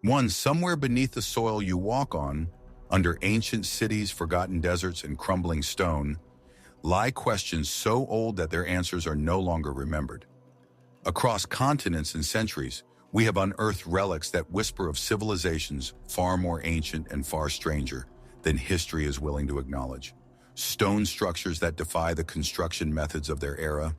One, somewhere beneath the soil you walk on, under ancient cities, forgotten deserts, and crumbling stone, lie questions so old that their answers are no longer remembered. Across continents and centuries, we have unearthed relics that whisper of civilizations far more ancient and far stranger than history is willing to acknowledge. Stone structures that defy the construction methods of their era,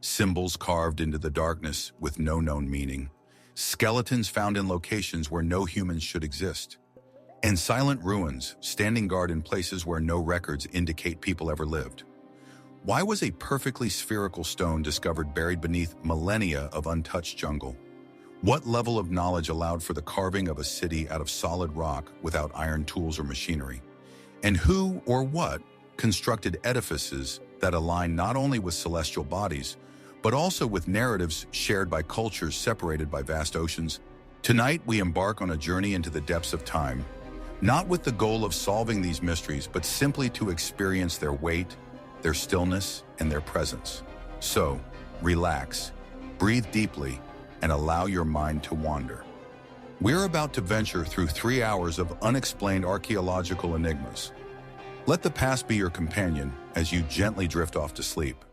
symbols carved into the darkness with no known meaning, skeletons found in locations where no humans should exist, and silent ruins standing guard in places where no records indicate people ever lived. Why was a perfectly spherical stone discovered buried beneath millennia of untouched jungle? What level of knowledge allowed for the carving of a city out of solid rock without iron tools or machinery? And who or what constructed edifices that align not only with celestial bodies, but also with narratives shared by cultures separated by vast oceans? Tonight, we embark on a journey into the depths of time, not with the goal of solving these mysteries, but simply to experience their weight, their stillness, and their presence. So, relax, breathe deeply, and allow your mind to wander. We're about to venture through 3 hours of unexplained archaeological enigmas. Let the past be your companion as you gently drift off to sleep.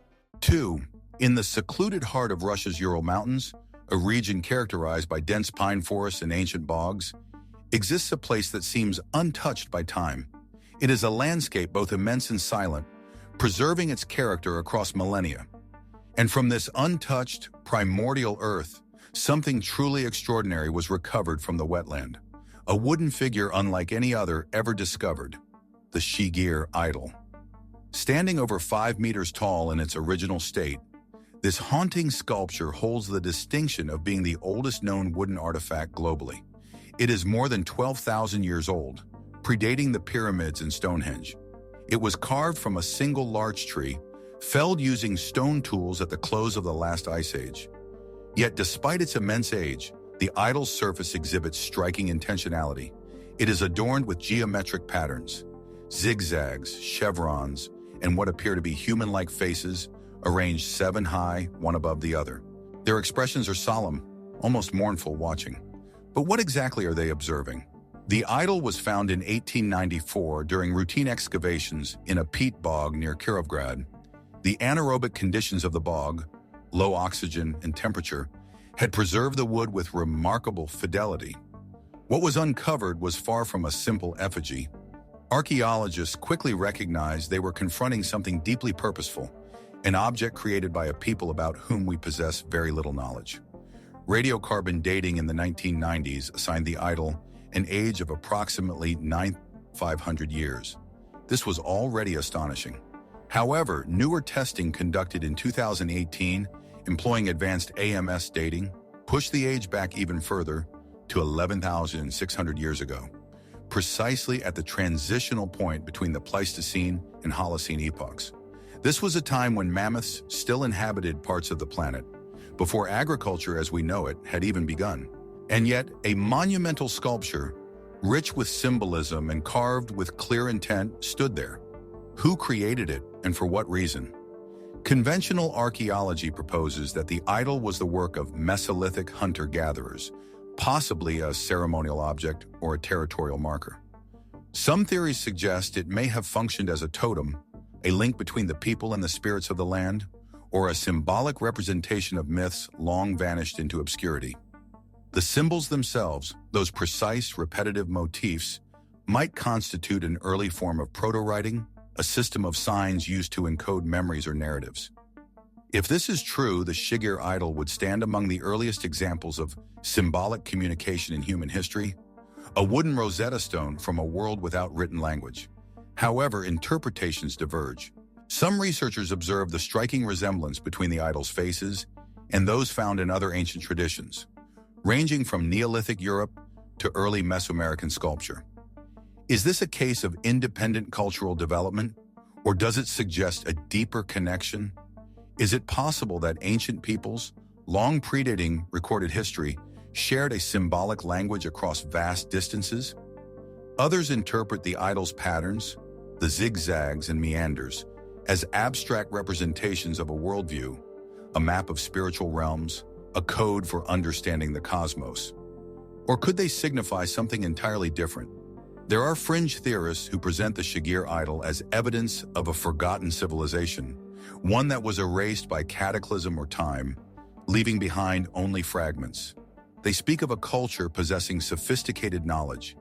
2. In the secluded heart of Russia's Ural Mountains, a region characterized by dense pine forests and ancient bogs, exists a place that seems untouched by time. It is a landscape both immense and silent, preserving its character across millennia. And from this untouched, primordial earth, something truly extraordinary was recovered from the wetland. A wooden figure unlike any other ever discovered, the Shigir Idol. Standing over 5 meters tall in its original state, this haunting sculpture holds the distinction of being the oldest known wooden artifact globally. It is more than 12,000 years old, predating the pyramids and Stonehenge. It was carved from a single larch tree, felled using stone tools at the close of the last ice age. Yet despite its immense age, the idol's surface exhibits striking intentionality. It is adorned with geometric patterns, zigzags, chevrons, and what appear to be human-like faces, arranged 7 high, one above the other. Their expressions are solemn, almost mournful watching. But what exactly are they observing? The idol was found in 1894 during routine excavations in a peat bog near Kirovgrad. The anaerobic conditions of the bog, low oxygen and temperature, had preserved the wood with remarkable fidelity. What was uncovered was far from a simple effigy. Archaeologists quickly recognized they were confronting something deeply purposeful, an object created by a people about whom we possess very little knowledge. Radiocarbon dating in the 1990s assigned the idol an age of approximately 9,500 years. This was already astonishing. However, newer testing conducted in 2018, employing advanced AMS dating, pushed the age back even further to 11,600 years ago, precisely at the transitional point between the Pleistocene and Holocene epochs. This was a time when mammoths still inhabited parts of the planet, before agriculture as we know it had even begun. And yet, a monumental sculpture, rich with symbolism and carved with clear intent, stood there. Who created it and for what reason? Conventional archaeology proposes that the idol was the work of Mesolithic hunter-gatherers, possibly a ceremonial object or a territorial marker. Some theories suggest it may have functioned as a totem, a link between the people and the spirits of the land, or a symbolic representation of myths long vanished into obscurity. The symbols themselves, those precise, repetitive motifs, might constitute an early form of proto-writing, a system of signs used to encode memories or narratives. If this is true, the Shigir Idol would stand among the earliest examples of symbolic communication in human history, a wooden Rosetta Stone from a world without written language. However, interpretations diverge. Some researchers observe the striking resemblance between the idol's faces and those found in other ancient traditions, ranging from Neolithic Europe to early Mesoamerican sculpture. Is this a case of independent cultural development, or does it suggest a deeper connection? Is it possible that ancient peoples, long predating recorded history, shared a symbolic language across vast distances? Others interpret the idol's patterns, the zigzags and meanders, as abstract representations of a worldview, a map of spiritual realms, a code for understanding the cosmos. Or could they signify something entirely different? There are fringe theorists who present the Shigir Idol as evidence of a forgotten civilization, one that was erased by cataclysm or time, leaving behind only fragments. They speak of a culture possessing sophisticated knowledge,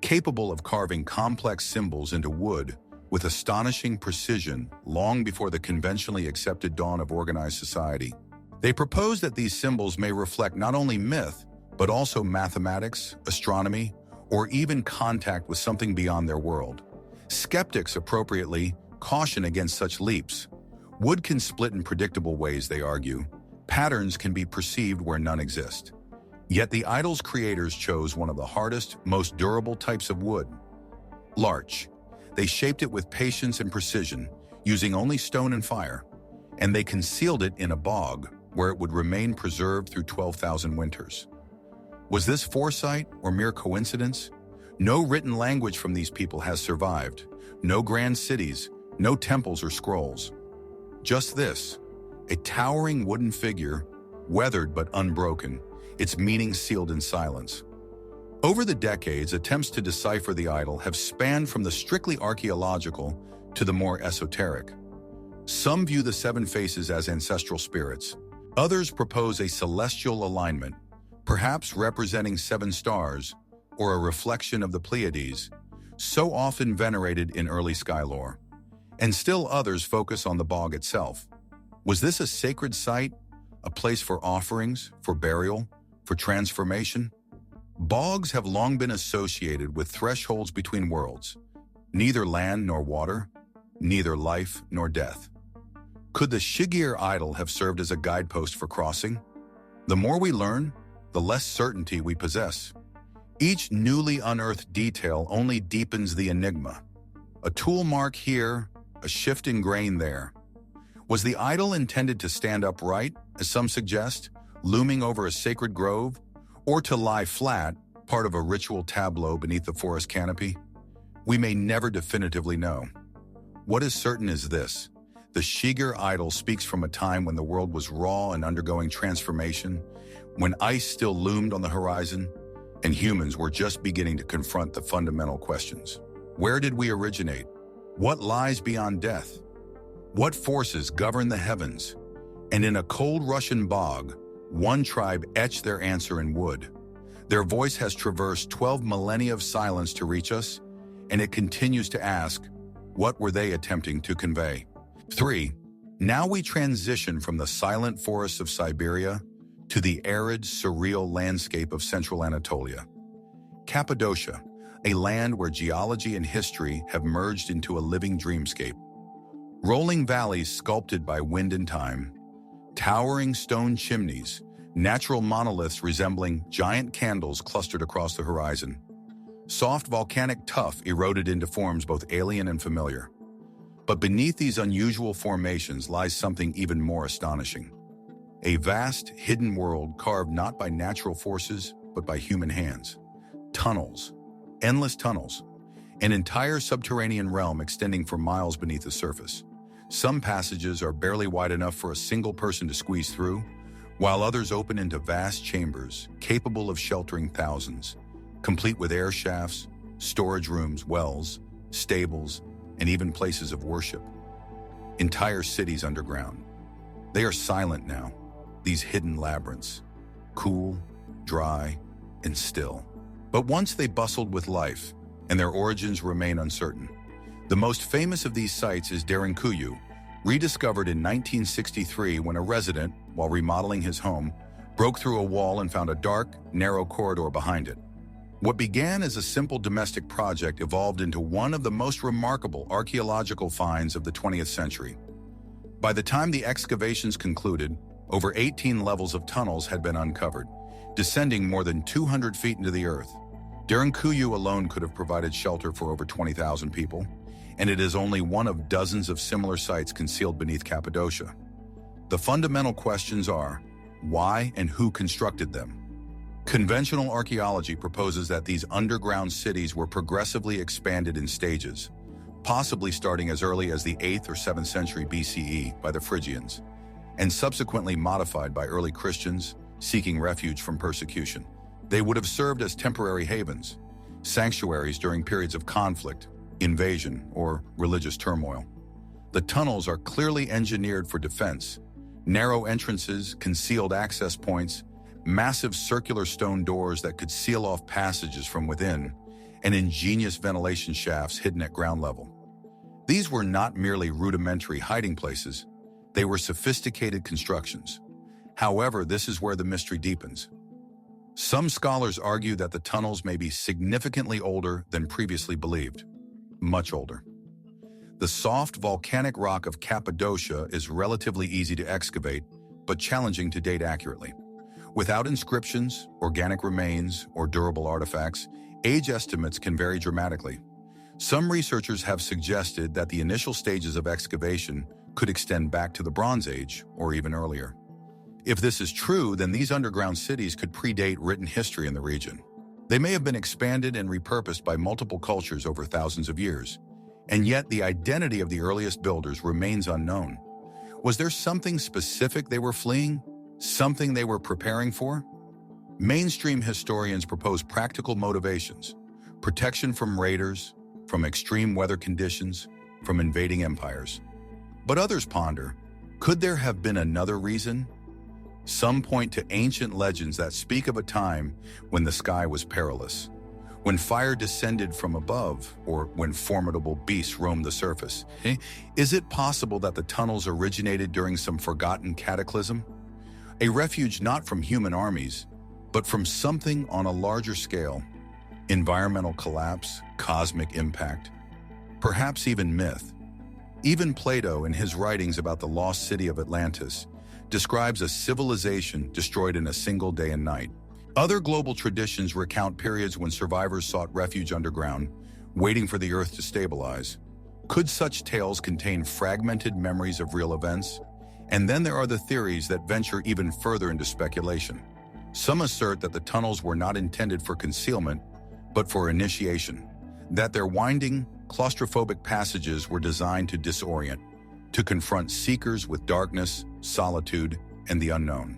capable of carving complex symbols into wood with astonishing precision long before the conventionally accepted dawn of organized society. They propose that these symbols may reflect not only myth, but also mathematics, astronomy, or even contact with something beyond their world. Skeptics, appropriately, caution against such leaps. Wood can split in predictable ways, they argue. Patterns can be perceived where none exist. Yet the idol's creators chose one of the hardest, most durable types of wood: larch. They shaped it with patience and precision, using only stone and fire, and they concealed it in a bog where it would remain preserved through 12,000 winters. Was this foresight or mere coincidence? No written language from these people has survived. No grand cities, no temples or scrolls. Just this, a towering wooden figure, weathered but unbroken, its meaning sealed in silence. Over the decades, attempts to decipher the idol have spanned from the strictly archaeological to the more esoteric. Some view the seven faces as ancestral spirits. Others propose a celestial alignment, perhaps representing seven stars or a reflection of the Pleiades, so often venerated in early sky lore. And still others focus on the bog itself. Was this a sacred site, a place for offerings, for burial, for transformation? Bogs have long been associated with thresholds between worlds, neither land nor water, neither life nor death. Could the Shigir Idol have served as a guidepost for crossing? The more we learn, the less certainty we possess. Each newly unearthed detail only deepens the enigma. A tool mark here, a shift in grain there. Was the idol intended to stand upright, as some suggest, looming over a sacred grove, or to lie flat, part of a ritual tableau beneath the forest canopy? We may never definitively know. What is certain is this: the Shigir Idol speaks from a time when the world was raw and undergoing transformation, when ice still loomed on the horizon, and humans were just beginning to confront the fundamental questions. Where did we originate? What lies beyond death? What forces govern the heavens? And in a cold Russian bog, one tribe etched their answer in wood. Their voice has traversed 12 millennia of silence to reach us, and it continues to ask, what were they attempting to convey? 3. Now we transition from the silent forests of Siberia to the arid, surreal landscape of central Anatolia. Cappadocia, a land where geology and history have merged into a living dreamscape. Rolling valleys sculpted by wind and time, towering stone chimneys, natural monoliths resembling giant candles clustered across the horizon. Soft volcanic tuff eroded into forms both alien and familiar. But beneath these unusual formations lies something even more astonishing. A vast, hidden world carved not by natural forces, but by human hands. Tunnels, endless tunnels, an entire subterranean realm extending for miles beneath the surface. Some passages are barely wide enough for a single person to squeeze through, while others open into vast chambers capable of sheltering thousands, complete with air shafts, storage rooms, wells, stables, and even places of worship. Entire cities underground. They are silent now, these hidden labyrinths, cool, dry, and still. But once they bustled with life, and their origins remain uncertain. The most famous of these sites is Derinkuyu, rediscovered in 1963 when a resident, while remodeling his home, broke through a wall and found a dark, narrow corridor behind it. What began as a simple domestic project evolved into one of the most remarkable archaeological finds of the 20th century. By the time the excavations concluded, over 18 levels of tunnels had been uncovered, descending more than 200 feet into the earth. Derinkuyu alone could have provided shelter for over 20,000 people, and it is only one of dozens of similar sites concealed beneath Cappadocia. The fundamental questions are, why and who constructed them? Conventional archaeology proposes that these underground cities were progressively expanded in stages, possibly starting as early as the 8th or 7th century BCE by the Phrygians, and subsequently modified by early Christians seeking refuge from persecution. They would have served as temporary havens, sanctuaries during periods of conflict, invasion, or religious turmoil. The tunnels are clearly engineered for defense. Narrow entrances, concealed access points, massive circular stone doors that could seal off passages from within, and ingenious ventilation shafts hidden at ground level. These were not merely rudimentary hiding places, they were sophisticated constructions. However, this is where the mystery deepens. Some scholars argue that the tunnels may be significantly older than previously believed, much older. The soft volcanic rock of Cappadocia is relatively easy to excavate, but challenging to date accurately. Without inscriptions, organic remains, or durable artifacts, age estimates can vary dramatically. Some researchers have suggested that the initial stages of excavation could extend back to the Bronze Age or even earlier. If this is true, then these underground cities could predate written history in the region. They may have been expanded and repurposed by multiple cultures over thousands of years, and yet the identity of the earliest builders remains unknown. Was there something specific they were fleeing? Something they were preparing for? Mainstream historians propose practical motivations: protection from raiders, from extreme weather conditions, from invading empires. But others ponder, could there have been another reason? Some point to ancient legends that speak of a time when the sky was perilous, when fire descended from above, or when formidable beasts roamed the surface. Is it possible that the tunnels originated during some forgotten cataclysm? A refuge not from human armies, but from something on a larger scale. Environmental collapse, cosmic impact, perhaps even myth. Even Plato, in his writings about the lost city of Atlantis, describes a civilization destroyed in a single day and night. Other global traditions recount periods when survivors sought refuge underground, waiting for the earth to stabilize. Could such tales contain fragmented memories of real events? And then there are the theories that venture even further into speculation. Some assert that the tunnels were not intended for concealment, but for initiation, that their winding, claustrophobic passages were designed to disorient, to confront seekers with darkness, solitude, and the unknown.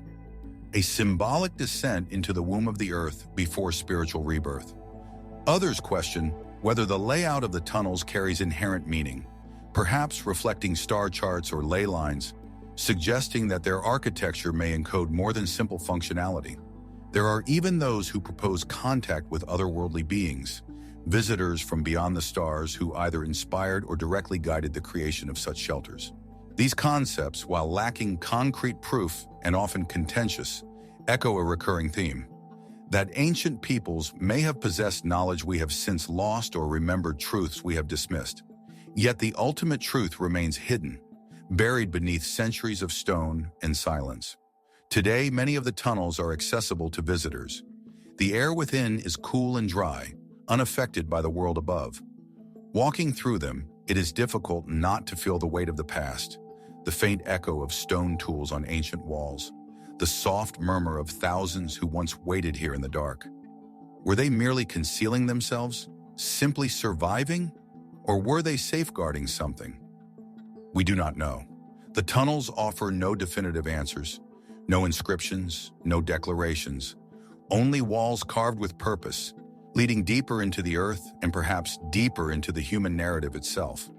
A symbolic descent into the womb of the earth before spiritual rebirth. Others question whether the layout of the tunnels carries inherent meaning, perhaps reflecting star charts or ley lines, suggesting that their architecture may encode more than simple functionality. There are even those who propose contact with otherworldly beings, visitors from beyond the stars who either inspired or directly guided the creation of such shelters. These concepts, while lacking concrete proof and often contentious, echo a recurring theme: that ancient peoples may have possessed knowledge we have since lost or remembered truths we have dismissed. Yet the ultimate truth remains hidden, buried beneath centuries of stone and silence. Today, many of the tunnels are accessible to visitors. The air within is cool and dry, unaffected by the world above. Walking through them, it is difficult not to feel the weight of the past, the faint echo of stone tools on ancient walls, the soft murmur of thousands who once waited here in the dark. Were they merely concealing themselves, simply surviving, or were they safeguarding something? We do not know. The tunnels offer no definitive answers, no inscriptions, no declarations, only walls carved with purpose, leading deeper into the earth and perhaps deeper into the human narrative itself.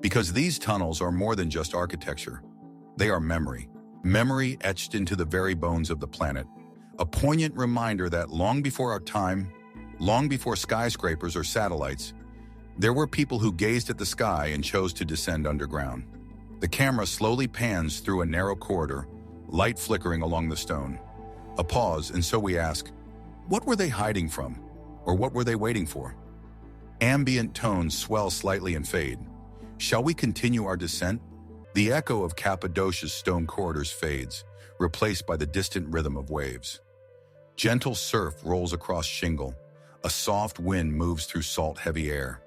Because these tunnels are more than just architecture. They are memory. Memory etched into the very bones of the planet. A poignant reminder that long before our time, long before skyscrapers or satellites, there were people who gazed at the sky and chose to descend underground. The camera slowly pans through a narrow corridor, light flickering along the stone. A pause, and so we ask, what were they hiding from? Or what were they waiting for? Ambient tones swell slightly and fade. Shall we continue our descent? The echo of Cappadocia's stone corridors fades, replaced by the distant rhythm of waves. Gentle surf rolls across shingle. A soft wind moves through salt-heavy air.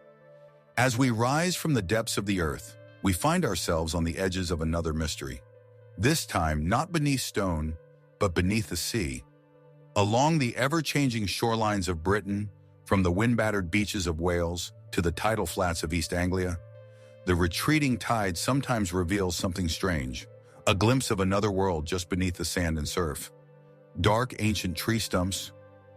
As we rise from the depths of the earth, we find ourselves on the edges of another mystery. This time, not beneath stone, but beneath the sea. Along the ever-changing shorelines of Britain, from the wind-battered beaches of Wales to the tidal flats of East Anglia, the retreating tide sometimes reveals something strange, a glimpse of another world just beneath the sand and surf. Dark ancient tree stumps,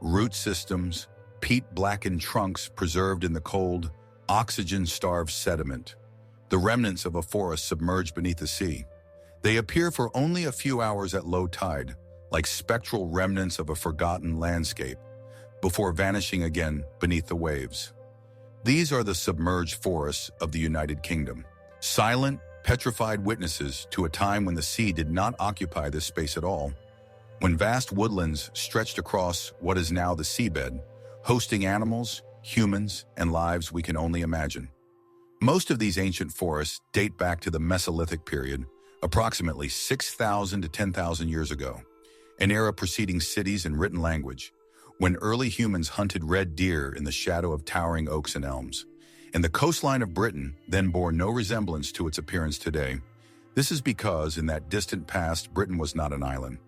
root systems, peat-blackened trunks preserved in the cold, oxygen-starved sediment, the remnants of a forest submerged beneath the sea. They appear for only a few hours at low tide, like spectral remnants of a forgotten landscape, before vanishing again beneath the waves. These are the submerged forests of the United Kingdom, silent, petrified witnesses to a time when the sea did not occupy this space at all, when vast woodlands stretched across what is now the seabed, hosting animals, humans, and lives we can only imagine. Most of these ancient forests date back to the Mesolithic period, approximately 6,000 to 10,000 years ago, an era preceding cities and written language, when early humans hunted red deer in the shadow of towering oaks and elms. And the coastline of Britain then bore no resemblance to its appearance today. This is because in that distant past, Britain was not an island.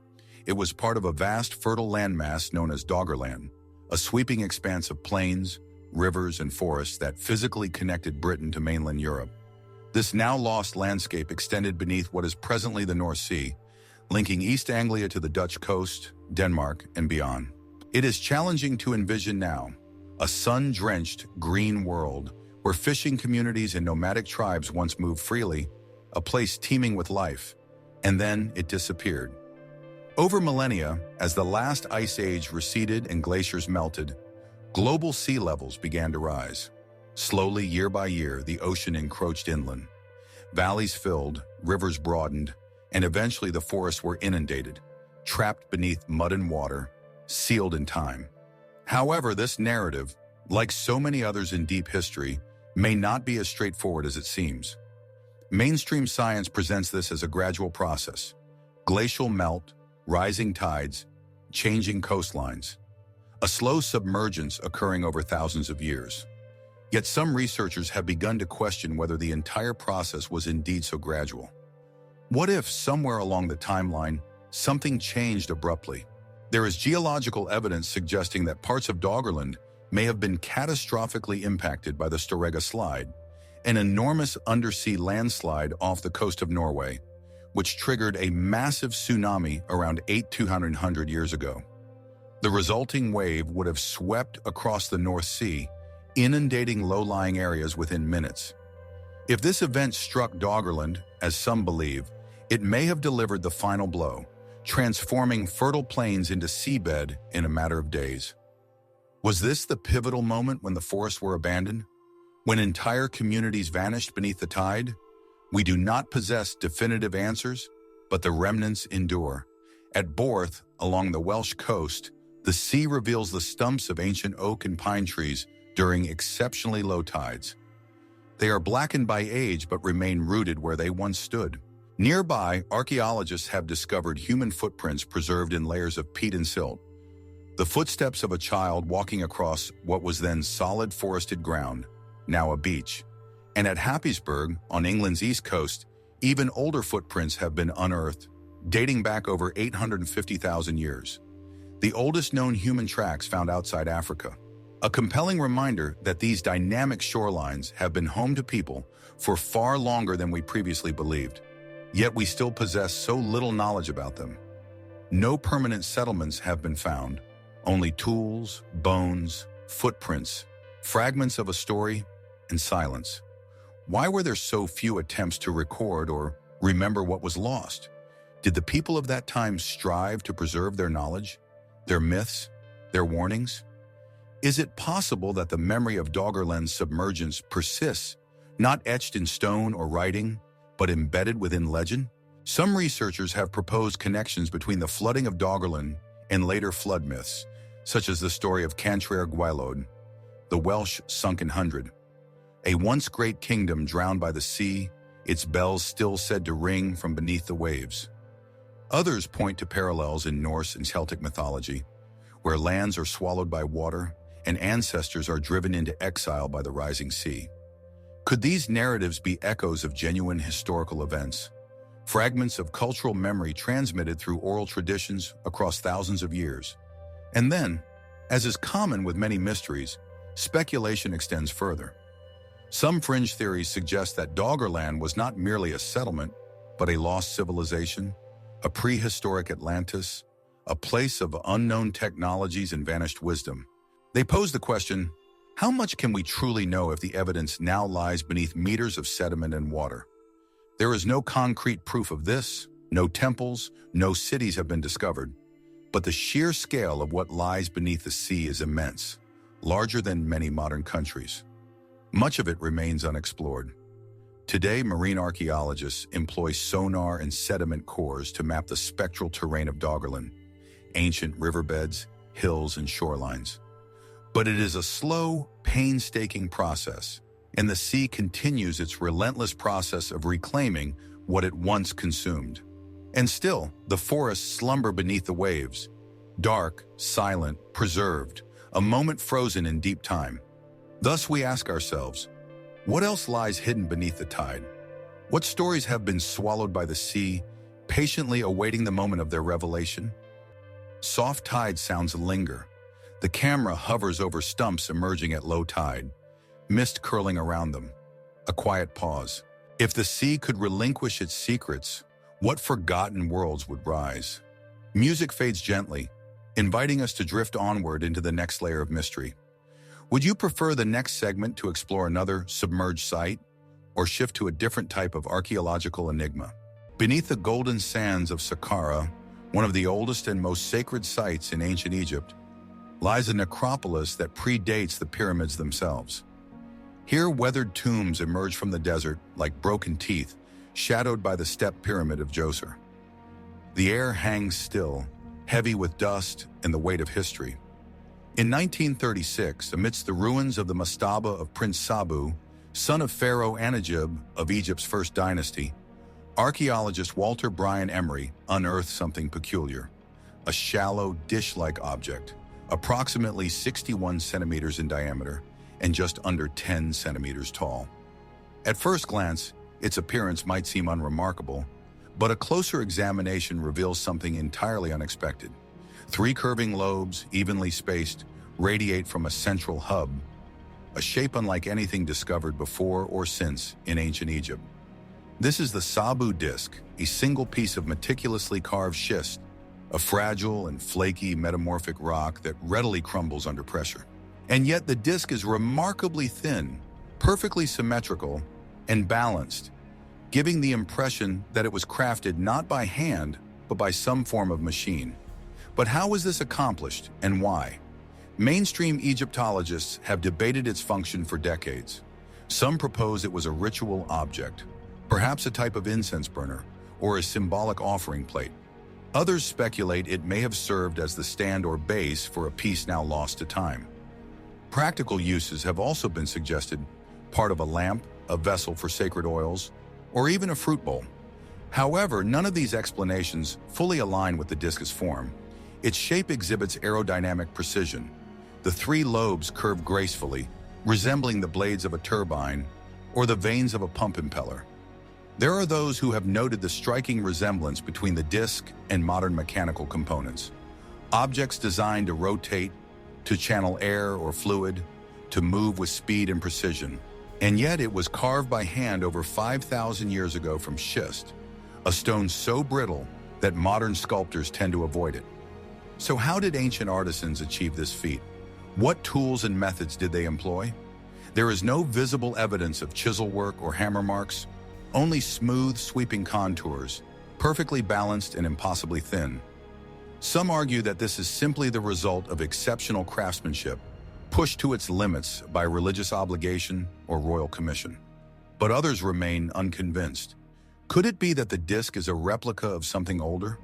It was part of a vast, fertile landmass known as Doggerland, a sweeping expanse of plains, rivers, and forests that physically connected Britain to mainland Europe. This now lost landscape extended beneath what is presently the North Sea, linking East Anglia to the Dutch coast, Denmark, and beyond. It is challenging to envision now, a sun-drenched, green world where fishing communities and nomadic tribes once moved freely, a place teeming with life, and then it disappeared. Over millennia, as the last ice age receded and glaciers melted, global sea levels began to rise. Slowly, year by year, the ocean encroached inland. Valleys filled, rivers broadened, and eventually the forests were inundated, trapped beneath mud and water, sealed in time. However, this narrative, like so many others in deep history, may not be as straightforward as it seems. Mainstream science presents this as a gradual process: glacial melt, rising tides, changing coastlines, a slow submergence occurring over thousands of years. Yet some researchers have begun to question whether the entire process was indeed so gradual. What if, somewhere along the timeline, something changed abruptly? There is geological evidence suggesting that parts of Doggerland may have been catastrophically impacted by the Storegga Slide, an enormous undersea landslide off the coast of Norway, which triggered a massive tsunami around 8,200 years ago. The resulting wave would have swept across the North Sea, inundating low-lying areas within minutes. If this event struck Doggerland, as some believe, it may have delivered the final blow, transforming fertile plains into seabed in a matter of days. Was this the pivotal moment when the forests were abandoned? When entire communities vanished beneath the tide? We do not possess definitive answers, but the remnants endure. At Borth, along the Welsh coast, the sea reveals the stumps of ancient oak and pine trees during exceptionally low tides. They are blackened by age but remain rooted where they once stood. Nearby, archaeologists have discovered human footprints preserved in layers of peat and silt, the footsteps of a child walking across what was then solid forested ground, now a beach. And at Happisburgh, on England's east coast, even older footprints have been unearthed, dating back over 850,000 years. The oldest known human tracks found outside Africa. A compelling reminder that these dynamic shorelines have been home to people for far longer than we previously believed. Yet we still possess so little knowledge about them. No permanent settlements have been found, only tools, bones, footprints, fragments of a story, and silence. Why were there so few attempts to record or remember what was lost? Did the people of that time strive to preserve their knowledge, their myths, their warnings? Is it possible that the memory of Doggerland's submergence persists, not etched in stone or writing, but embedded within legend? Some researchers have proposed connections between the flooding of Doggerland and later flood myths, such as the story of Cantre'r Gwaelod, the Welsh sunken hundred. A once great kingdom drowned by the sea, its bells still said to ring from beneath the waves. Others point to parallels in Norse and Celtic mythology, where lands are swallowed by water and ancestors are driven into exile by the rising sea. Could these narratives be echoes of genuine historical events, fragments of cultural memory transmitted through oral traditions across thousands of years? And then, as is common with many mysteries, speculation extends further. Some fringe theories suggest that Doggerland was not merely a settlement, but a lost civilization, a prehistoric Atlantis, a place of unknown technologies and vanished wisdom. They pose the question, how much can we truly know if the evidence now lies beneath meters of sediment and water? There is no concrete proof of this, no temples, no cities have been discovered, but the sheer scale of what lies beneath the sea is immense, larger than many modern countries. Much of it remains unexplored. Today, marine archaeologists employ sonar and sediment cores to map the spectral terrain of Doggerland, ancient riverbeds, hills, and shorelines. But it is a slow, painstaking process, and the sea continues its relentless process of reclaiming what it once consumed. And still, the forests slumber beneath the waves, dark, silent, preserved, a moment frozen in deep time. Thus we ask ourselves, what else lies hidden beneath the tide? What stories have been swallowed by the sea, patiently awaiting the moment of their revelation? Soft tide sounds linger. The camera hovers over stumps emerging at low tide, mist curling around them. A quiet pause. If the sea could relinquish its secrets, what forgotten worlds would rise? Music fades gently, inviting us to drift onward into the next layer of mystery. Would you prefer the next segment to explore another submerged site, or shift to a different type of archaeological enigma? Beneath the golden sands of Saqqara, one of the oldest and most sacred sites in ancient Egypt, lies a necropolis that predates the pyramids themselves. Here, weathered tombs emerge from the desert like broken teeth, shadowed by the step pyramid of Djoser. The air hangs still, heavy with dust and the weight of history. In 1936, amidst the ruins of the mastaba of Prince Sabu, son of Pharaoh Anajib of Egypt's first dynasty, archaeologist Walter Bryan Emery unearthed something peculiar, a shallow, dish-like object, approximately 61 centimeters in diameter and just under 10 centimeters tall. At first glance, its appearance might seem unremarkable, but a closer examination reveals something entirely unexpected. 3 curving lobes, evenly spaced, radiate from a central hub, a shape unlike anything discovered before or since in ancient Egypt. This is the Sabu disk, a single piece of meticulously carved schist, a fragile and flaky metamorphic rock that readily crumbles under pressure. And yet the disk is remarkably thin, perfectly symmetrical, and balanced, giving the impression that it was crafted not by hand, but by some form of machine. But how was this accomplished, and why? Mainstream Egyptologists have debated its function for decades. Some propose it was a ritual object, perhaps a type of incense burner, or a symbolic offering plate. Others speculate it may have served as the stand or base for a piece now lost to time. Practical uses have also been suggested, part of a lamp, a vessel for sacred oils, or even a fruit bowl. However, none of these explanations fully align with the disk's form. Its shape exhibits aerodynamic precision. The 3 lobes curve gracefully, resembling the blades of a turbine or the vanes of a pump impeller. There are those who have noted the striking resemblance between the disk and modern mechanical components. Objects designed to rotate, to channel air or fluid, to move with speed and precision. And yet it was carved by hand over 5,000 years ago from schist, a stone so brittle that modern sculptors tend to avoid it. So how did ancient artisans achieve this feat? What tools and methods did they employ? There is no visible evidence of chisel work or hammer marks, only smooth, sweeping contours, perfectly balanced and impossibly thin. Some argue that this is simply the result of exceptional craftsmanship, pushed to its limits by religious obligation or royal commission. But others remain unconvinced. Could it be that the disk is a replica of something older?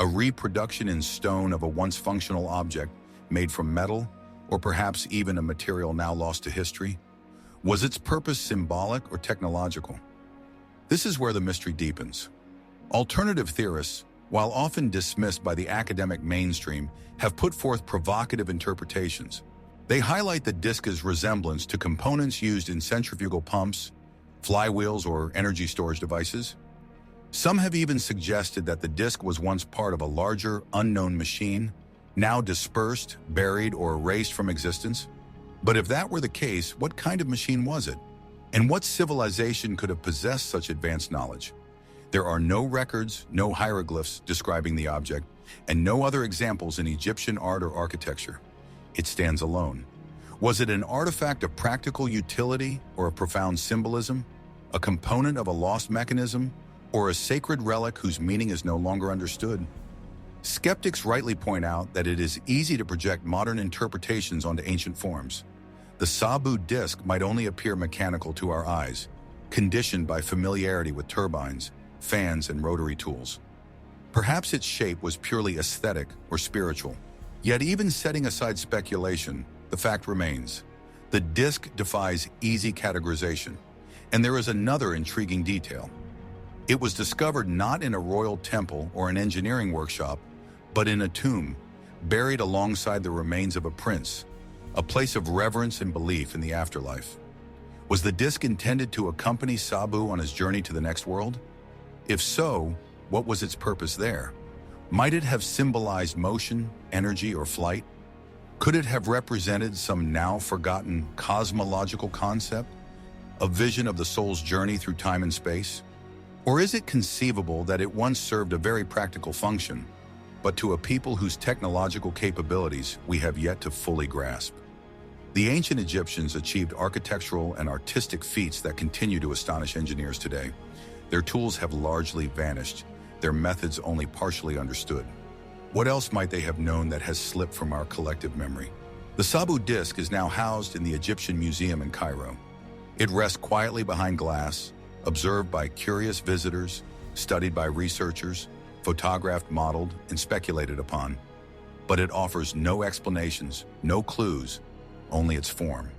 A reproduction in stone of a once functional object made from metal, or perhaps even a material now lost to history? Was its purpose symbolic or technological? This is where the mystery deepens. Alternative theorists, while often dismissed by the academic mainstream, have put forth provocative interpretations. They highlight the disk's resemblance to components used in centrifugal pumps, flywheels, or energy storage devices. Some have even suggested that the disk was once part of a larger, unknown machine, now dispersed, buried, or erased from existence. But if that were the case, what kind of machine was it? And what civilization could have possessed such advanced knowledge? There are no records, no hieroglyphs describing the object, and no other examples in Egyptian art or architecture. It stands alone. Was it an artifact of practical utility or a profound symbolism, a component of a lost mechanism, or a sacred relic whose meaning is no longer understood? Skeptics rightly point out that it is easy to project modern interpretations onto ancient forms. The Sabu disk might only appear mechanical to our eyes, conditioned by familiarity with turbines, fans, and rotary tools. Perhaps its shape was purely aesthetic or spiritual. Yet even setting aside speculation, the fact remains. The disk defies easy categorization, and there is another intriguing detail. It was discovered not in a royal temple or an engineering workshop, but in a tomb, buried alongside the remains of a prince, a place of reverence and belief in the afterlife. Was the disk intended to accompany Sabu on his journey to the next world? If so, what was its purpose there? Might it have symbolized motion, energy, or flight? Could it have represented some now-forgotten cosmological concept, a vision of the soul's journey through time and space? Or is it conceivable that it once served a very practical function, but to a people whose technological capabilities we have yet to fully grasp? The ancient Egyptians achieved architectural and artistic feats that continue to astonish engineers today. Their tools have largely vanished, their methods only partially understood. What else might they have known that has slipped from our collective memory? The Sabu disk is now housed in the Egyptian Museum in Cairo. It rests quietly behind glass, observed by curious visitors, studied by researchers, photographed, modeled, and speculated upon. But it offers no explanations, no clues, only its form.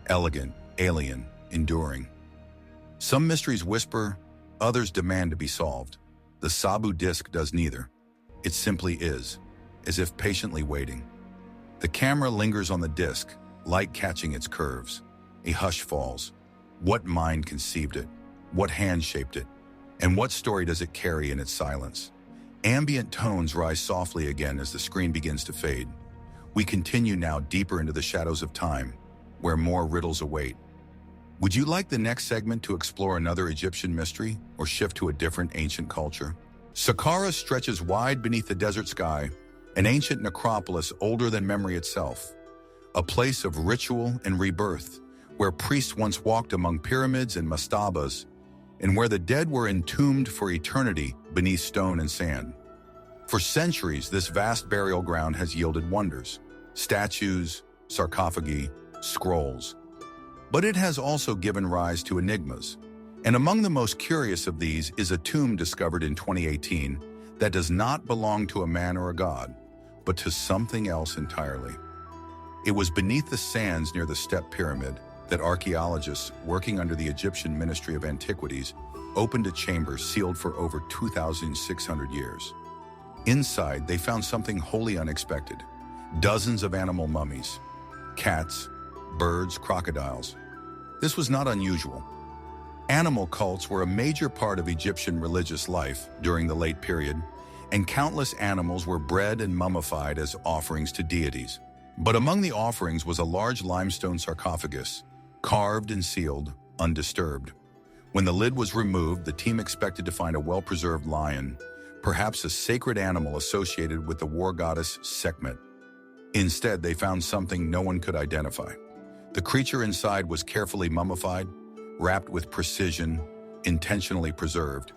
Elegant, alien, enduring. Some mysteries whisper, others demand to be solved. The Sabu disk does neither. It simply is, as if patiently waiting. The camera lingers on the disk, light catching its curves. A hush falls. What mind conceived it? What hand shaped it? And what story does it carry in its silence? Ambient tones rise softly again as the screen begins to fade. We continue now deeper into the shadows of time, where more riddles await. Would you like the next segment to explore another Egyptian mystery or shift to a different ancient culture? Saqqara stretches wide beneath the desert sky, an ancient necropolis older than memory itself, a place of ritual and rebirth, where priests once walked among pyramids and mastabas, and where the dead were entombed for eternity beneath stone and sand. For centuries, this vast burial ground has yielded wonders: statues, sarcophagi, scrolls. But it has also given rise to enigmas. And among the most curious of these is a tomb discovered in 2018 that does not belong to a man or a god, but to something else entirely. It was beneath the sands near the Step Pyramid that archaeologists working under the Egyptian Ministry of Antiquities opened a chamber sealed for over 2,600 years. Inside, they found something wholly unexpected: dozens of animal mummies, cats, birds, crocodiles. This was not unusual. Animal cults were a major part of Egyptian religious life during the late period, and countless animals were bred and mummified as offerings to deities. But among the offerings was a large limestone sarcophagus, carved and sealed, undisturbed. When the lid was removed, the team expected to find a well-preserved lion, perhaps a sacred animal associated with the war goddess Sekhmet. Instead, they found something no one could identify. The creature inside was carefully mummified, wrapped with precision, intentionally preserved.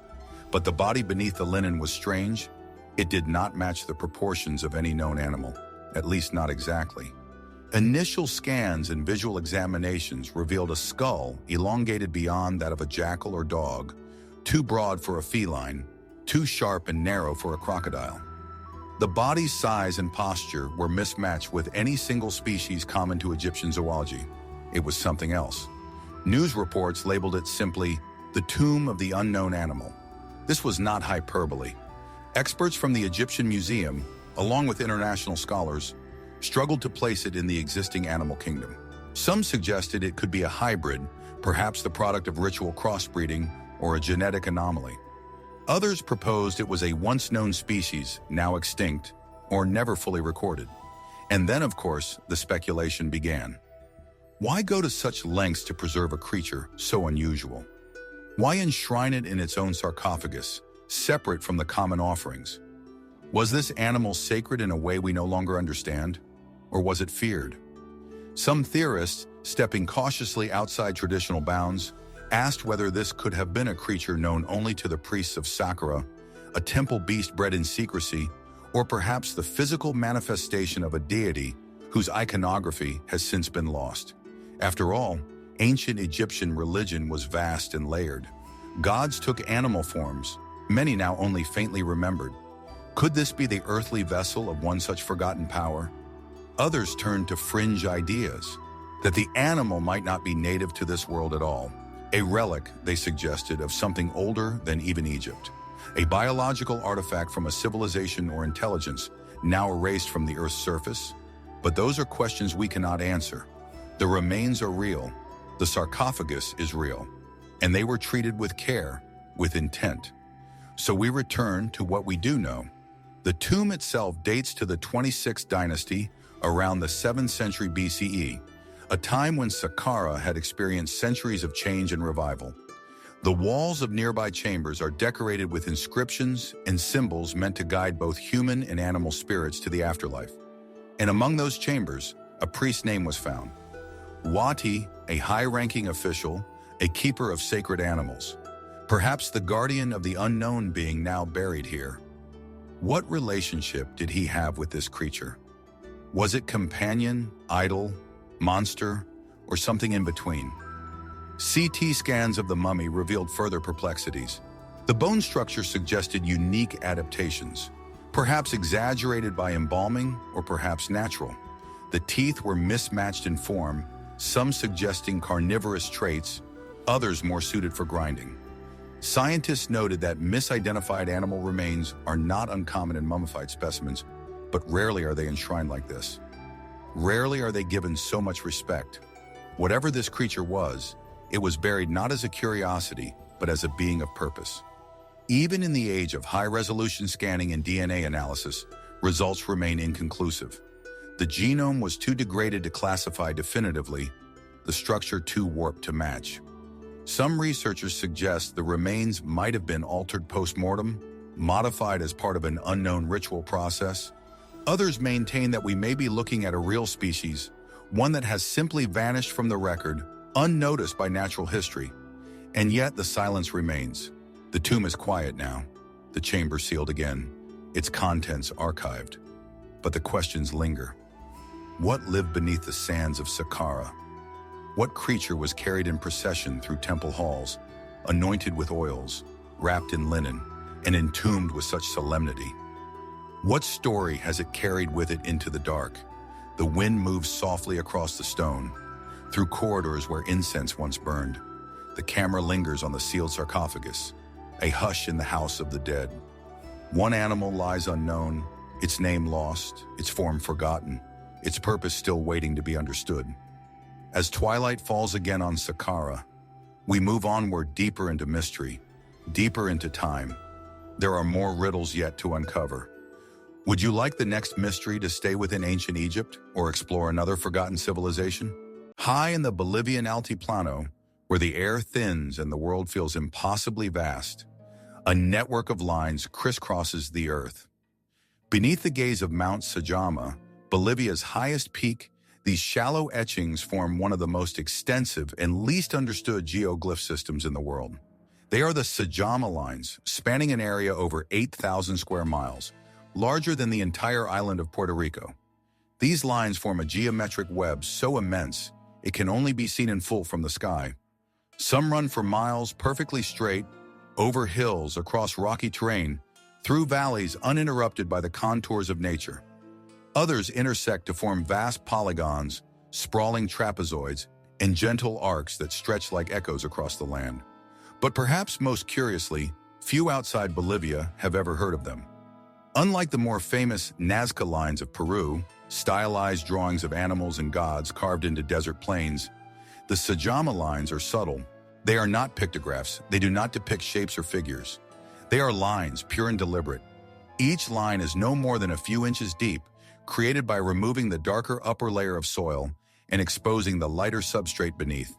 But the body beneath the linen was strange. It did not match the proportions of any known animal, at least not exactly. Initial scans and visual examinations revealed a skull elongated beyond that of a jackal or dog, too broad for a feline, too sharp and narrow for a crocodile. The body's size and posture were mismatched with any single species common to Egyptian zoology. It was something else. News reports labeled it simply the tomb of the unknown animal. This was not hyperbole. Experts from the Egyptian Museum, along with international scholars, struggled to place it in the existing animal kingdom. Some suggested it could be a hybrid, perhaps the product of ritual crossbreeding or a genetic anomaly. Others proposed it was a once-known species, now extinct, or never fully recorded. And then, of course, the speculation began. Why go to such lengths to preserve a creature so unusual? Why enshrine it in its own sarcophagus, separate from the common offerings? Was this animal sacred in a way we no longer understand? Or was it feared? Some theorists, stepping cautiously outside traditional bounds, asked whether this could have been a creature known only to the priests of Saqqara, a temple beast bred in secrecy, or perhaps the physical manifestation of a deity whose iconography has since been lost. After all, ancient Egyptian religion was vast and layered. Gods took animal forms, many now only faintly remembered. Could this be the earthly vessel of one such forgotten power? Others turned to fringe ideas, that the animal might not be native to this world at all. A relic, they suggested, of something older than even Egypt. A biological artifact from a civilization or intelligence now erased from the Earth's surface? But those are questions we cannot answer. The remains are real. The sarcophagus is real. And they were treated with care, with intent. So we return to what we do know. The tomb itself dates to the 26th dynasty, around the 7th century BCE, a time when Saqqara had experienced centuries of change and revival. The walls of nearby chambers are decorated with inscriptions and symbols meant to guide both human and animal spirits to the afterlife. And among those chambers, a priest's name was found. Wati, a high-ranking official, a keeper of sacred animals, perhaps the guardian of the unknown being now buried here. What relationship did he have with this creature? Was it companion, idol, monster, or something in between? CT scans of the mummy revealed further perplexities. The bone structure suggested unique adaptations, perhaps exaggerated by embalming or perhaps natural. The teeth were mismatched in form, some suggesting carnivorous traits, others more suited for grinding. Scientists noted that misidentified animal remains are not uncommon in mummified specimens, but rarely are they enshrined like this. Rarely are they given so much respect. Whatever this creature was, it was buried not as a curiosity, but as a being of purpose. Even in the age of high-resolution scanning and DNA analysis, results remain inconclusive. The genome was too degraded to classify definitively, the structure too warped to match. Some researchers suggest the remains might have been altered post-mortem, modified as part of an unknown ritual process. Others maintain that we may be looking at a real species, one that has simply vanished from the record, unnoticed by natural history. And yet the silence remains. The tomb is quiet now, the chamber sealed again, its contents archived. But the questions linger. What lived beneath the sands of Saqqara? What creature was carried in procession through temple halls, anointed with oils, wrapped in linen, and entombed with such solemnity? What story has it carried with it into the dark? The wind moves softly across the stone, through corridors where incense once burned. The camera lingers on the sealed sarcophagus, a hush in the house of the dead. One animal lies unknown, its name lost, its form forgotten, its purpose still waiting to be understood. As twilight falls again on Saqqara, we move onward deeper into mystery, deeper into time. There are more riddles yet to uncover. Would you like the next mystery to stay within ancient Egypt or explore another forgotten civilization? High in the Bolivian Altiplano, where the air thins and the world feels impossibly vast, a network of lines crisscrosses the earth. Beneath the gaze of Mount Sajama, Bolivia's highest peak, these shallow etchings form one of the most extensive and least understood geoglyph systems in the world. They are the Sajama lines, spanning an area over 8,000 square miles, larger than the entire island of Puerto Rico. These lines form a geometric web so immense it can only be seen in full from the sky. Some run for miles perfectly straight, over hills, across rocky terrain, through valleys uninterrupted by the contours of nature. Others intersect to form vast polygons, sprawling trapezoids, and gentle arcs that stretch like echoes across the land. But perhaps most curiously, few outside Bolivia have ever heard of them. Unlike the more famous Nazca lines of Peru, stylized drawings of animals and gods carved into desert plains, the Sajama lines are subtle. They are not pictographs. They do not depict shapes or figures. They are lines, pure and deliberate. Each line is no more than a few inches deep, created by removing the darker upper layer of soil and exposing the lighter substrate beneath.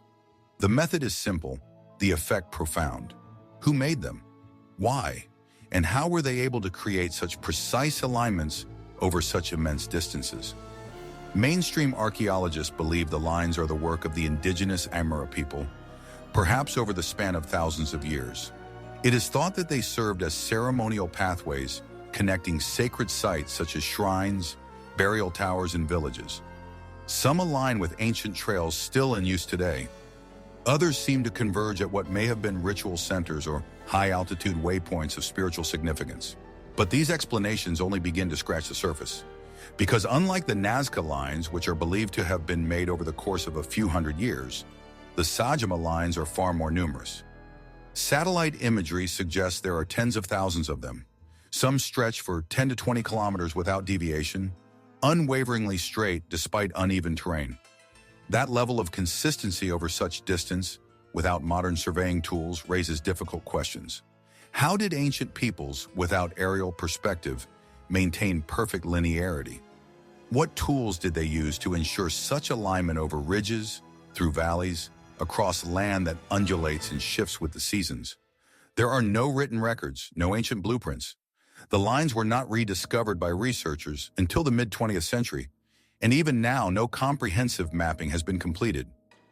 The method is simple, the effect profound. Who made them? Why? And how were they able to create such precise alignments over such immense distances? Mainstream archaeologists believe the lines are the work of the indigenous Amur people, perhaps over the span of thousands of years. It is thought that they served as ceremonial pathways connecting sacred sites such as shrines, burial towers, and villages. Some align with ancient trails still in use today. Others seem to converge at what may have been ritual centers or high-altitude waypoints of spiritual significance. But these explanations only begin to scratch the surface, because unlike the Nazca lines, which are believed to have been made over the course of a few hundred years, the Sajama lines are far more numerous. Satellite imagery suggests there are tens of thousands of them. Some stretch for 10 to 20 kilometers without deviation, unwaveringly straight despite uneven terrain. That level of consistency over such distance, without modern surveying tools, raises difficult questions. How did ancient peoples, without aerial perspective, maintain perfect linearity? What tools did they use to ensure such alignment over ridges, through valleys, across land that undulates and shifts with the seasons? There are no written records, no ancient blueprints. The lines were not rediscovered by researchers until the mid-20th century, and even now no comprehensive mapping has been completed.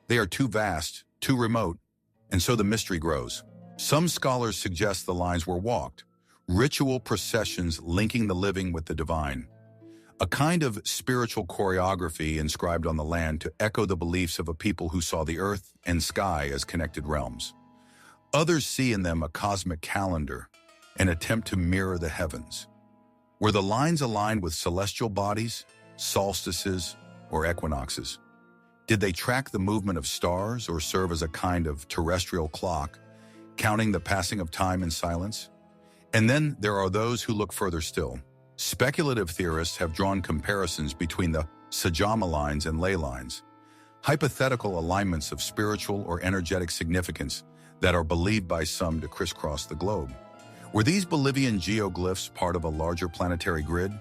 They are too vast, too remote, and so the mystery grows. Some scholars suggest the lines were walked, ritual processions linking the living with the divine, a kind of spiritual choreography inscribed on the land to echo the beliefs of a people who saw the earth and sky as connected realms. Others see in them a cosmic calendar, an attempt to mirror the heavens. Were the lines aligned with celestial bodies, solstices, or equinoxes? Did they track the movement of stars or serve as a kind of terrestrial clock, counting the passing of time in silence? And then there are those who look further still. Speculative theorists have drawn comparisons between the Sajama lines and ley lines, hypothetical alignments of spiritual or energetic significance that are believed by some to crisscross the globe. Were these Bolivian geoglyphs part of a larger planetary grid,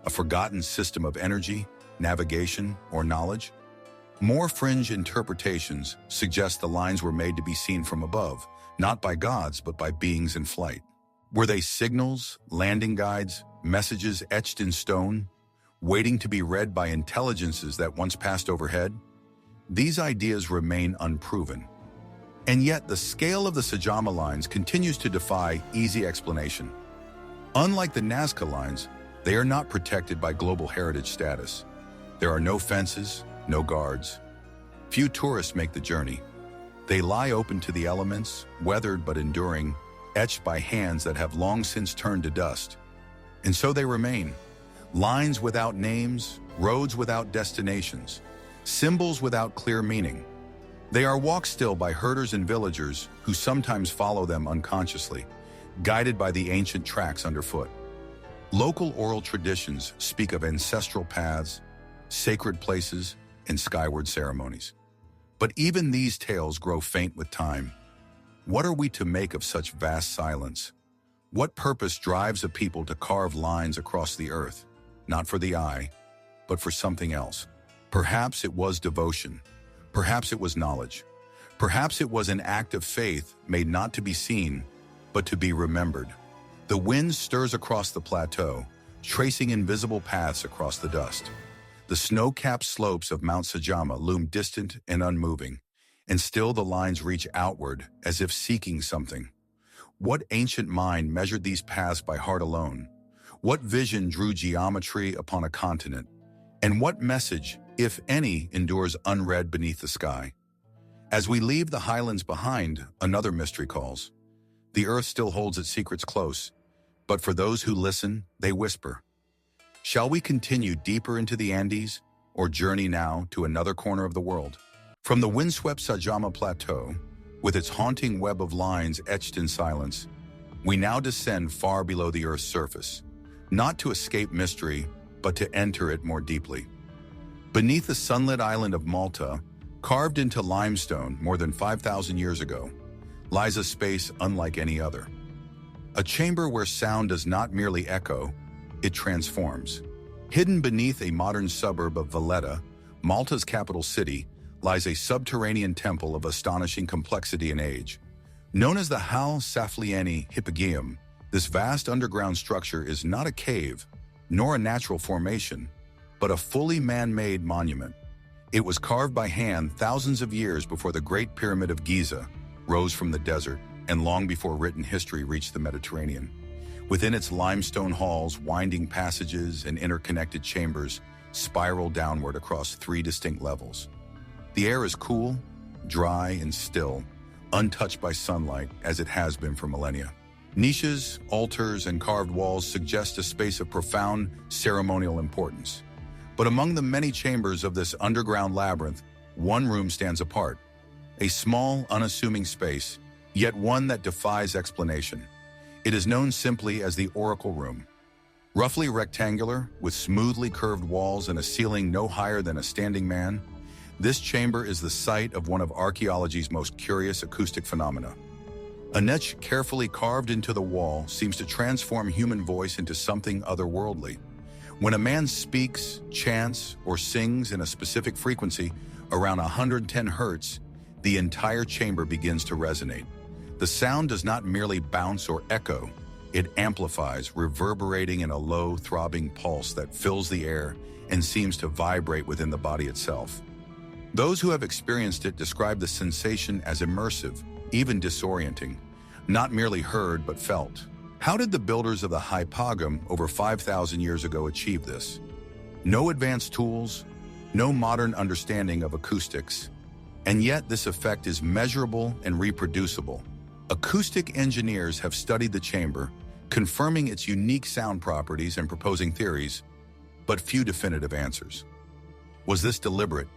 a forgotten system of energy, navigation, or knowledge? More fringe interpretations suggest the lines were made to be seen from above, not by gods, but by beings in flight. Were they signals, landing guides, messages etched in stone, waiting to be read by intelligences that once passed overhead? These ideas remain unproven. And yet the scale of the Sajama lines continues to defy easy explanation. Unlike the Nazca lines, they are not protected by global heritage status. There are no fences, no guards. Few tourists make the journey. They lie open to the elements, weathered but enduring, etched by hands that have long since turned to dust. And so they remain, lines without names, roads without destinations, symbols without clear meaning. They are walked still by herders and villagers who sometimes follow them unconsciously, guided by the ancient tracks underfoot. Local oral traditions speak of ancestral paths, sacred places, and skyward ceremonies. But even these tales grow faint with time. What are we to make of such vast silence? What purpose drives a people to carve lines across the earth, not for the eye, but for something else? Perhaps it was devotion. Perhaps it was knowledge. Perhaps it was an act of faith made not to be seen, but to be remembered. The wind stirs across the plateau, tracing invisible paths across the dust. The snow-capped slopes of Mount Sajama loom distant and unmoving, and still the lines reach outward as if seeking something. What ancient mind measured these paths by heart alone? What vision drew geometry upon a continent? And what message, if any, endures unread beneath the sky? As we leave the highlands behind, another mystery calls. The earth still holds its secrets close, but for those who listen, they whisper. Shall we continue deeper into the Andes, or journey now to another corner of the world? From the windswept Sajama Plateau, with its haunting web of lines etched in silence, we now descend far below the Earth's surface, not to escape mystery, but to enter it more deeply. Beneath the sunlit island of Malta, carved into limestone more than 5,000 years ago, lies a space unlike any other. A chamber where sound does not merely echo, it transforms. Hidden beneath a modern suburb of Valletta, Malta's capital city, lies a subterranean temple of astonishing complexity and age. Known as the Hal Saflieni Hippogeum, This vast underground structure is not a cave, nor a natural formation, but a fully man-made monument. It was carved by hand thousands of years before the Great Pyramid of Giza rose from the desert and long before written history reached the Mediterranean. Within its limestone halls, winding passages and interconnected chambers spiral downward across 3 distinct levels. The air is cool, dry, and still, untouched by sunlight as it has been for millennia. Niches, altars, and carved walls suggest a space of profound ceremonial importance. But among the many chambers of this underground labyrinth, one room stands apart. A small, unassuming space, yet one that defies explanation. It is known simply as the Oracle Room. Roughly rectangular, with smoothly curved walls and a ceiling no higher than a standing man, this chamber is the site of one of archaeology's most curious acoustic phenomena. A niche carefully carved into the wall seems to transform human voice into something otherworldly. When a man speaks, chants, or sings in a specific frequency, around 110 hertz, the entire chamber begins to resonate. The sound does not merely bounce or echo, it amplifies, reverberating in a low, throbbing pulse that fills the air and seems to vibrate within the body itself. Those who have experienced it describe the sensation as immersive, even disorienting, not merely heard but felt. How did the builders of the Hypogam over 5,000 years ago achieve this? No advanced tools, no modern understanding of acoustics, and yet this effect is measurable and reproducible. Acoustic engineers have studied the chamber, confirming its unique sound properties and proposing theories, but few definitive answers. Was this deliberate?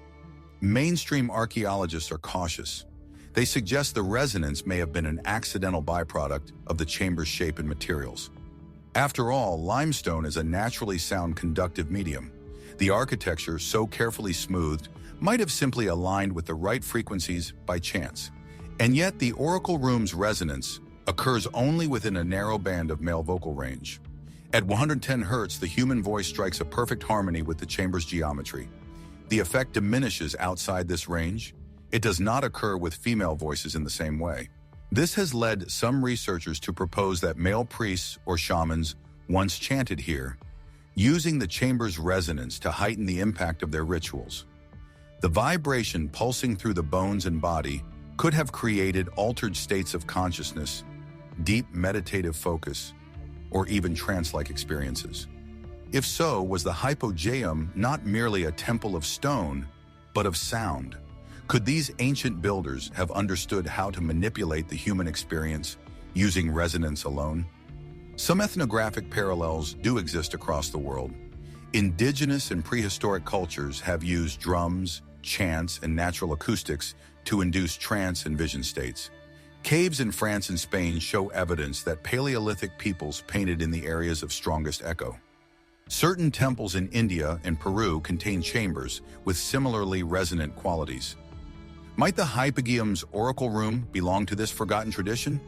Mainstream archaeologists are cautious. They suggest the resonance may have been an accidental byproduct of the chamber's shape and materials. After all, limestone is a naturally sound conductive medium. The architecture, so carefully smoothed, might have simply aligned with the right frequencies by chance. And yet the Oracle Room's resonance occurs only within a narrow band of male vocal range. At 110 hertz, the human voice strikes a perfect harmony with the chamber's geometry. The effect diminishes outside this range. It does not occur with female voices in the same way. This has led some researchers to propose that male priests or shamans once chanted here, using the chamber's resonance to heighten the impact of their rituals. The vibration pulsing through the bones and body could have created altered states of consciousness, deep meditative focus, or even trance-like experiences. If so, was the Hypogeum not merely a temple of stone, but of sound? Could these ancient builders have understood how to manipulate the human experience using resonance alone? Some ethnographic parallels do exist across the world. Indigenous and prehistoric cultures have used drums, chants, and natural acoustics to induce trance and vision states. Caves in France and Spain show evidence that Paleolithic peoples painted in the areas of strongest echo. Certain temples in India and Peru contain chambers with similarly resonant qualities. Might the Hypogeum's Oracle Room belong to this forgotten tradition?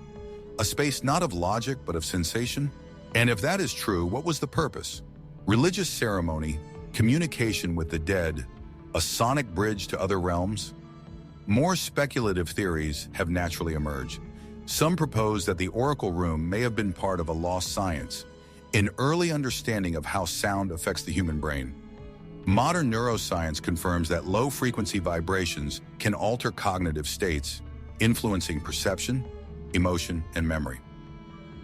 A space not of logic but of sensation? And if that is true, what was the purpose? Religious ceremony, communication with the dead, a sonic bridge to other realms? More speculative theories have naturally emerged. Some propose that the Oracle Room may have been part of a lost science, an early understanding of how sound affects the human brain. Modern neuroscience confirms that low-frequency vibrations can alter cognitive states, influencing perception, emotion, and memory.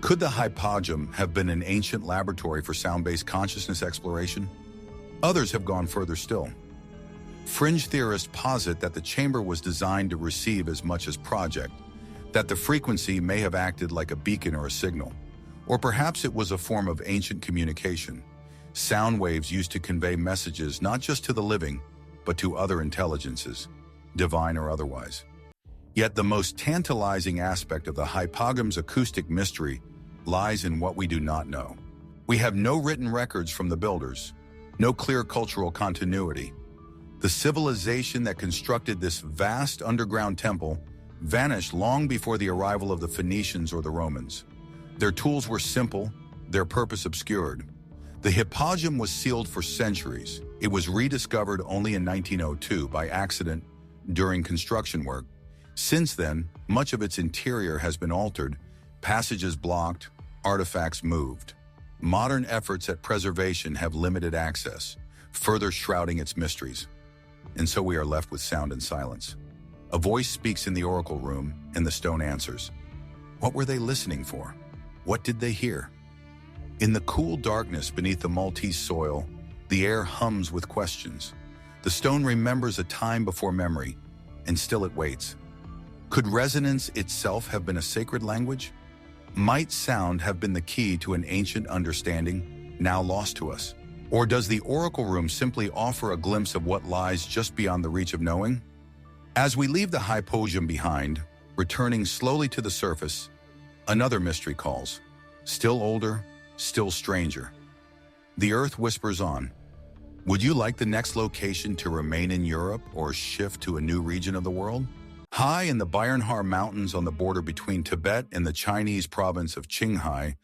Could the Hypogeum have been an ancient laboratory for sound-based consciousness exploration? Others have gone further still. Fringe theorists posit that the chamber was designed to receive as much as project, that the frequency may have acted like a beacon or a signal, or perhaps it was a form of ancient communication. Sound waves used to convey messages not just to the living, but to other intelligences, divine or otherwise. Yet the most tantalizing aspect of the Hypogeum's acoustic mystery lies in what we do not know. We have no written records from the builders, no clear cultural continuity. The civilization that constructed this vast underground temple vanished long before the arrival of the Phoenicians or the Romans. Their tools were simple, their purpose obscured. The Hypogeum was sealed for centuries. It was rediscovered only in 1902 by accident during construction work. Since then, much of its interior has been altered, passages blocked, artifacts moved. Modern efforts at preservation have limited access, further shrouding its mysteries. And so we are left with sound and silence. A voice speaks in the oracle room, and the stone answers. What were they listening for? What did they hear? In the cool darkness beneath the Maltese soil, the air hums with questions. The stone remembers a time before memory, and still it waits. Could resonance itself have been a sacred language? Might sound have been the key to an ancient understanding, now lost to us? Or does the oracle room simply offer a glimpse of what lies just beyond the reach of knowing? As we leave the hypogeum behind, returning slowly to the surface, another mystery calls. Still older, still stranger. The earth whispers on. Would you like the next location to remain in Europe or shift to a new region of the world? High in the Bayernhar Mountains on the border between Tibet and the Chinese province of Qinghai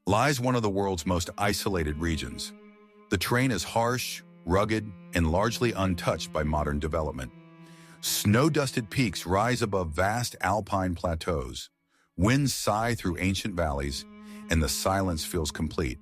lies one of the world's most isolated regions. The terrain is harsh, rugged, and largely untouched by modern development. Snow-dusted peaks rise above vast alpine plateaus. Winds sigh through ancient valleys, and the silence feels complete.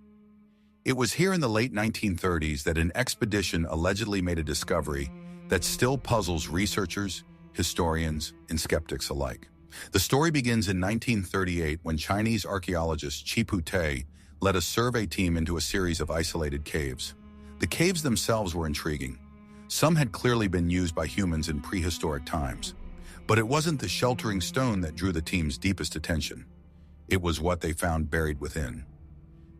It was here in the late 1930s that an expedition allegedly made a discovery that still puzzles researchers, historians, and skeptics alike. The story begins in 1938 when Chinese archaeologist Qipu Te led a survey team into a series of isolated caves. The caves themselves were intriguing. Some had clearly been used by humans in prehistoric times, but it wasn't the sheltering stone that drew the team's deepest attention. It was what they found buried within.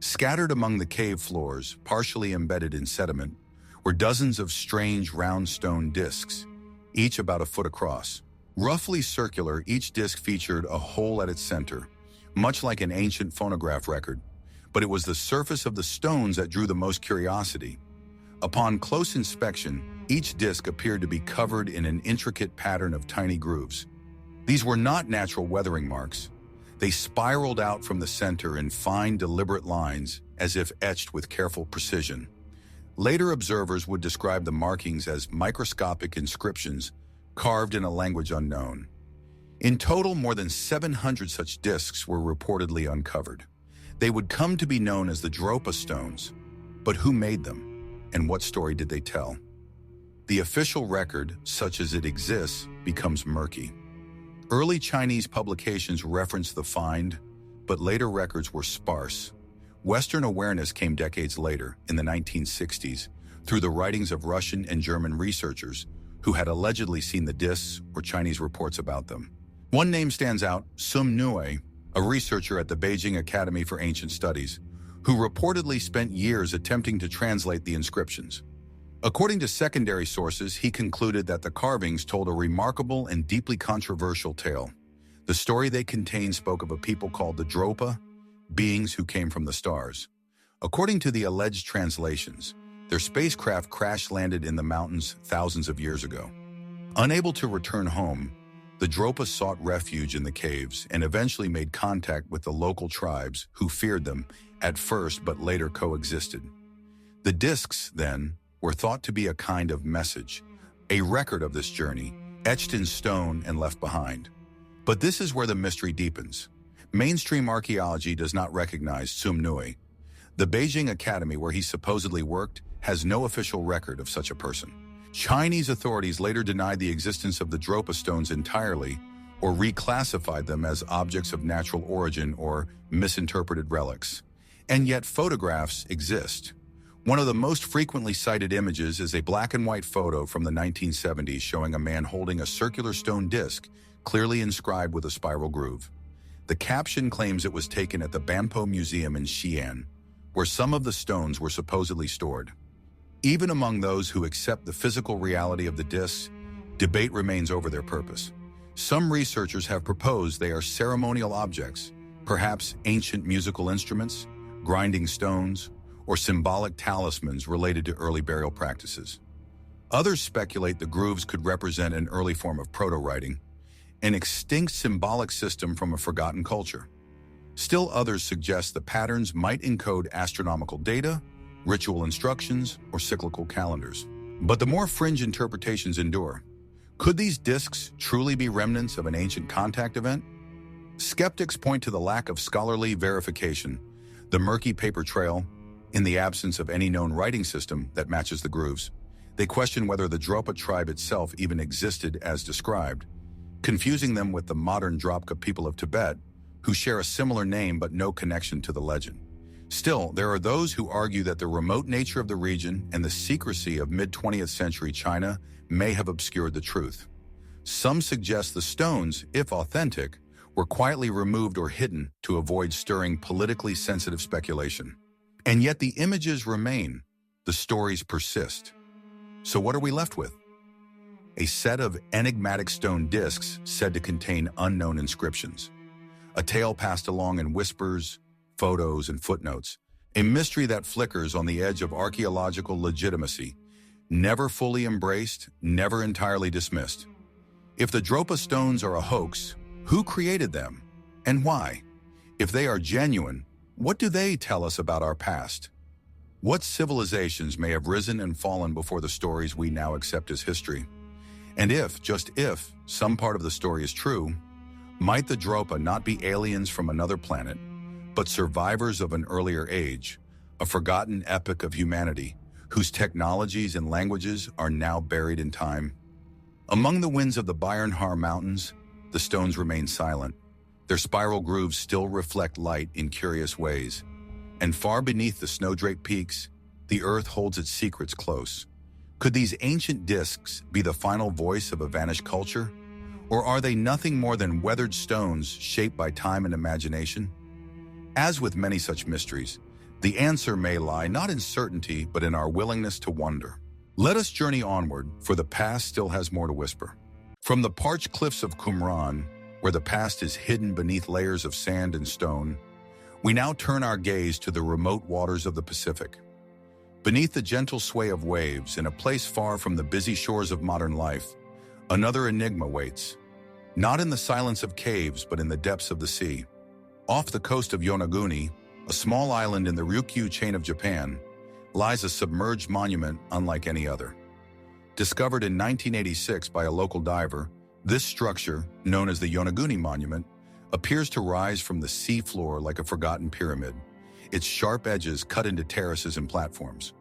Scattered among the cave floors, partially embedded in sediment, were dozens of strange round stone discs, each about a foot across. Roughly circular, each disc featured a hole at its center, much like an ancient phonograph record, but it was the surface of the stones that drew the most curiosity. Upon close inspection, each disc appeared to be covered in an intricate pattern of tiny grooves. These were not natural weathering marks. They spiraled out from the center in fine, deliberate lines, as if etched with careful precision. Later observers would describe the markings as microscopic inscriptions carved in a language unknown. In total, more than 700 such discs were reportedly uncovered. They would come to be known as the Dropa stones. But who made them? And what story did they tell? The official record, such as it exists, becomes murky. Early Chinese publications reference the find, but later records were sparse. Western awareness came decades later, in the 1960s, through the writings of Russian and German researchers who had allegedly seen the discs or Chinese reports about them. One name stands out, Sun Nue, a researcher at the Beijing Academy for Ancient Studies, who reportedly spent years attempting to translate the inscriptions. According to secondary sources, he concluded that the carvings told a remarkable and deeply controversial tale. The story they contained spoke of a people called the Dropa, beings who came from the stars. According to the alleged translations, their spacecraft crash-landed in the mountains thousands of years ago. Unable to return home, the Dropa sought refuge in the caves and eventually made contact with the local tribes who feared them at first but later coexisted. The discs, then, were thought to be a kind of message, a record of this journey, etched in stone and left behind. But this is where the mystery deepens. Mainstream archaeology does not recognize Sun Nue. The Beijing Academy, where he supposedly worked, has no official record of such a person. Chinese authorities later denied the existence of the Dropa stones entirely, or reclassified them as objects of natural origin or misinterpreted relics. And yet photographs exist. One of the most frequently cited images is a black and white photo from the 1970s showing a man holding a circular stone disc, clearly inscribed with a spiral groove. The caption claims it was taken at the Banpo Museum in Xi'an, where some of the stones were supposedly stored. Even among those who accept the physical reality of the discs, debate remains over their purpose. Some researchers have proposed they are ceremonial objects, perhaps ancient musical instruments, grinding stones, or symbolic talismans related to early burial practices. Others speculate the grooves could represent an early form of proto-writing, an extinct symbolic system from a forgotten culture. Still others suggest the patterns might encode astronomical data, ritual instructions, or cyclical calendars. But the more fringe interpretations endure. Could these discs truly be remnants of an ancient contact event? Skeptics point to the lack of scholarly verification, the murky paper trail, in the absence of any known writing system that matches the grooves. They question whether the Dropa tribe itself even existed as described, confusing them with the modern Dropka people of Tibet, who share a similar name but no connection to the legend. Still, there are those who argue that the remote nature of the region and the secrecy of mid-20th century China may have obscured the truth. Some suggest the stones, if authentic, were quietly removed or hidden to avoid stirring politically sensitive speculation. And yet the images remain, the stories persist. So what are we left with? A set of enigmatic stone discs said to contain unknown inscriptions. A tale passed along in whispers, photos, and footnotes. A mystery that flickers on the edge of archaeological legitimacy, never fully embraced, never entirely dismissed. If the Dropa stones are a hoax, who created them, and why? If they are genuine, what do they tell us about our past? What civilizations may have risen and fallen before the stories we now accept as history? And if, just if, some part of the story is true, might the Dropa not be aliens from another planet, but survivors of an earlier age, a forgotten epoch of humanity, whose technologies and languages are now buried in time? Among the winds of the Bayernhar Mountains, the stones remain silent. Their spiral grooves still reflect light in curious ways. And far beneath the snow-draped peaks, the earth holds its secrets close. Could these ancient discs be the final voice of a vanished culture? Or are they nothing more than weathered stones shaped by time and imagination? As with many such mysteries, the answer may lie not in certainty, but in our willingness to wonder. Let us journey onward, for the past still has more to whisper. From the parched cliffs of Qumran, where the past is hidden beneath layers of sand and stone, we now turn our gaze to the remote waters of the Pacific. Beneath the gentle sway of waves, in a place far from the busy shores of modern life, another enigma waits. Not in the silence of caves, but in the depths of the sea. Off the coast of Yonaguni, a small island in the Ryukyu chain of Japan, lies a submerged monument unlike any other. Discovered in 1986 by a local diver, this structure, known as the Yonaguni Monument, appears to rise from the sea floor like a forgotten pyramid, its sharp edges cut into terraces and platforms.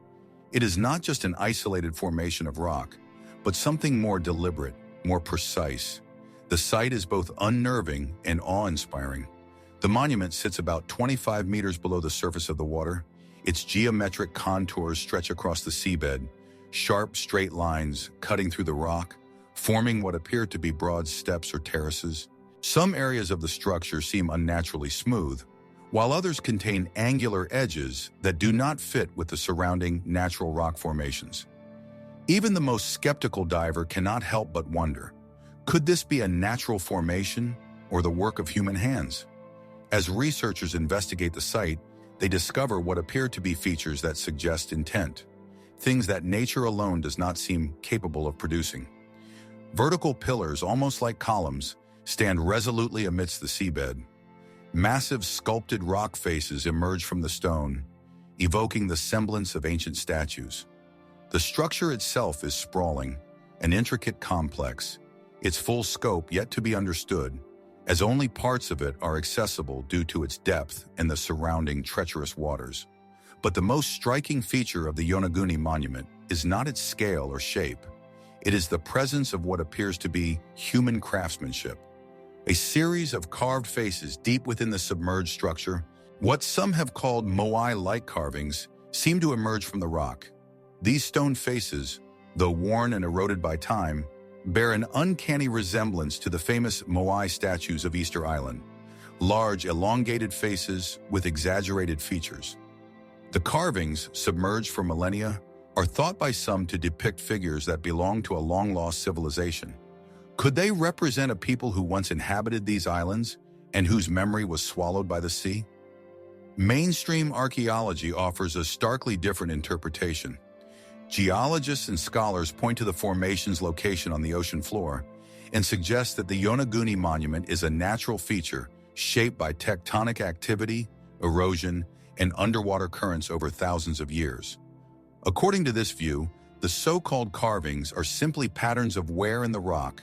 It is not just an isolated formation of rock, but something more deliberate, more precise. The sight is both unnerving and awe-inspiring. The monument sits about 25 meters below the surface of the water. Its geometric contours stretch across the seabed, sharp, straight lines cutting through the rock, forming what appear to be broad steps or terraces. Some areas of the structure seem unnaturally smooth, while others contain angular edges that do not fit with the surrounding natural rock formations. Even the most skeptical diver cannot help but wonder, could this be a natural formation or the work of human hands? As researchers investigate the site, they discover what appear to be features that suggest intent, things that nature alone does not seem capable of producing. Vertical pillars, almost like columns, stand resolutely amidst the seabed. Massive sculpted rock faces emerge from the stone, evoking the semblance of ancient statues. The structure itself is sprawling, an intricate complex, its full scope yet to be understood, as only parts of it are accessible due to its depth and the surrounding treacherous waters. But the most striking feature of the Yonaguni Monument is not its scale or shape. It is the presence of what appears to be human craftsmanship. A series of carved faces deep within the submerged structure, what some have called moai-like carvings, seem to emerge from the rock. These stone faces, though worn and eroded by time, bear an uncanny resemblance to the famous moai statues of Easter Island, large, elongated faces with exaggerated features. The carvings, submerged for millennia, are thought by some to depict figures that belong to a long-lost civilization. Could they represent a people who once inhabited these islands and whose memory was swallowed by the sea? Mainstream archaeology offers a starkly different interpretation. Geologists and scholars point to the formation's location on the ocean floor and suggest that the Yonaguni Monument is a natural feature shaped by tectonic activity, erosion, and underwater currents over thousands of years. According to this view, the so-called carvings are simply patterns of wear in the rock,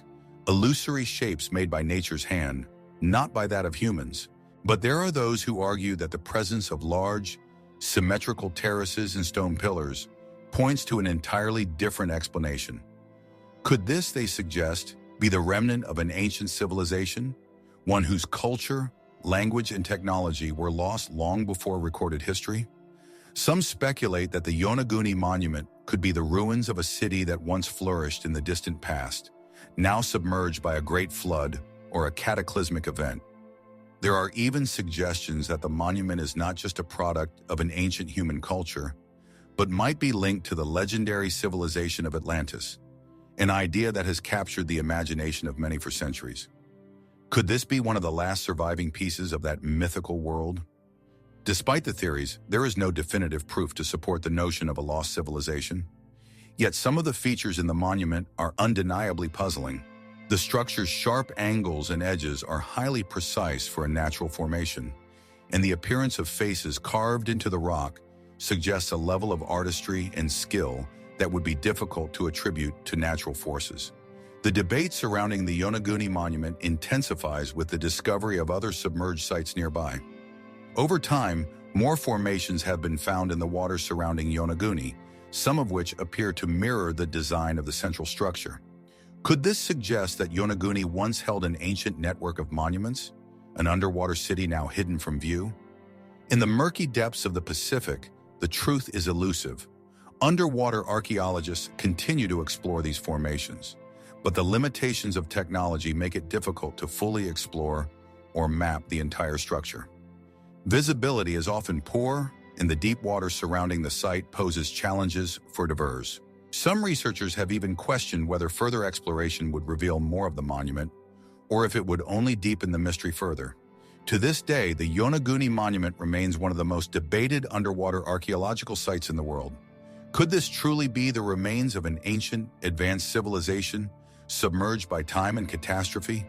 illusory shapes made by nature's hand, not by that of humans. But there are those who argue that the presence of large, symmetrical terraces and stone pillars points to an entirely different explanation. Could this, they suggest, be the remnant of an ancient civilization, one whose culture, language, and technology were lost long before recorded history? Some speculate that the Yonaguni Monument could be the ruins of a city that once flourished in the distant past, now submerged by a great flood or a cataclysmic event. There are even suggestions that the monument is not just a product of an ancient human culture, but might be linked to the legendary civilization of Atlantis, an idea that has captured the imagination of many for centuries. Could this be one of the last surviving pieces of that mythical world? Despite the theories, there is no definitive proof to support the notion of a lost civilization. Yet some of the features in the monument are undeniably puzzling. The structure's sharp angles and edges are highly precise for a natural formation, and the appearance of faces carved into the rock suggests a level of artistry and skill that would be difficult to attribute to natural forces. The debate surrounding the Yonaguni Monument intensifies with the discovery of other submerged sites nearby. Over time, more formations have been found in the water surrounding Yonaguni, some of which appear to mirror the design of the central structure. Could this suggest that Yonaguni once held an ancient network of monuments, an underwater city now hidden from view? In the murky depths of the Pacific, the truth is elusive. Underwater archaeologists continue to explore these formations, but the limitations of technology make it difficult to fully explore or map the entire structure. Visibility is often poor, and the deep water surrounding the site poses challenges for divers. Some researchers have even questioned whether further exploration would reveal more of the monument, or if it would only deepen the mystery further. To this day, the Yonaguni Monument remains one of the most debated underwater archaeological sites in the world. Could this truly be the remains of an ancient, advanced civilization, submerged by time and catastrophe?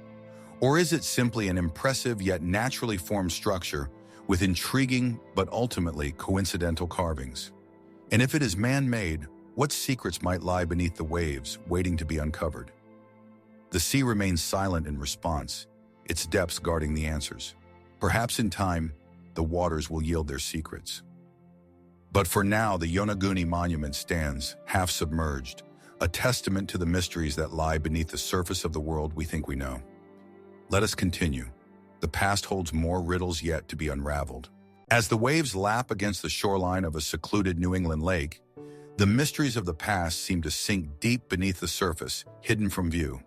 Or is it simply an impressive yet naturally formed structure with intriguing but ultimately coincidental carvings? And if it is man-made, what secrets might lie beneath the waves, waiting to be uncovered? The sea remains silent in response, its depths guarding the answers. Perhaps in time, the waters will yield their secrets. But for now, the Yonaguni Monument stands, half submerged, a testament to the mysteries that lie beneath the surface of the world we think we know. Let us continue. The past holds more riddles yet to be unraveled. As the waves lap against the shoreline of a secluded New England lake, the mysteries of the past seem to sink deep beneath the surface, hidden from view.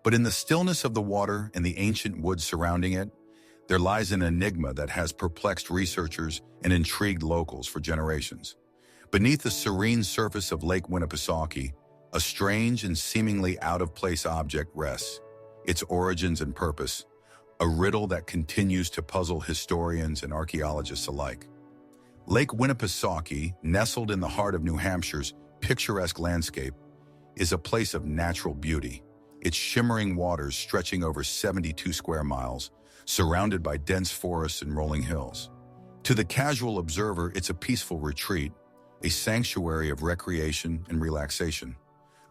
But in the stillness of the water and the ancient woods surrounding it, there lies an enigma that has perplexed researchers and intrigued locals for generations. Beneath the serene surface of Lake Winnipesaukee, a strange and seemingly out-of-place object rests, its origins and purpose, a riddle that continues to puzzle historians and archaeologists alike. Lake Winnipesaukee, nestled in the heart of New Hampshire's picturesque landscape, is a place of natural beauty, its shimmering waters stretching over 72 square miles, surrounded by dense forests and rolling hills. To the casual observer, it's a peaceful retreat, a sanctuary of recreation and relaxation.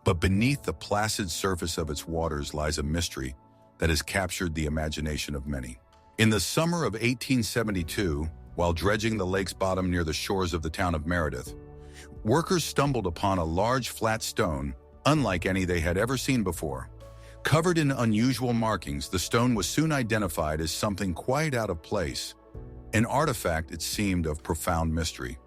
But beneath the placid surface of its waters lies a mystery that has captured the imagination of many. In the summer of 1872, while dredging the lake's bottom near the shores of the town of Meredith, workers stumbled upon a large flat stone, unlike any they had ever seen before. Covered in unusual markings, the stone was soon identified as something quite out of place, an artifact, it seemed, of profound mystery.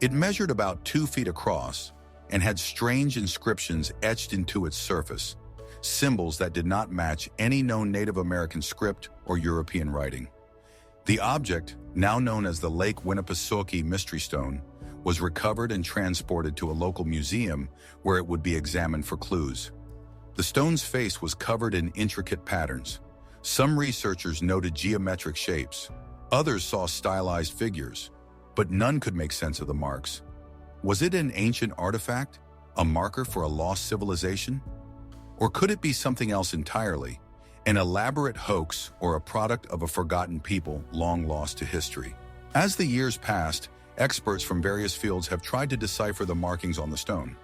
It measured about 2 feet across and had strange inscriptions etched into its surface, symbols that did not match any known Native American script or European writing. The object, now known as the Lake Winnipesaukee Mystery Stone, was recovered and transported to a local museum where it would be examined for clues. The stone's face was covered in intricate patterns. Some researchers noted geometric shapes. Others saw stylized figures, but none could make sense of the marks. Was it an ancient artifact, a marker for a lost civilization? Or could it be something else entirely, an elaborate hoax or a product of a forgotten people long lost to history? As the years passed, experts from various fields have tried to decipher the markings on the stone.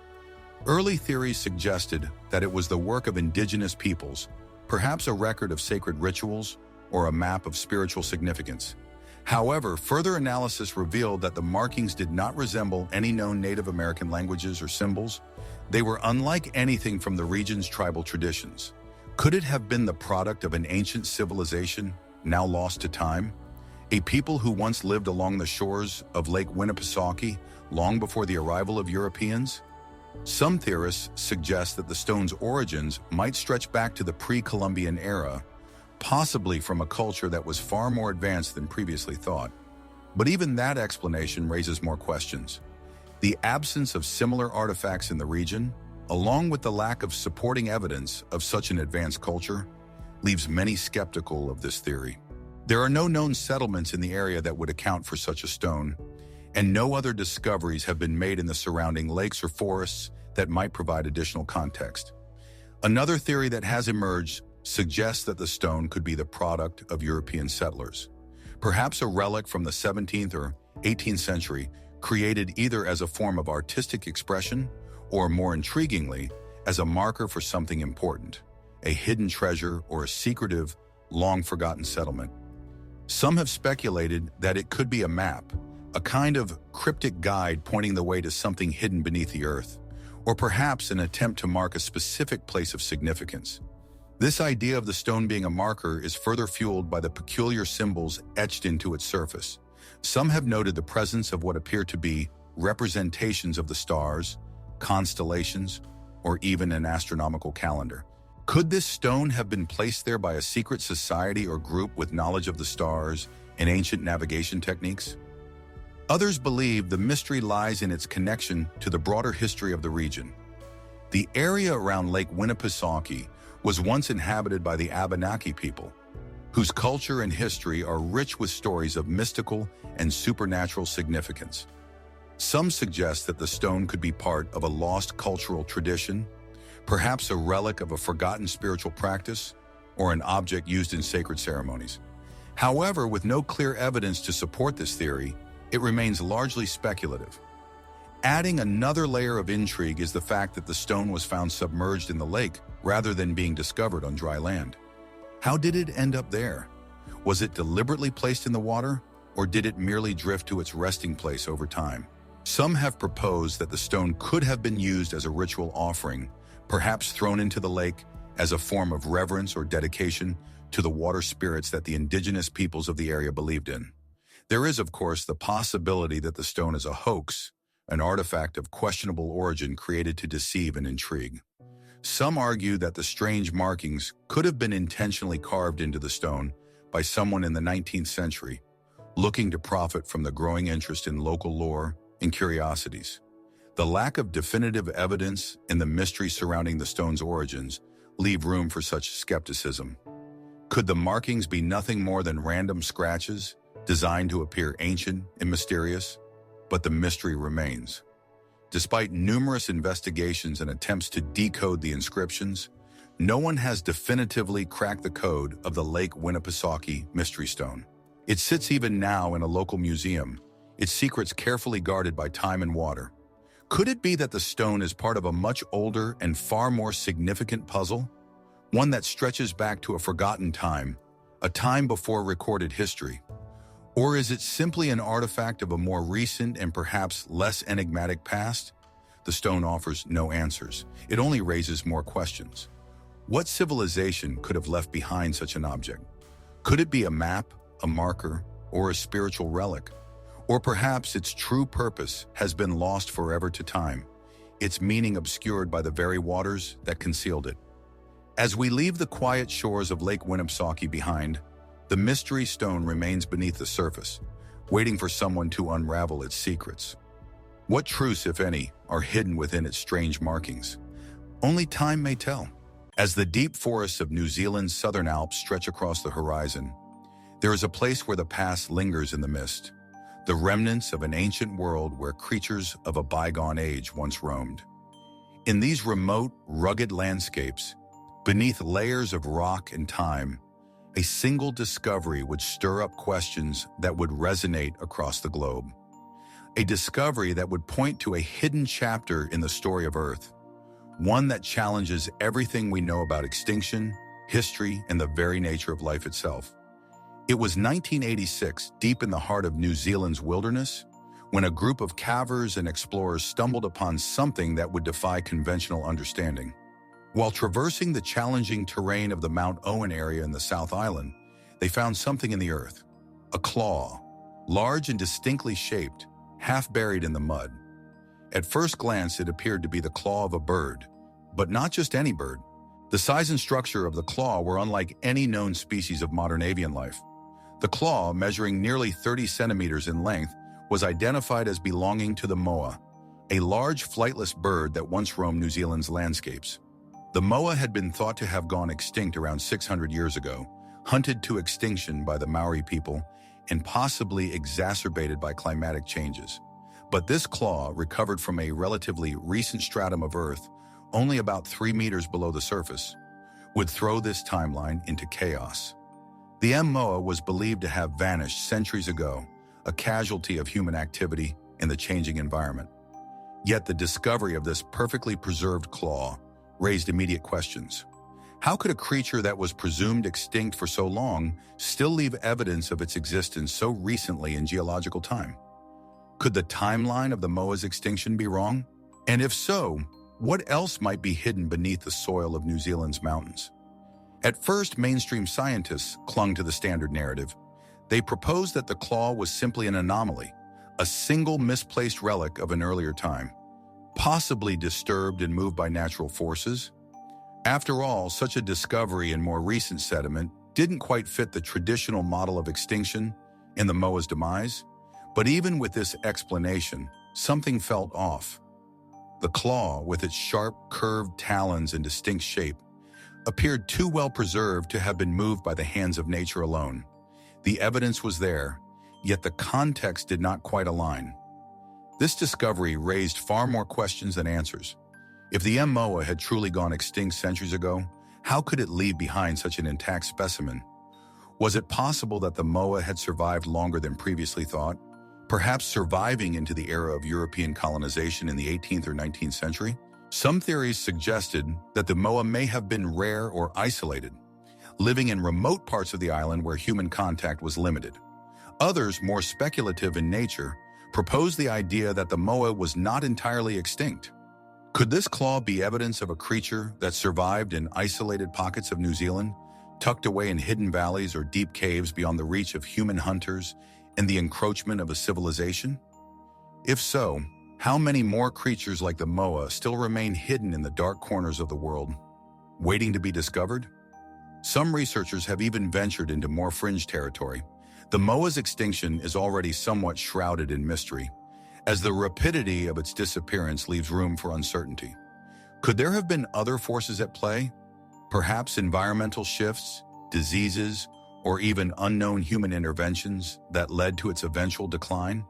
Early theories suggested that it was the work of indigenous peoples, perhaps a record of sacred rituals or a map of spiritual significance. However, further analysis revealed that the markings did not resemble any known Native American languages or symbols. They were unlike anything from the region's tribal traditions. Could it have been the product of an ancient civilization, now lost to time? A people who once lived along the shores of Lake Winnipesaukee long before the arrival of Europeans? Some theorists suggest that the stone's origins might stretch back to the pre-Columbian era, possibly from a culture that was far more advanced than previously thought. But even that explanation raises more questions. The absence of similar artifacts in the region, along with the lack of supporting evidence of such an advanced culture, leaves many skeptical of this theory. There are no known settlements in the area that would account for such a stone, and no other discoveries have been made in the surrounding lakes or forests that might provide additional context. Another theory that has emerged suggests that the stone could be the product of European settlers, perhaps a relic from the 17th or 18th century, created either as a form of artistic expression or, more intriguingly, as a marker for something important, a hidden treasure or a secretive, long-forgotten settlement. Some have speculated that it could be a map, a kind of cryptic guide pointing the way to something hidden beneath the earth, or perhaps an attempt to mark a specific place of significance. This idea of the stone being a marker is further fueled by the peculiar symbols etched into its surface. Some have noted the presence of what appear to be representations of the stars, constellations, or even an astronomical calendar. Could this stone have been placed there by a secret society or group with knowledge of the stars and ancient navigation techniques? Others believe the mystery lies in its connection to the broader history of the region. The area around Lake Winnipesaukee was once inhabited by the Abenaki people, whose culture and history are rich with stories of mystical and supernatural significance. Some suggest that the stone could be part of a lost cultural tradition, perhaps a relic of a forgotten spiritual practice, or an object used in sacred ceremonies. However, with no clear evidence to support this theory, it remains largely speculative. Adding another layer of intrigue is the fact that the stone was found submerged in the lake rather than being discovered on dry land. How did it end up there? Was it deliberately placed in the water, or did it merely drift to its resting place over time? Some have proposed that the stone could have been used as a ritual offering, perhaps thrown into the lake as a form of reverence or dedication to the water spirits that the indigenous peoples of the area believed in. There is, of course, the possibility that the stone is a hoax, an artifact of questionable origin created to deceive and intrigue. Some argue that the strange markings could have been intentionally carved into the stone by someone in the 19th century, looking to profit from the growing interest in local lore and curiosities. The lack of definitive evidence and the mystery surrounding the stone's origins leave room for such skepticism. Could the markings be nothing more than random scratches designed to appear ancient and mysterious? But the mystery remains. Despite numerous investigations and attempts to decode the inscriptions, no one has definitively cracked the code of the Lake Winnipesaukee mystery stone. It sits even now in a local museum, its secrets carefully guarded by time and water. Could it be that the stone is part of a much older and far more significant puzzle? One that stretches back to a forgotten time, a time before recorded history? Or is it simply an artifact of a more recent and perhaps less enigmatic past? The stone offers no answers. It only raises more questions. What civilization could have left behind such an object? Could it be a map, a marker, or a spiritual relic? Or perhaps its true purpose has been lost forever to time, its meaning obscured by the very waters that concealed it. As we leave the quiet shores of Lake Winnipesaukee behind, the mystery stone remains beneath the surface, waiting for someone to unravel its secrets. What truths, if any, are hidden within its strange markings? Only time may tell. As the deep forests of New Zealand's southern Alps stretch across the horizon, there is a place where the past lingers in the mist, the remnants of an ancient world where creatures of a bygone age once roamed. In these remote, rugged landscapes, beneath layers of rock and time, a single discovery would stir up questions that would resonate across the globe. A discovery that would point to a hidden chapter in the story of Earth, one that challenges everything we know about extinction, history, and the very nature of life itself. It was 1986, deep in the heart of New Zealand's wilderness, when a group of cavers and explorers stumbled upon something that would defy conventional understanding. While traversing the challenging terrain of the Mount Owen area in the South Island, they found something in the earth, a claw, large and distinctly shaped, half buried in the mud. At first glance, it appeared to be the claw of a bird, but not just any bird. The size and structure of the claw were unlike any known species of modern avian life. The claw, measuring nearly 30 centimeters in length, was identified as belonging to the moa, a large flightless bird that once roamed New Zealand's landscapes. The moa had been thought to have gone extinct around 600 years ago, hunted to extinction by the Maori people, and possibly exacerbated by climatic changes. But this claw, recovered from a relatively recent stratum of Earth, only about 3 meters below the surface, would throw this timeline into chaos. The moa was believed to have vanished centuries ago, a casualty of human activity in the changing environment. Yet the discovery of this perfectly preserved claw raised immediate questions. How could a creature that was presumed extinct for so long still leave evidence of its existence so recently in geological time? Could the timeline of the moa's extinction be wrong? And if so, what else might be hidden beneath the soil of New Zealand's mountains? At first, mainstream scientists clung to the standard narrative. They proposed that the claw was simply an anomaly, a single misplaced relic of an earlier time, possibly disturbed and moved by natural forces. After all, such a discovery in more recent sediment didn't quite fit the traditional model of extinction in the moa's demise. But even with this explanation, something felt off. The claw, with its sharp, curved talons and distinct shape, appeared too well preserved to have been moved by the hands of nature alone. The evidence was there, yet the context did not quite align. This discovery raised far more questions than answers. If the moa had truly gone extinct centuries ago, how could it leave behind such an intact specimen? Was it possible that the moa had survived longer than previously thought, perhaps surviving into the era of European colonization in the 18th or 19th century? Some theories suggested that the moa may have been rare or isolated, living in remote parts of the island where human contact was limited. Others, more speculative in nature, proposed the idea that the moa was not entirely extinct. Could this claw be evidence of a creature that survived in isolated pockets of New Zealand, tucked away in hidden valleys or deep caves beyond the reach of human hunters and the encroachment of a civilization? If so, how many more creatures like the moa still remain hidden in the dark corners of the world, waiting to be discovered? Some researchers have even ventured into more fringe territory. The moa's extinction is already somewhat shrouded in mystery, as the rapidity of its disappearance leaves room for uncertainty. Could there have been other forces at play? Perhaps environmental shifts, diseases, or even unknown human interventions that led to its eventual decline?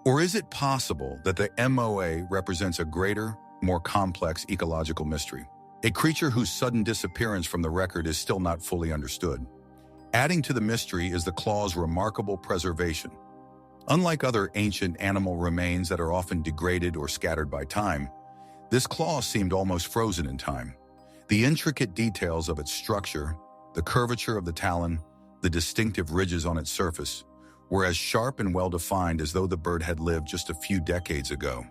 Or is it possible that the MOA represents a greater, more complex ecological mystery, a creature whose sudden disappearance from the record is still not fully understood? Adding to the mystery is the claw's remarkable preservation. Unlike other ancient animal remains that are often degraded or scattered by time, this claw seemed almost frozen in time. The intricate details of its structure, the curvature of the talon, the distinctive ridges on its surface, were as sharp and well-defined as though the bird had lived just a few decades ago.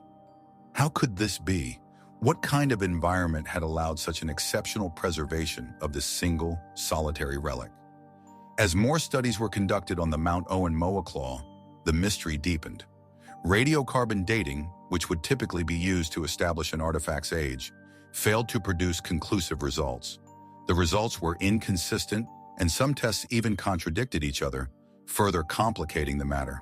How could this be? What kind of environment had allowed such an exceptional preservation of this single, solitary relic? As more studies were conducted on the Mount Owen moa claw, the mystery deepened. Radiocarbon dating, which would typically be used to establish an artifact's age, failed to produce conclusive results. The results were inconsistent, and some tests even contradicted each other, further complicating the matter.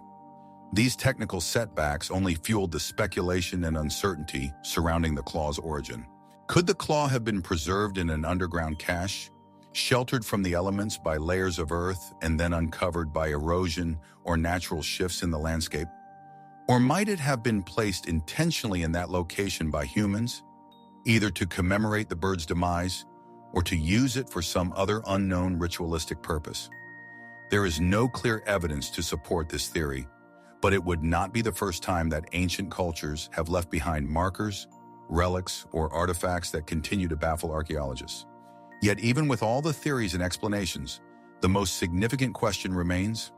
These technical setbacks only fueled the speculation and uncertainty surrounding the claw's origin. Could the claw have been preserved in an underground cache, sheltered from the elements by layers of earth and then uncovered by erosion or natural shifts in the landscape? Or might it have been placed intentionally in that location by humans, either to commemorate the bird's demise or to use it for some other unknown ritualistic purpose? There is no clear evidence to support this theory, but it would not be the first time that ancient cultures have left behind markers, relics, or artifacts that continue to baffle archaeologists. Yet even with all the theories and explanations, the most significant question remains: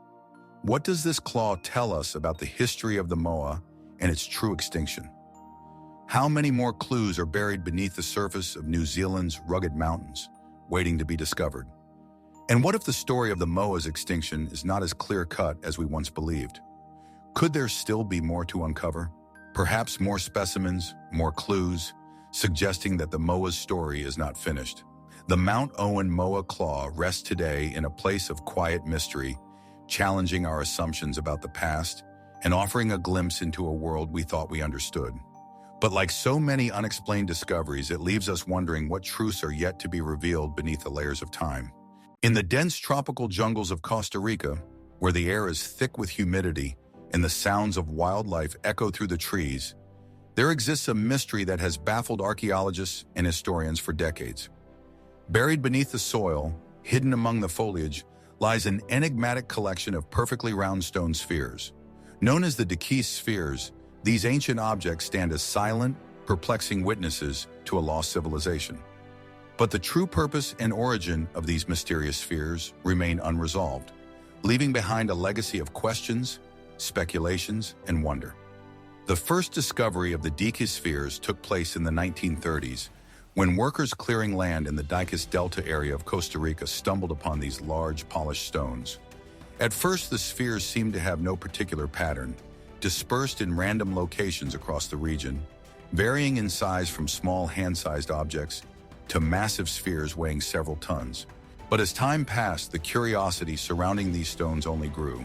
what does this claw tell us about the history of the moa and its true extinction? How many more clues are buried beneath the surface of New Zealand's rugged mountains, waiting to be discovered? And what if the story of the moa's extinction is not as clear-cut as we once believed? Could there still be more to uncover? Perhaps more specimens, more clues, suggesting that the moa's story is not finished. The Mount Owen Moa Claw rests today in a place of quiet mystery, challenging our assumptions about the past and offering a glimpse into a world we thought we understood. But like so many unexplained discoveries, it leaves us wondering what truths are yet to be revealed beneath the layers of time. In the dense tropical jungles of Costa Rica, where the air is thick with humidity and the sounds of wildlife echo through the trees, there exists a mystery that has baffled archaeologists and historians for decades. Buried beneath the soil, hidden among the foliage, lies an enigmatic collection of perfectly round stone spheres. Known as the Dikis spheres, these ancient objects stand as silent, perplexing witnesses to a lost civilization. But the true purpose and origin of these mysterious spheres remain unresolved, leaving behind a legacy of questions, speculations, and wonder. The first discovery of the Dikis spheres took place in the 1930s, when workers clearing land in the Dikis Delta area of Costa Rica stumbled upon these large, polished stones. At first, the spheres seemed to have no particular pattern, dispersed in random locations across the region, varying in size from small hand-sized objects to massive spheres weighing several tons. But as time passed, the curiosity surrounding these stones only grew.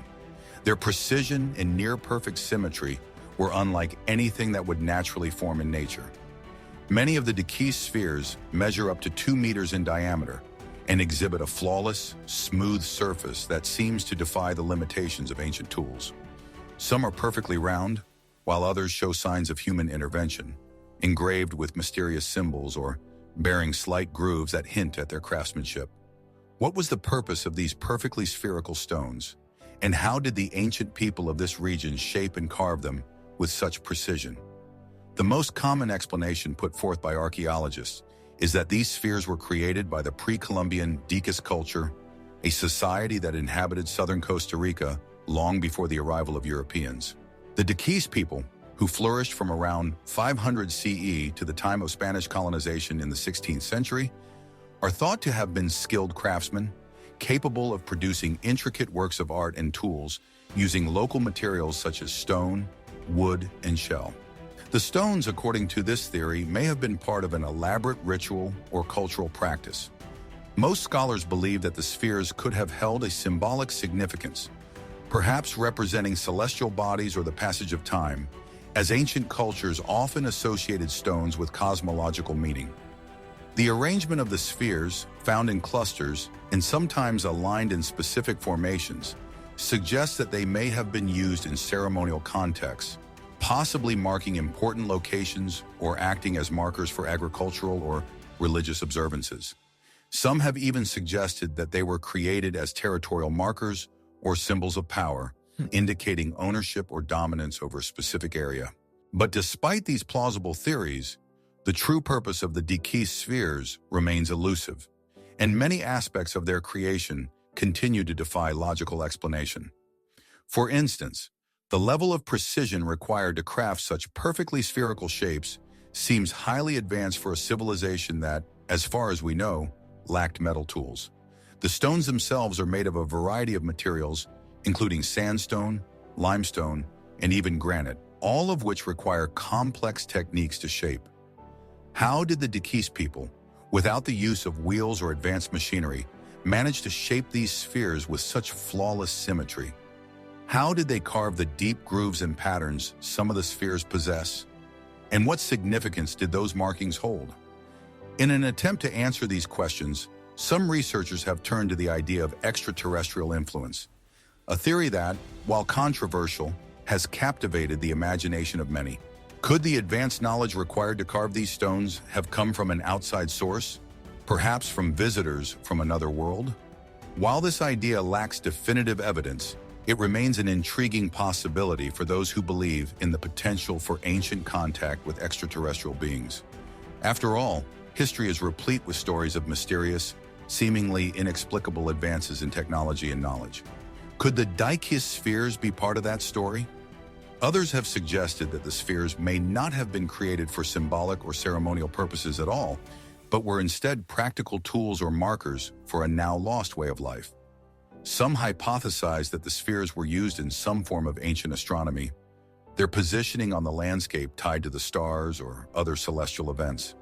Their precision and near-perfect symmetry were unlike anything that would naturally form in nature. Many of the Dikis spheres measure up to 2 meters in diameter and exhibit a flawless, smooth surface that seems to defy the limitations of ancient tools. Some are perfectly round, while others show signs of human intervention, engraved with mysterious symbols or bearing slight grooves that hint at their craftsmanship. What was the purpose of these perfectly spherical stones, and how did the ancient people of this region shape and carve them with such precision? The most common explanation put forth by archaeologists is that these spheres were created by the pre-Columbian Dikis culture, a society that inhabited southern Costa Rica long before the arrival of Europeans. The Dikis people, who flourished from around 500 CE to the time of Spanish colonization in the 16th century, are thought to have been skilled craftsmen, capable of producing intricate works of art and tools using local materials such as stone, wood, and shell. The stones, according to this theory, may have been part of an elaborate ritual or cultural practice. Most scholars believe that the spheres could have held a symbolic significance, perhaps representing celestial bodies or the passage of time, as ancient cultures often associated stones with cosmological meaning. The arrangement of the spheres, found in clusters and sometimes aligned in specific formations, suggests that they may have been used in ceremonial contexts, possibly marking important locations or acting as markers for agricultural or religious observances. Some have even suggested that they were created as territorial markers or symbols of power, indicating ownership or dominance over a specific area. But despite these plausible theories, the true purpose of the Dikis spheres remains elusive, and many aspects of their creation continue to defy logical explanation. For instance, the level of precision required to craft such perfectly spherical shapes seems highly advanced for a civilization that, as far as we know, lacked metal tools. The stones themselves are made of a variety of materials, including sandstone, limestone, and even granite, all of which require complex techniques to shape. How did the Dikis people, without the use of wheels or advanced machinery, manage to shape these spheres with such flawless symmetry? How did they carve the deep grooves and patterns some of the spheres possess? And what significance did those markings hold? In an attempt to answer these questions, some researchers have turned to the idea of extraterrestrial influence, a theory that, while controversial, has captivated the imagination of many. Could the advanced knowledge required to carve these stones have come from an outside source, perhaps from visitors from another world? While this idea lacks definitive evidence, it remains an intriguing possibility for those who believe in the potential for ancient contact with extraterrestrial beings. After all, history is replete with stories of mysterious, seemingly inexplicable advances in technology and knowledge. Could the Dikis spheres be part of that story? Others have suggested that the spheres may not have been created for symbolic or ceremonial purposes at all, but were instead practical tools or markers for a now-lost way of life. Some hypothesize that the spheres were used in some form of ancient astronomy, their positioning on the landscape tied to the stars or other celestial events.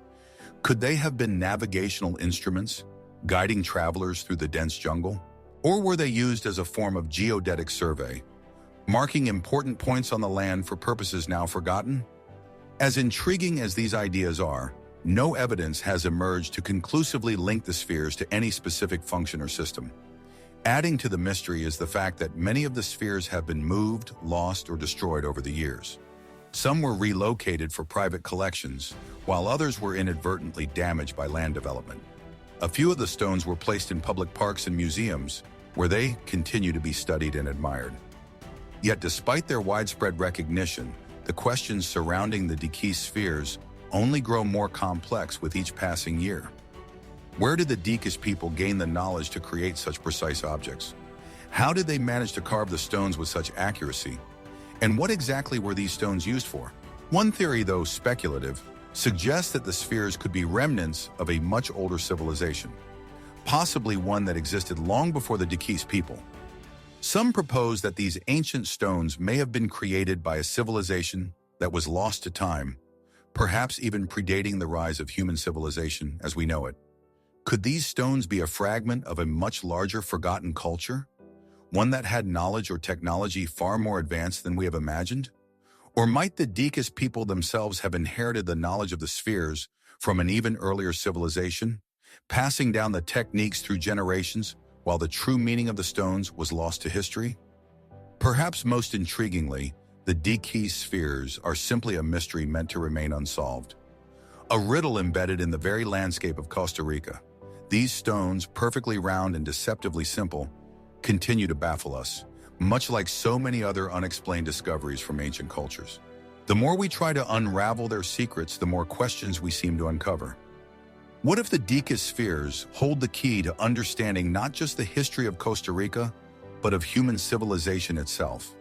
Could they have been navigational instruments, guiding travelers through the dense jungle? Or were they used as a form of geodetic survey, marking important points on the land for purposes now forgotten? As intriguing as these ideas are, no evidence has emerged to conclusively link the spheres to any specific function or system. Adding to the mystery is the fact that many of the spheres have been moved, lost, or destroyed over the years. Some were relocated for private collections, while others were inadvertently damaged by land development. A few of the stones were placed in public parks and museums, where they continue to be studied and admired. Yet despite their widespread recognition, the questions surrounding the Dikis spheres only grow more complex with each passing year. Where did the Dikis people gain the knowledge to create such precise objects? How did they manage to carve the stones with such accuracy? And what exactly were these stones used for? One theory, though speculative, suggests that the spheres could be remnants of a much older civilization, possibly one that existed long before the Dikis people. Some propose that these ancient stones may have been created by a civilization that was lost to time, perhaps even predating the rise of human civilization as we know it. Could these stones be a fragment of a much larger forgotten culture? One that had knowledge or technology far more advanced than we have imagined? Or might the Dikis people themselves have inherited the knowledge of the spheres from an even earlier civilization, passing down the techniques through generations while the true meaning of the stones was lost to history? Perhaps most intriguingly, the Dikis spheres are simply a mystery meant to remain unsolved. A riddle embedded in the very landscape of Costa Rica. These stones, perfectly round and deceptively simple, continue to baffle us, much like so many other unexplained discoveries from ancient cultures. The more we try to unravel their secrets, the more questions we seem to uncover. What if the Dikis spheres hold the key to understanding not just the history of Costa Rica, but of human civilization itself?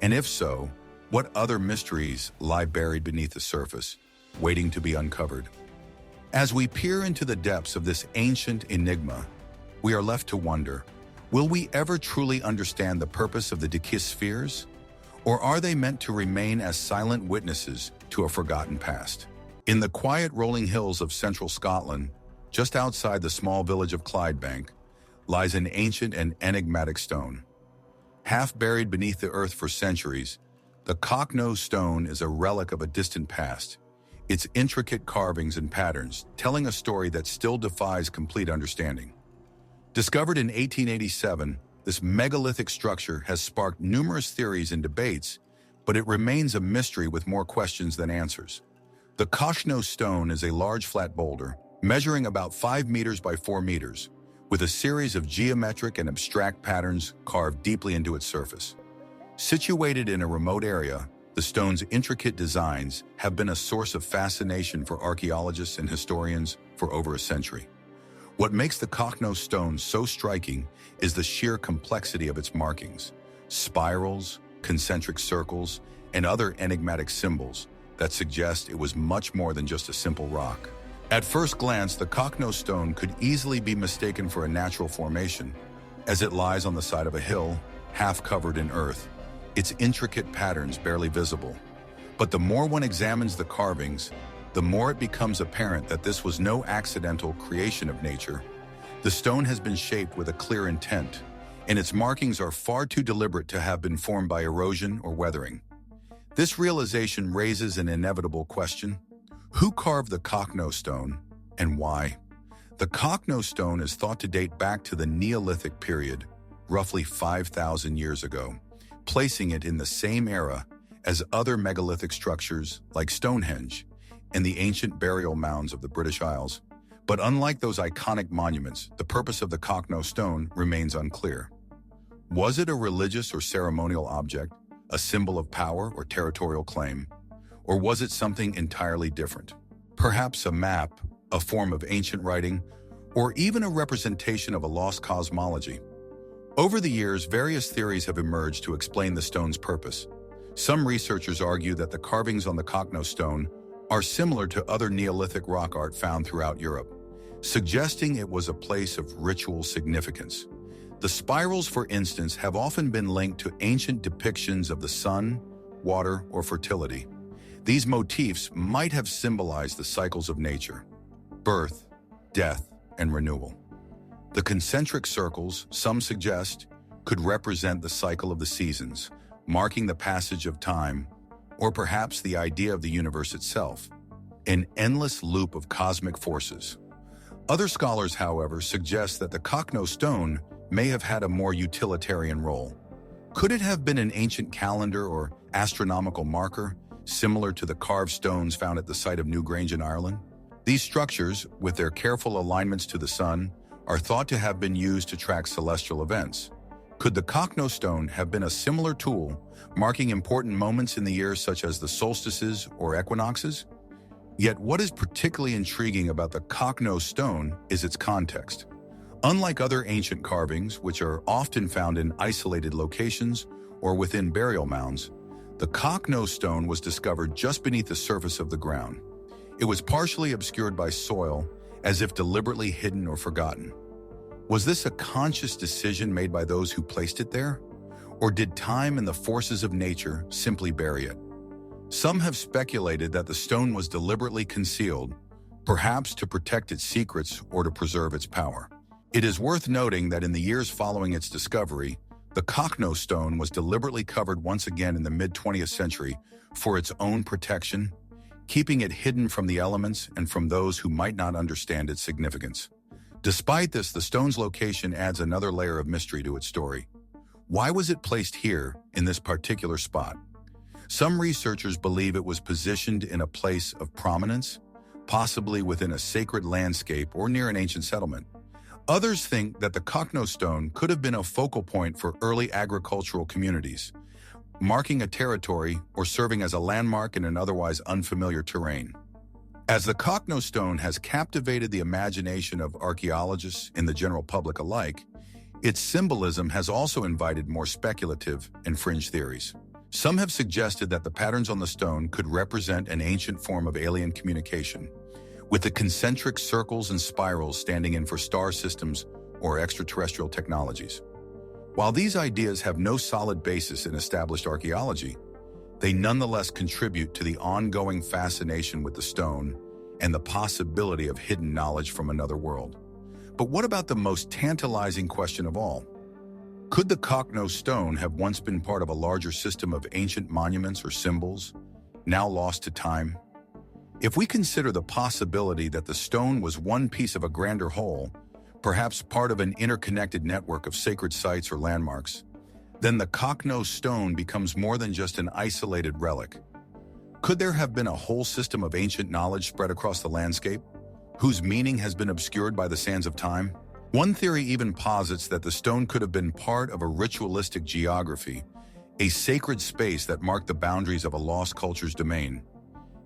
And if so, what other mysteries lie buried beneath the surface, waiting to be uncovered? As we peer into the depths of this ancient enigma, we are left to wonder, will we ever truly understand the purpose of the Dikis spheres? Or are they meant to remain as silent witnesses to a forgotten past? In the quiet rolling hills of central Scotland, just outside the small village of Clydebank, lies an ancient and enigmatic stone. Half buried beneath the earth for centuries, the Cocknose stone is a relic of a distant past, its intricate carvings and patterns telling a story that still defies complete understanding. Discovered in 1887, this megalithic structure has sparked numerous theories and debates, but it remains a mystery with more questions than answers. The Cocknose stone is a large flat boulder, measuring about 5 meters by 4 meters, with a series of geometric and abstract patterns carved deeply into its surface. Situated in a remote area, the stone's intricate designs have been a source of fascination for archaeologists and historians for over a century. What makes the Cocknose stone so striking is the sheer complexity of its markings, spirals, concentric circles, and other enigmatic symbols that suggest it was much more than just a simple rock. At first glance, the Cocknose stone could easily be mistaken for a natural formation, as it lies on the side of a hill, half covered in earth, its intricate patterns barely visible. But the more one examines the carvings, the more it becomes apparent that this was no accidental creation of nature. The stone has been shaped with a clear intent, and its markings are far too deliberate to have been formed by erosion or weathering. This realization raises an inevitable question. Who carved the Cocknose stone, and why? The Cocknose stone is thought to date back to the Neolithic period, roughly 5,000 years ago, placing it in the same era as other megalithic structures like Stonehenge and the ancient burial mounds of the British Isles. But unlike those iconic monuments, the purpose of the Cocknose stone remains unclear. Was it a religious or ceremonial object, a symbol of power or territorial claim? Or was it something entirely different? Perhaps a map, a form of ancient writing, or even a representation of a lost cosmology. Over the years, various theories have emerged to explain the stone's purpose. Some researchers argue that the carvings on the Kokno stone are similar to other Neolithic rock art found throughout Europe, suggesting it was a place of ritual significance. The spirals, for instance, have often been linked to ancient depictions of the sun, water, or fertility. These motifs might have symbolized the cycles of nature: birth, death, and renewal. The concentric circles, some suggest, could represent the cycle of the seasons, marking the passage of time, or perhaps the idea of the universe itself, an endless loop of cosmic forces. Other scholars, however, suggest that the Kokno stone may have had a more utilitarian role. Could it have been an ancient calendar or astronomical marker, similar to the carved stones found at the site of Newgrange in Ireland? These structures, with their careful alignments to the sun, are thought to have been used to track celestial events. Could the Kokno stone have been a similar tool, marking important moments in the year such as the solstices or equinoxes? Yet what is particularly intriguing about the Kokno stone is its context. Unlike other ancient carvings, which are often found in isolated locations or within burial mounds, the Kokno stone was discovered just beneath the surface of the ground. It was partially obscured by soil, as if deliberately hidden or forgotten. Was this a conscious decision made by those who placed it there? Or did time and the forces of nature simply bury it? Some have speculated that the stone was deliberately concealed, perhaps to protect its secrets or to preserve its power. It is worth noting that in the years following its discovery, the Kokno stone was deliberately covered once again in the mid-20th century for its own protection, keeping it hidden from the elements and from those who might not understand its significance. Despite this, the stone's location adds another layer of mystery to its story. Why was it placed here, in this particular spot? Some researchers believe it was positioned in a place of prominence, possibly within a sacred landscape or near an ancient settlement. Others think that the Kokno stone could have been a focal point for early agricultural communities, marking a territory or serving as a landmark in an otherwise unfamiliar terrain. As the Kokno stone has captivated the imagination of archaeologists and the general public alike, its symbolism has also invited more speculative and fringe theories. Some have suggested that the patterns on the stone could represent an ancient form of alien communication, with the concentric circles and spirals standing in for star systems or extraterrestrial technologies. While these ideas have no solid basis in established archaeology, they nonetheless contribute to the ongoing fascination with the stone and the possibility of hidden knowledge from another world. But what about the most tantalizing question of all? Could the Kokno stone have once been part of a larger system of ancient monuments or symbols, now lost to time? If we consider the possibility that the stone was one piece of a grander whole, perhaps part of an interconnected network of sacred sites or landmarks, then the Kokno stone becomes more than just an isolated relic. Could there have been a whole system of ancient knowledge spread across the landscape, whose meaning has been obscured by the sands of time? One theory even posits that the stone could have been part of a ritualistic geography, a sacred space that marked the boundaries of a lost culture's domain.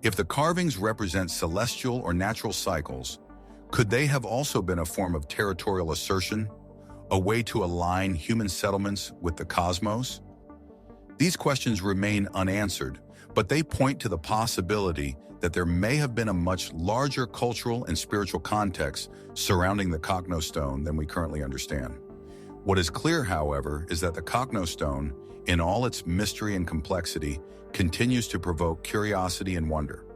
If the carvings represent celestial or natural cycles, could they have also been a form of territorial assertion, a way to align human settlements with the cosmos? These questions remain unanswered, but they point to the possibility that there may have been a much larger cultural and spiritual context surrounding the Kokno stone than we currently understand. What is clear, however, is that the Kokno stone, in all its mystery and complexity, continues to provoke curiosity and wonder.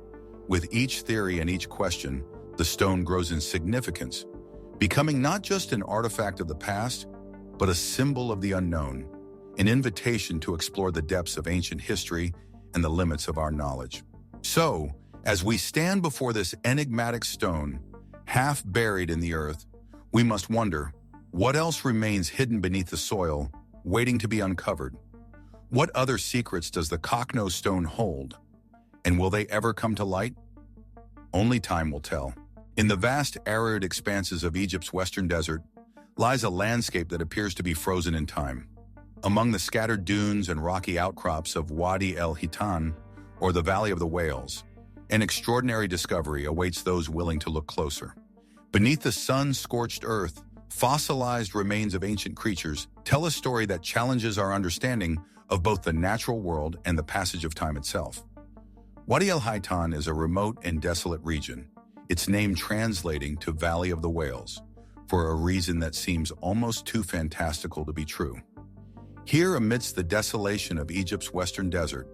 With each theory and each question, the stone grows in significance, becoming not just an artifact of the past, but a symbol of the unknown, an invitation to explore the depths of ancient history and the limits of our knowledge. So, as we stand before this enigmatic stone, half buried in the earth, we must wonder, what else remains hidden beneath the soil, waiting to be uncovered? What other secrets does the Kokno stone hold? And will they ever come to light? Only time will tell. In the vast arid expanses of Egypt's western desert lies a landscape that appears to be frozen in time. Among the scattered dunes and rocky outcrops of Wadi el-Hitan, or the Valley of the Whales, an extraordinary discovery awaits those willing to look closer. Beneath the sun-scorched earth, fossilized remains of ancient creatures tell a story that challenges our understanding of both the natural world and the passage of time itself. Wadi el-Hitan is a remote and desolate region, its name translating to Valley of the Whales, for a reason that seems almost too fantastical to be true. Here, amidst the desolation of Egypt's western desert,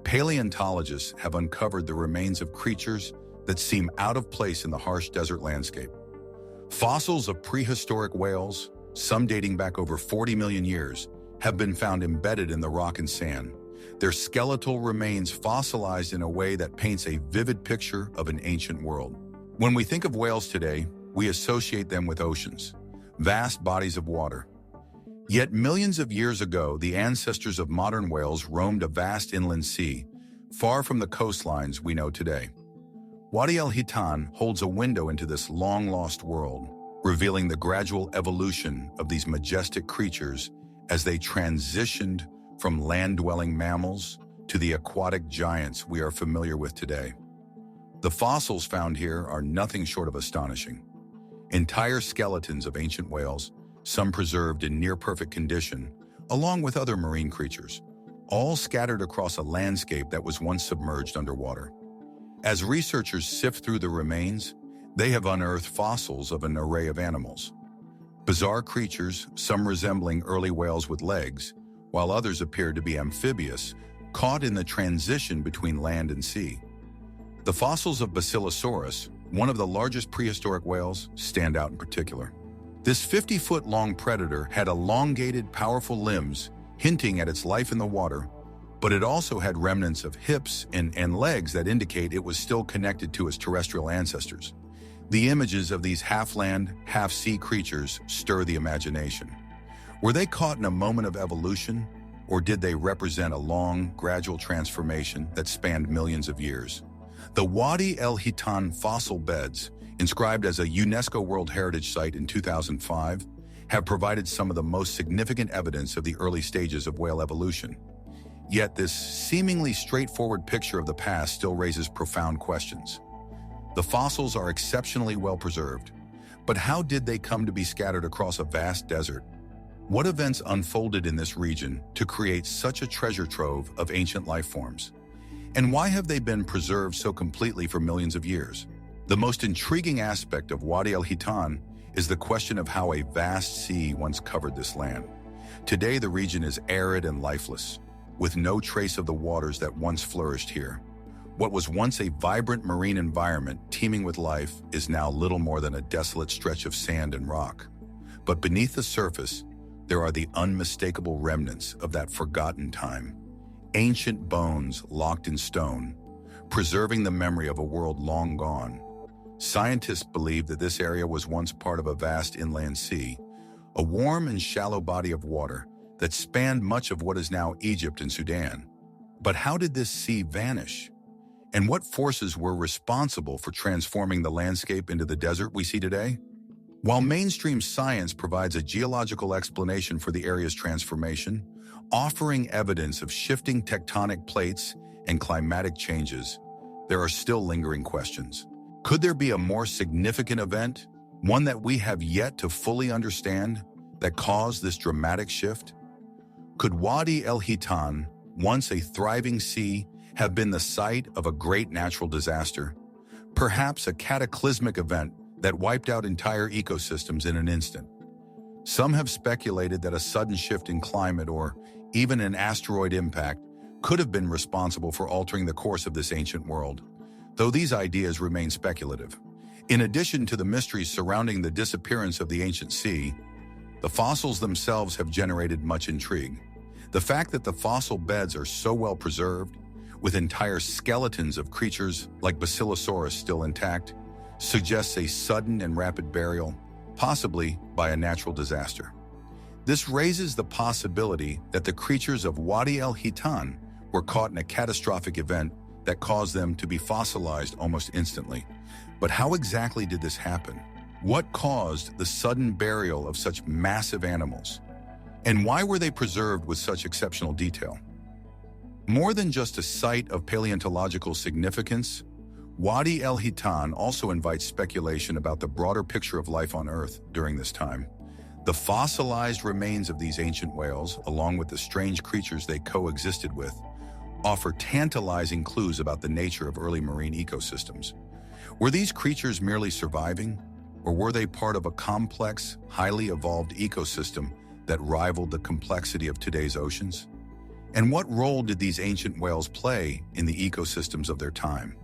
paleontologists have uncovered the remains of creatures that seem out of place in the harsh desert landscape. Fossils of prehistoric whales, some dating back over 40 million years, have been found embedded in the rock and sand, their skeletal remains fossilized in a way that paints a vivid picture of an ancient world. When we think of whales today, we associate them with oceans, vast bodies of water. Yet millions of years ago, the ancestors of modern whales roamed a vast inland sea, far from the coastlines we know today. Wadi el-Hitan holds a window into this long-lost world, revealing the gradual evolution of these majestic creatures as they transitioned from land-dwelling mammals to the aquatic giants we are familiar with today. The fossils found here are nothing short of astonishing. Entire skeletons of ancient whales, some preserved in near-perfect condition, along with other marine creatures, all scattered across a landscape that was once submerged underwater. As researchers sift through the remains, they have unearthed fossils of an array of animals. Bizarre creatures, some resembling early whales with legs, while others appear to be amphibious, caught in the transition between land and sea. The fossils of Basilosaurus, one of the largest prehistoric whales, stand out in particular. This 50-foot-long predator had elongated, powerful limbs, hinting at its life in the water, but it also had remnants of hips and legs that indicate it was still connected to its terrestrial ancestors. The images of these half-land, half-sea creatures stir the imagination. Were they caught in a moment of evolution, or did they represent a long, gradual transformation that spanned millions of years? The Wadi el-Hitan fossil beds, inscribed as a UNESCO World Heritage Site in 2005, have provided some of the most significant evidence of the early stages of whale evolution. Yet this seemingly straightforward picture of the past still raises profound questions. The fossils are exceptionally well preserved, but how did they come to be scattered across a vast desert? What events unfolded in this region to create such a treasure trove of ancient life forms? And why have they been preserved so completely for millions of years? The most intriguing aspect of Wadi el-Hitan is the question of how a vast sea once covered this land. Today, the region is arid and lifeless, with no trace of the waters that once flourished here. What was once a vibrant marine environment teeming with life is now little more than a desolate stretch of sand and rock. But beneath the surface, there are the unmistakable remnants of that forgotten time. Ancient bones locked in stone, preserving the memory of a world long gone. Scientists believe that this area was once part of a vast inland sea, a warm and shallow body of water that spanned much of what is now Egypt and Sudan. But how did this sea vanish? And what forces were responsible for transforming the landscape into the desert we see today? While mainstream science provides a geological explanation for the area's transformation, offering evidence of shifting tectonic plates and climatic changes, there are still lingering questions. Could there be a more significant event, one that we have yet to fully understand, that caused this dramatic shift? Could Wadi el-Hitan, once a thriving sea, have been the site of a great natural disaster? Perhaps a cataclysmic event that wiped out entire ecosystems in an instant. Some have speculated that a sudden shift in climate or even an asteroid impact could have been responsible for altering the course of this ancient world, though these ideas remain speculative. In addition to the mysteries surrounding the disappearance of the ancient sea, the fossils themselves have generated much intrigue. The fact that the fossil beds are so well preserved, with entire skeletons of creatures like Basilosaurus still intact, suggests a sudden and rapid burial, possibly by a natural disaster. This raises the possibility that the creatures of Wadi el-Hitan were caught in a catastrophic event that caused them to be fossilized almost instantly. But how exactly did this happen? What caused the sudden burial of such massive animals? And why were they preserved with such exceptional detail? More than just a site of paleontological significance, Wadi el-Hitan also invites speculation about the broader picture of life on Earth during this time. The fossilized remains of these ancient whales, along with the strange creatures they coexisted with, offer tantalizing clues about the nature of early marine ecosystems. Were these creatures merely surviving, or were they part of a complex, highly evolved ecosystem that rivaled the complexity of today's oceans? And what role did these ancient whales play in the ecosystems of their time?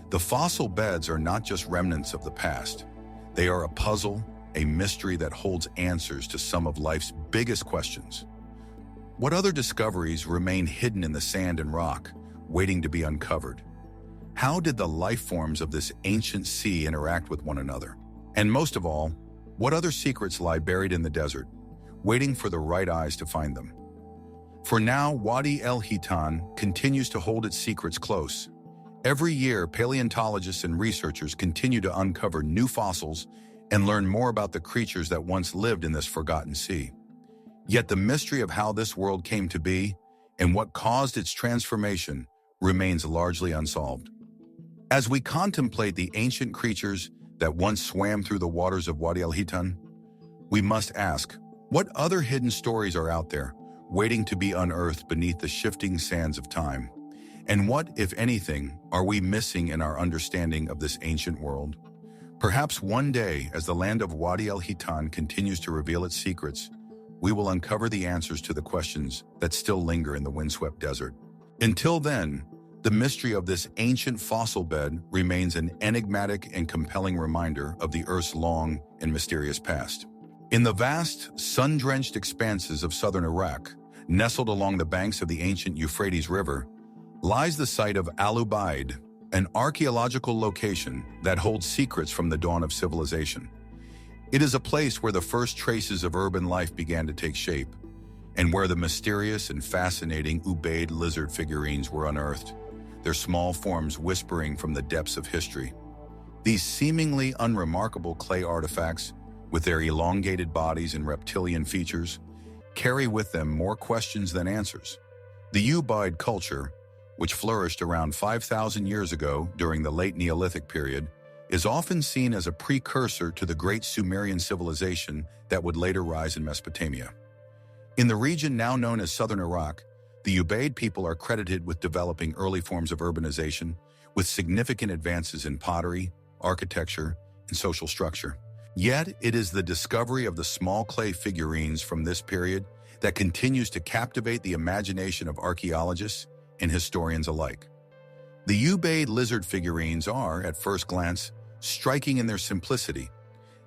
The fossil beds are not just remnants of the past. They are a puzzle, a mystery that holds answers to some of life's biggest questions. What other discoveries remain hidden in the sand and rock, waiting to be uncovered? How did the life forms of this ancient sea interact with one another? And most of all, what other secrets lie buried in the desert, waiting for the right eyes to find them? For now, Wadi el-Hitan continues to hold its secrets close. Every year, paleontologists and researchers continue to uncover new fossils and learn more about the creatures that once lived in this forgotten sea. Yet the mystery of how this world came to be and what caused its transformation remains largely unsolved. As we contemplate the ancient creatures that once swam through the waters of Wadi el-Hitan, we must ask, what other hidden stories are out there, waiting to be unearthed beneath the shifting sands of time? And what, if anything, are we missing in our understanding of this ancient world? Perhaps one day, as the land of Wadi el-Hitan continues to reveal its secrets, we will uncover the answers to the questions that still linger in the windswept desert. Until then, the mystery of this ancient fossil bed remains an enigmatic and compelling reminder of the Earth's long and mysterious past. In the vast, sun-drenched expanses of southern Iraq, nestled along the banks of the ancient Euphrates River, lies the site of Al-Ubaid, an archaeological location that holds secrets from the dawn of civilization. It is a place where the first traces of urban life began to take shape, and where the mysterious and fascinating Ubaid lizard figurines were unearthed, their small forms whispering from the depths of history. These seemingly unremarkable clay artifacts, with their elongated bodies and reptilian features, carry with them more questions than answers. The Ubaid culture, which flourished around 5,000 years ago during the late Neolithic period, is often seen as a precursor to the great Sumerian civilization that would later rise in Mesopotamia. In the region now known as southern Iraq, the Ubaid people are credited with developing early forms of urbanization, with significant advances in pottery, architecture, and social structure. Yet, it is the discovery of the small clay figurines from this period that continues to captivate the imagination of archaeologists and historians alike. The Ubaid lizard figurines are, at first glance, striking in their simplicity.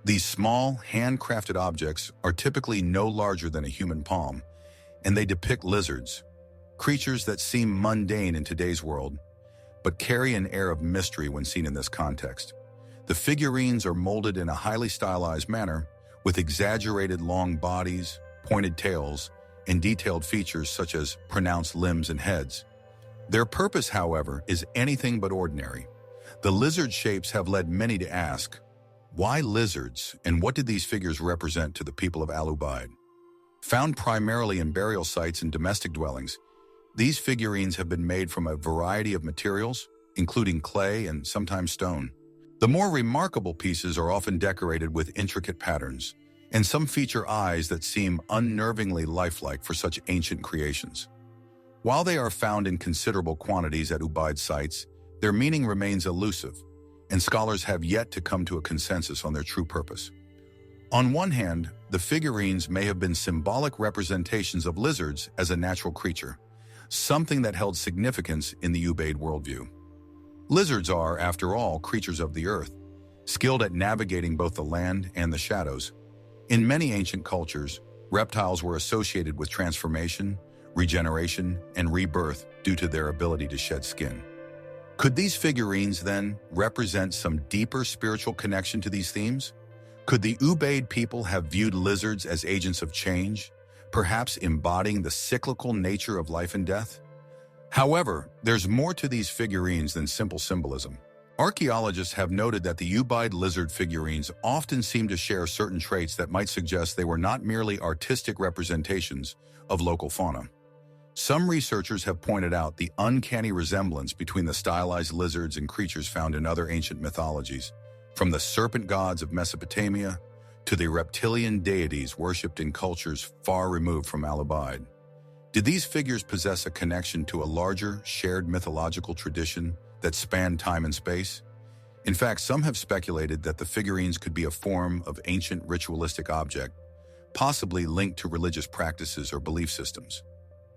These small, handcrafted objects are typically no larger than a human palm, and they depict lizards, creatures that seem mundane in today's world, but carry an air of mystery when seen in this context. The figurines are molded in a highly stylized manner, with exaggerated long bodies, pointed tails, and detailed features such as pronounced limbs and heads. Their purpose, however, is anything but ordinary. The lizard shapes have led many to ask, why lizards, and what did these figures represent to the people of Al-Ubaid? Found primarily in burial sites and domestic dwellings, these figurines have been made from a variety of materials, including clay and sometimes stone. The more remarkable pieces are often decorated with intricate patterns, and some feature eyes that seem unnervingly lifelike for such ancient creations. While they are found in considerable quantities at Ubaid sites, their meaning remains elusive, and scholars have yet to come to a consensus on their true purpose. On one hand, the figurines may have been symbolic representations of lizards as a natural creature, something that held significance in the Ubaid worldview. Lizards are, after all, creatures of the earth, skilled at navigating both the land and the shadows. In many ancient cultures, reptiles were associated with transformation, regeneration, and rebirth due to their ability to shed skin. Could these figurines, then, represent some deeper spiritual connection to these themes? Could the Ubaid people have viewed lizards as agents of change, perhaps embodying the cyclical nature of life and death? However, there's more to these figurines than simple symbolism. Archaeologists have noted that the Ubaid lizard figurines often seem to share certain traits that might suggest they were not merely artistic representations of local fauna. Some researchers have pointed out the uncanny resemblance between the stylized lizards and creatures found in other ancient mythologies, from the serpent gods of Mesopotamia to the reptilian deities worshipped in cultures far removed from Alabide. Did these figures possess a connection to a larger, shared mythological tradition that spanned time and space? In fact, some have speculated that the figurines could be a form of ancient ritualistic object, possibly linked to religious practices or belief systems.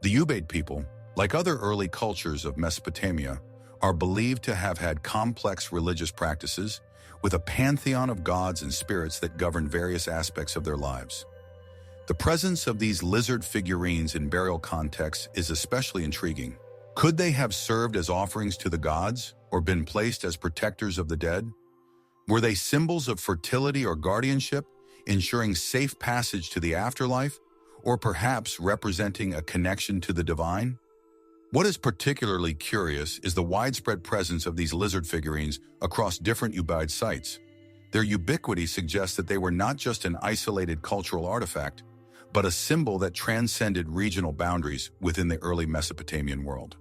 The Ubaid people, like other early cultures of Mesopotamia, are believed to have had complex religious practices with a pantheon of gods and spirits that govern various aspects of their lives. The presence of these lizard figurines in burial contexts is especially intriguing. Could they have served as offerings to the gods or been placed as protectors of the dead? Were they symbols of fertility or guardianship, ensuring safe passage to the afterlife, or perhaps representing a connection to the divine? What is particularly curious is the widespread presence of these lizard figurines across different Ubaid sites. Their ubiquity suggests that they were not just an isolated cultural artifact, but a symbol that transcended regional boundaries within the early Mesopotamian world.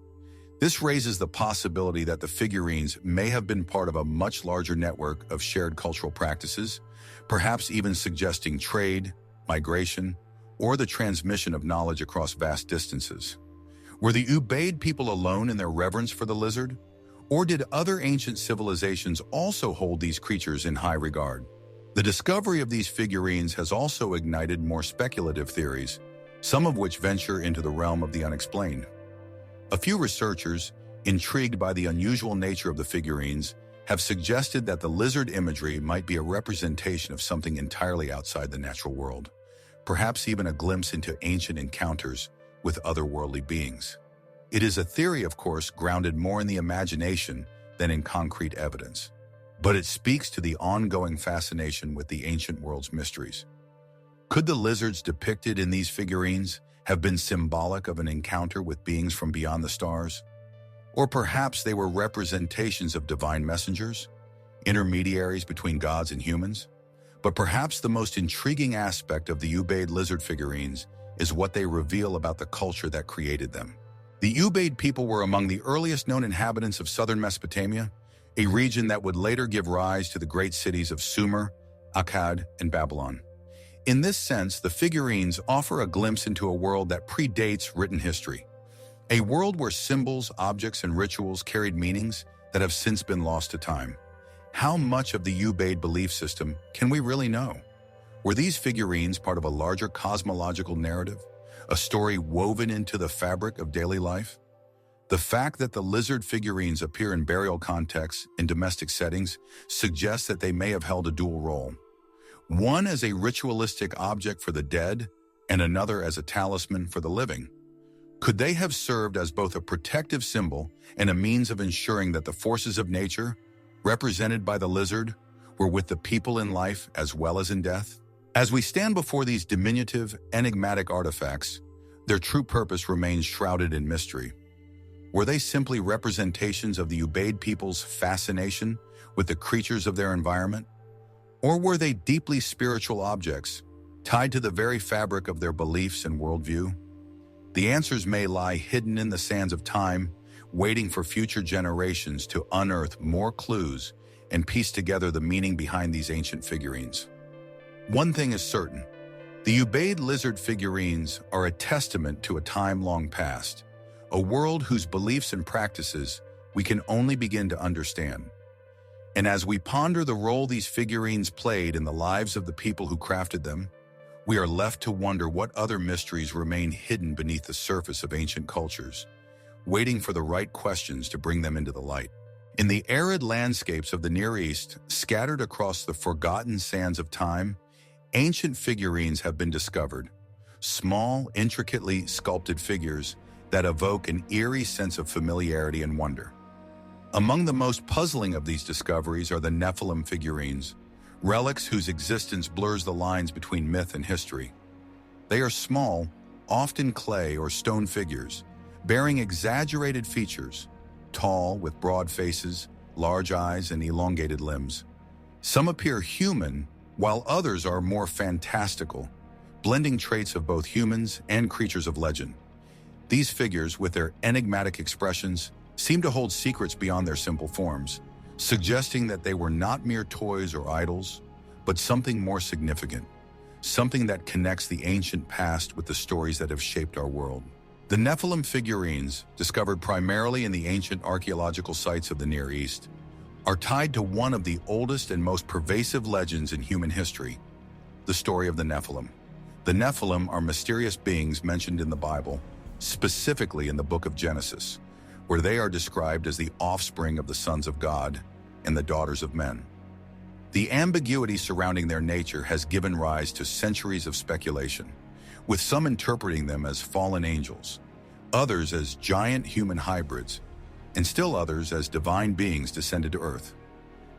This raises the possibility that the figurines may have been part of a much larger network of shared cultural practices, perhaps even suggesting trade, migration, or the transmission of knowledge across vast distances. Were the Ubaid people alone in their reverence for the lizard? Or did other ancient civilizations also hold these creatures in high regard? The discovery of these figurines has also ignited more speculative theories, some of which venture into the realm of the unexplained. A few researchers, intrigued by the unusual nature of the figurines, have suggested that the lizard imagery might be a representation of something entirely outside the natural world, perhaps even a glimpse into ancient encounters with otherworldly beings. It is a theory, of course, grounded more in the imagination than in concrete evidence, but it speaks to the ongoing fascination with the ancient world's mysteries. Could the lizards depicted in these figurines have been symbolic of an encounter with beings from beyond the stars? Or perhaps they were representations of divine messengers, intermediaries between gods and humans? But perhaps the most intriguing aspect of the Ubaid lizard figurines is what they reveal about the culture that created them. The Ubaid people were among the earliest known inhabitants of southern Mesopotamia, a region that would later give rise to the great cities of Sumer, Akkad, and Babylon. In this sense, the figurines offer a glimpse into a world that predates written history, a world where symbols, objects, and rituals carried meanings that have since been lost to time. How much of the Ubaid belief system can we really know? Were these figurines part of a larger cosmological narrative, a story woven into the fabric of daily life? The fact that the lizard figurines appear in burial contexts in domestic settings suggests that they may have held a dual role, one as a ritualistic object for the dead and another as a talisman for the living. Could they have served as both a protective symbol and a means of ensuring that the forces of nature, represented by the lizard, were with the people in life as well as in death? As we stand before these diminutive, enigmatic artifacts, their true purpose remains shrouded in mystery. Were they simply representations of the Ubaid people's fascination with the creatures of their environment? Or were they deeply spiritual objects, tied to the very fabric of their beliefs and worldview? The answers may lie hidden in the sands of time, waiting for future generations to unearth more clues and piece together the meaning behind these ancient figurines. One thing is certain: the Ubaid lizard figurines are a testament to a time long past, a world whose beliefs and practices we can only begin to understand. And as we ponder the role these figurines played in the lives of the people who crafted them, we are left to wonder what other mysteries remain hidden beneath the surface of ancient cultures, waiting for the right questions to bring them into the light. In the arid landscapes of the Near East, scattered across the forgotten sands of time, ancient figurines have been discovered, small, intricately sculpted figures that evoke an eerie sense of familiarity and wonder. Among the most puzzling of these discoveries are the Nephilim figurines, relics whose existence blurs the lines between myth and history. They are small, often clay or stone figures, bearing exaggerated features, tall with broad faces, large eyes, and elongated limbs. Some appear human, while others are more fantastical, blending traits of both humans and creatures of legend. These figures, with their enigmatic expressions, seem to hold secrets beyond their simple forms, suggesting that they were not mere toys or idols, but something more significant, something that connects the ancient past with the stories that have shaped our world. The Nephilim figurines, discovered primarily in the ancient archaeological sites of the Near East, are tied to one of the oldest and most pervasive legends in human history, the story of the Nephilim. The Nephilim are mysterious beings mentioned in the Bible, specifically in the book of Genesis, where they are described as the offspring of the sons of God and the daughters of men. The ambiguity surrounding their nature has given rise to centuries of speculation, with some interpreting them as fallen angels, others as giant human hybrids, and still others as divine beings descended to earth.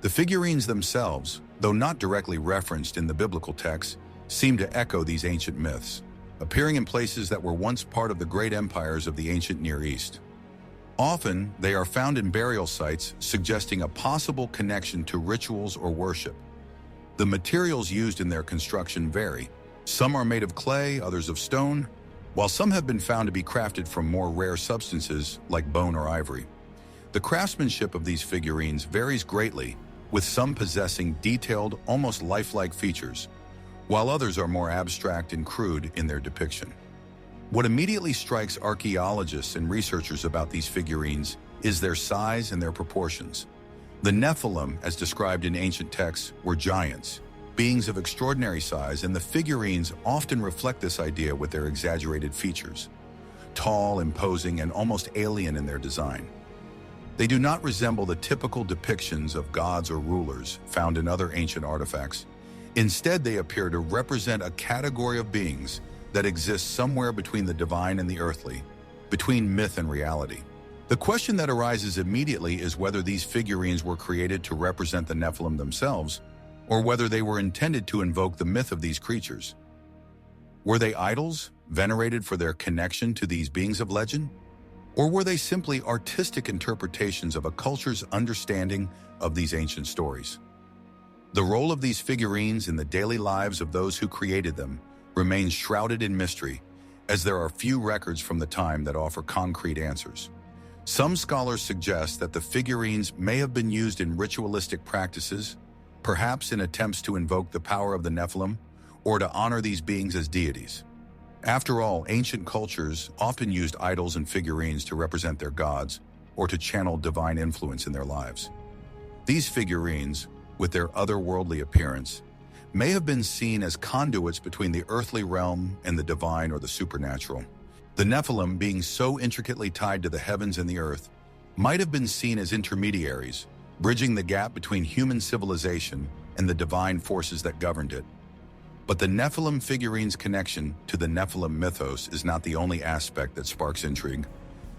The figurines themselves, though not directly referenced in the biblical text, seem to echo these ancient myths, appearing in places that were once part of the great empires of the ancient Near East. Often, they are found in burial sites, suggesting a possible connection to rituals or worship. The materials used in their construction vary. Some are made of clay, others of stone, while some have been found to be crafted from more rare substances like bone or ivory. The craftsmanship of these figurines varies greatly, with some possessing detailed, almost lifelike features, while others are more abstract and crude in their depiction. What immediately strikes archaeologists and researchers about these figurines is their size and their proportions. The Nephilim, as described in ancient texts, were giants, beings of extraordinary size, and the figurines often reflect this idea with their exaggerated features, tall, imposing, and almost alien in their design. They do not resemble the typical depictions of gods or rulers found in other ancient artifacts. Instead, they appear to represent a category of beings that exist somewhere between the divine and the earthly, between myth and reality. The question that arises immediately is whether these figurines were created to represent the Nephilim themselves, or whether they were intended to invoke the myth of these creatures. Were they idols, venerated for their connection to these beings of legend? Or were they simply artistic interpretations of a culture's understanding of these ancient stories? The role of these figurines in the daily lives of those who created them remains shrouded in mystery, as there are few records from the time that offer concrete answers. Some scholars suggest that the figurines may have been used in ritualistic practices, perhaps in attempts to invoke the power of the Nephilim or to honor these beings as deities. After all, ancient cultures often used idols and figurines to represent their gods or to channel divine influence in their lives. These figurines, with their otherworldly appearance, may have been seen as conduits between the earthly realm and the divine or the supernatural. The Nephilim, being so intricately tied to the heavens and the earth, might have been seen as intermediaries, bridging the gap between human civilization and the divine forces that governed it. But the Nephilim figurines' connection to the Nephilim mythos is not the only aspect that sparks intrigue.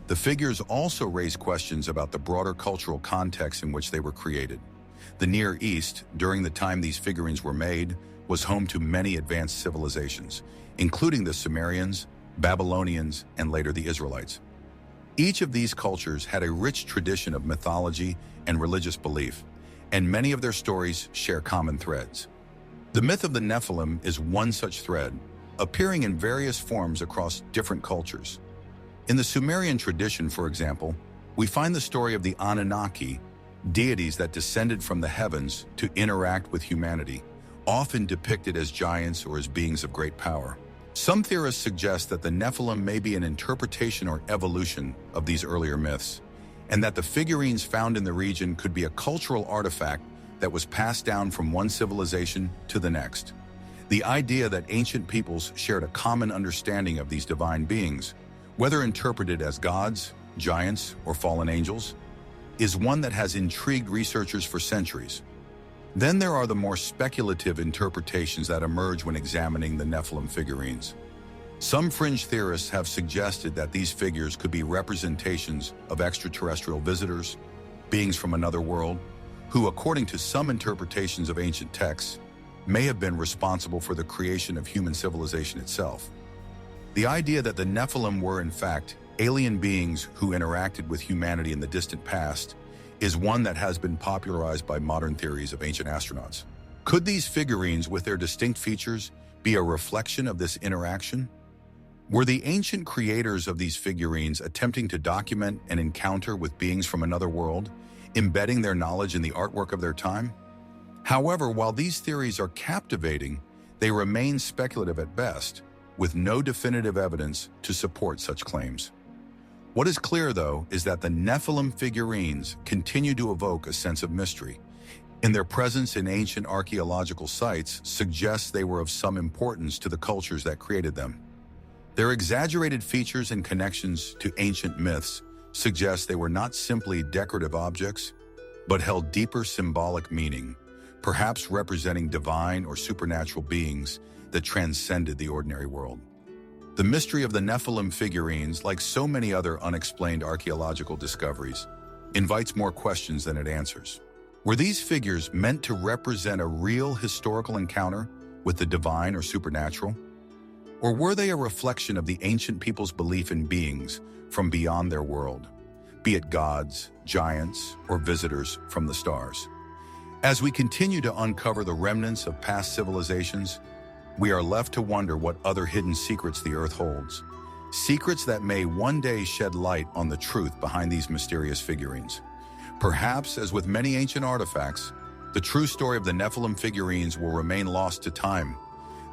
The figures also raise questions about the broader cultural context in which they were created. The Near East, during the time these figurines were made, was home to many advanced civilizations, including the Sumerians, Babylonians, and later the Israelites. Each of these cultures had a rich tradition of mythology and religious belief, and many of their stories share common threads. The myth of the Nephilim is one such thread, appearing in various forms across different cultures. In the Sumerian tradition, for example, we find the story of the Anunnaki, deities that descended from the heavens to interact with humanity, often depicted as giants or as beings of great power. Some theorists suggest that the Nephilim may be an interpretation or evolution of these earlier myths, and that the figurines found in the region could be a cultural artifact that was passed down from one civilization to the next. The idea that ancient peoples shared a common understanding of these divine beings, whether interpreted as gods, giants, or fallen angels, is one that has intrigued researchers for centuries. Then there are the more speculative interpretations that emerge when examining the Nephilim figurines. Some fringe theorists have suggested that these figures could be representations of extraterrestrial visitors, beings from another world, who, according to some interpretations of ancient texts, may have been responsible for the creation of human civilization itself. The idea that the Nephilim were, in fact, alien beings who interacted with humanity in the distant past is one that has been popularized by modern theories of ancient astronauts. Could these figurines, with their distinct features, be a reflection of this interaction? Were the ancient creators of these figurines attempting to document an encounter with beings from another world, embedding their knowledge in the artwork of their time? However, while these theories are captivating, they remain speculative at best, with no definitive evidence to support such claims. What is clear, though, is that the Nephilim figurines continue to evoke a sense of mystery, and their presence in ancient archaeological sites suggests they were of some importance to the cultures that created them. Their exaggerated features and connections to ancient myths suggest they were not simply decorative objects, but held deeper symbolic meaning, perhaps representing divine or supernatural beings that transcended the ordinary world. The mystery of the Nephilim figurines, like so many other unexplained archaeological discoveries, invites more questions than it answers. Were these figures meant to represent a real historical encounter with the divine or supernatural? Or were they a reflection of the ancient people's belief in beings from beyond their world, be it gods, giants, or visitors from the stars? As we continue to uncover the remnants of past civilizations, we are left to wonder what other hidden secrets the Earth holds, secrets that may one day shed light on the truth behind these mysterious figurines. Perhaps, as with many ancient artifacts, the true story of the Nephilim figurines will remain lost to time,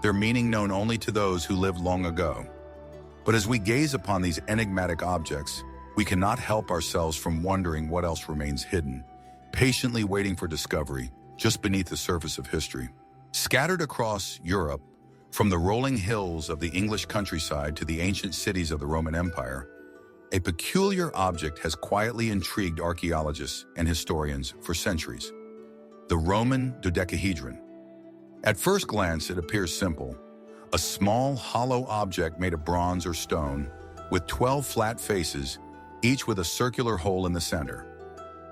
their meaning known only to those who lived long ago. But as we gaze upon these enigmatic objects, we cannot help ourselves from wondering what else remains hidden, patiently waiting for discovery just beneath the surface of history. Scattered across Europe, from the rolling hills of the English countryside to the ancient cities of the Roman Empire, a peculiar object has quietly intrigued archaeologists and historians for centuries: the Roman dodecahedron. At first glance, it appears simple: a small, hollow object made of bronze or stone, with 12 flat faces, each with a circular hole in the center.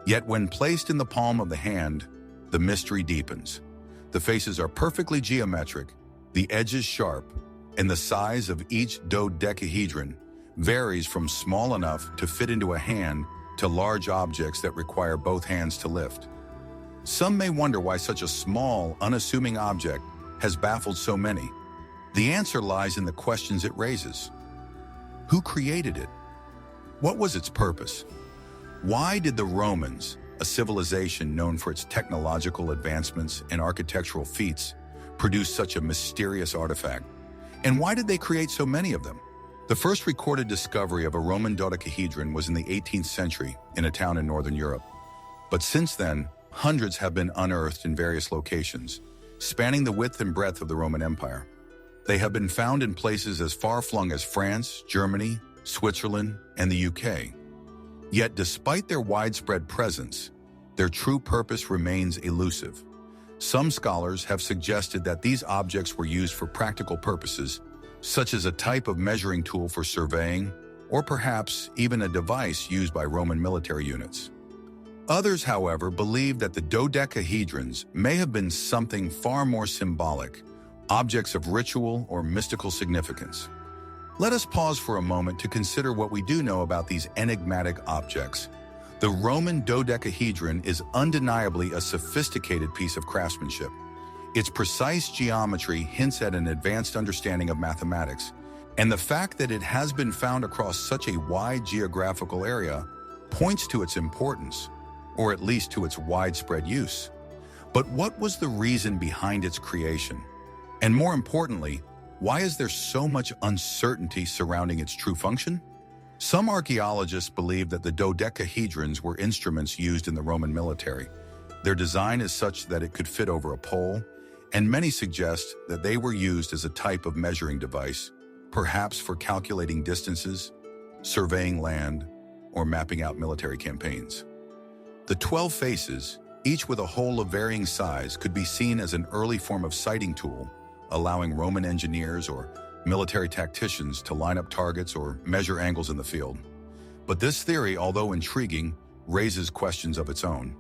Yet when placed in the palm of the hand, the mystery deepens. The faces are perfectly geometric, the edges sharp, and the size of each dodecahedron varies from small enough to fit into a hand to large objects that require both hands to lift. Some may wonder why such a small, unassuming object has baffled so many. The answer lies in the questions it raises. Who created it? What was its purpose? Why did the Romans, a civilization known for its technological advancements and architectural feats, produce such a mysterious artifact? And why did they create so many of them? The first recorded discovery of a Roman dodecahedron was in the 18th century in a town in northern Europe. But since then, hundreds have been unearthed in various locations, spanning the width and breadth of the Roman Empire. They have been found in places as far-flung as France, Germany, Switzerland, and the UK. Yet despite their widespread presence, their true purpose remains elusive. Some scholars have suggested that these objects were used for practical purposes, such as a type of measuring tool for surveying, or perhaps even a device used by Roman military units. Others, however, believe that the dodecahedrons may have been something far more symbolic, objects of ritual or mystical significance. Let us pause for a moment to consider what we do know about these enigmatic objects. The Roman dodecahedron is undeniably a sophisticated piece of craftsmanship. Its precise geometry hints at an advanced understanding of mathematics, and the fact that it has been found across such a wide geographical area points to its importance, or at least to its widespread use. But what was the reason behind its creation? And more importantly, why is there so much uncertainty surrounding its true function? Some archaeologists believe that the dodecahedrons were instruments used in the Roman military. Their design is such that it could fit over a pole, and many suggest that they were used as a type of measuring device, perhaps for calculating distances, surveying land, or mapping out military campaigns. The 12 faces, each with a hole of varying size, could be seen as an early form of sighting tool, allowing Roman engineers or military tacticians to line up targets or measure angles in the field. But this theory, although intriguing, raises questions of its own.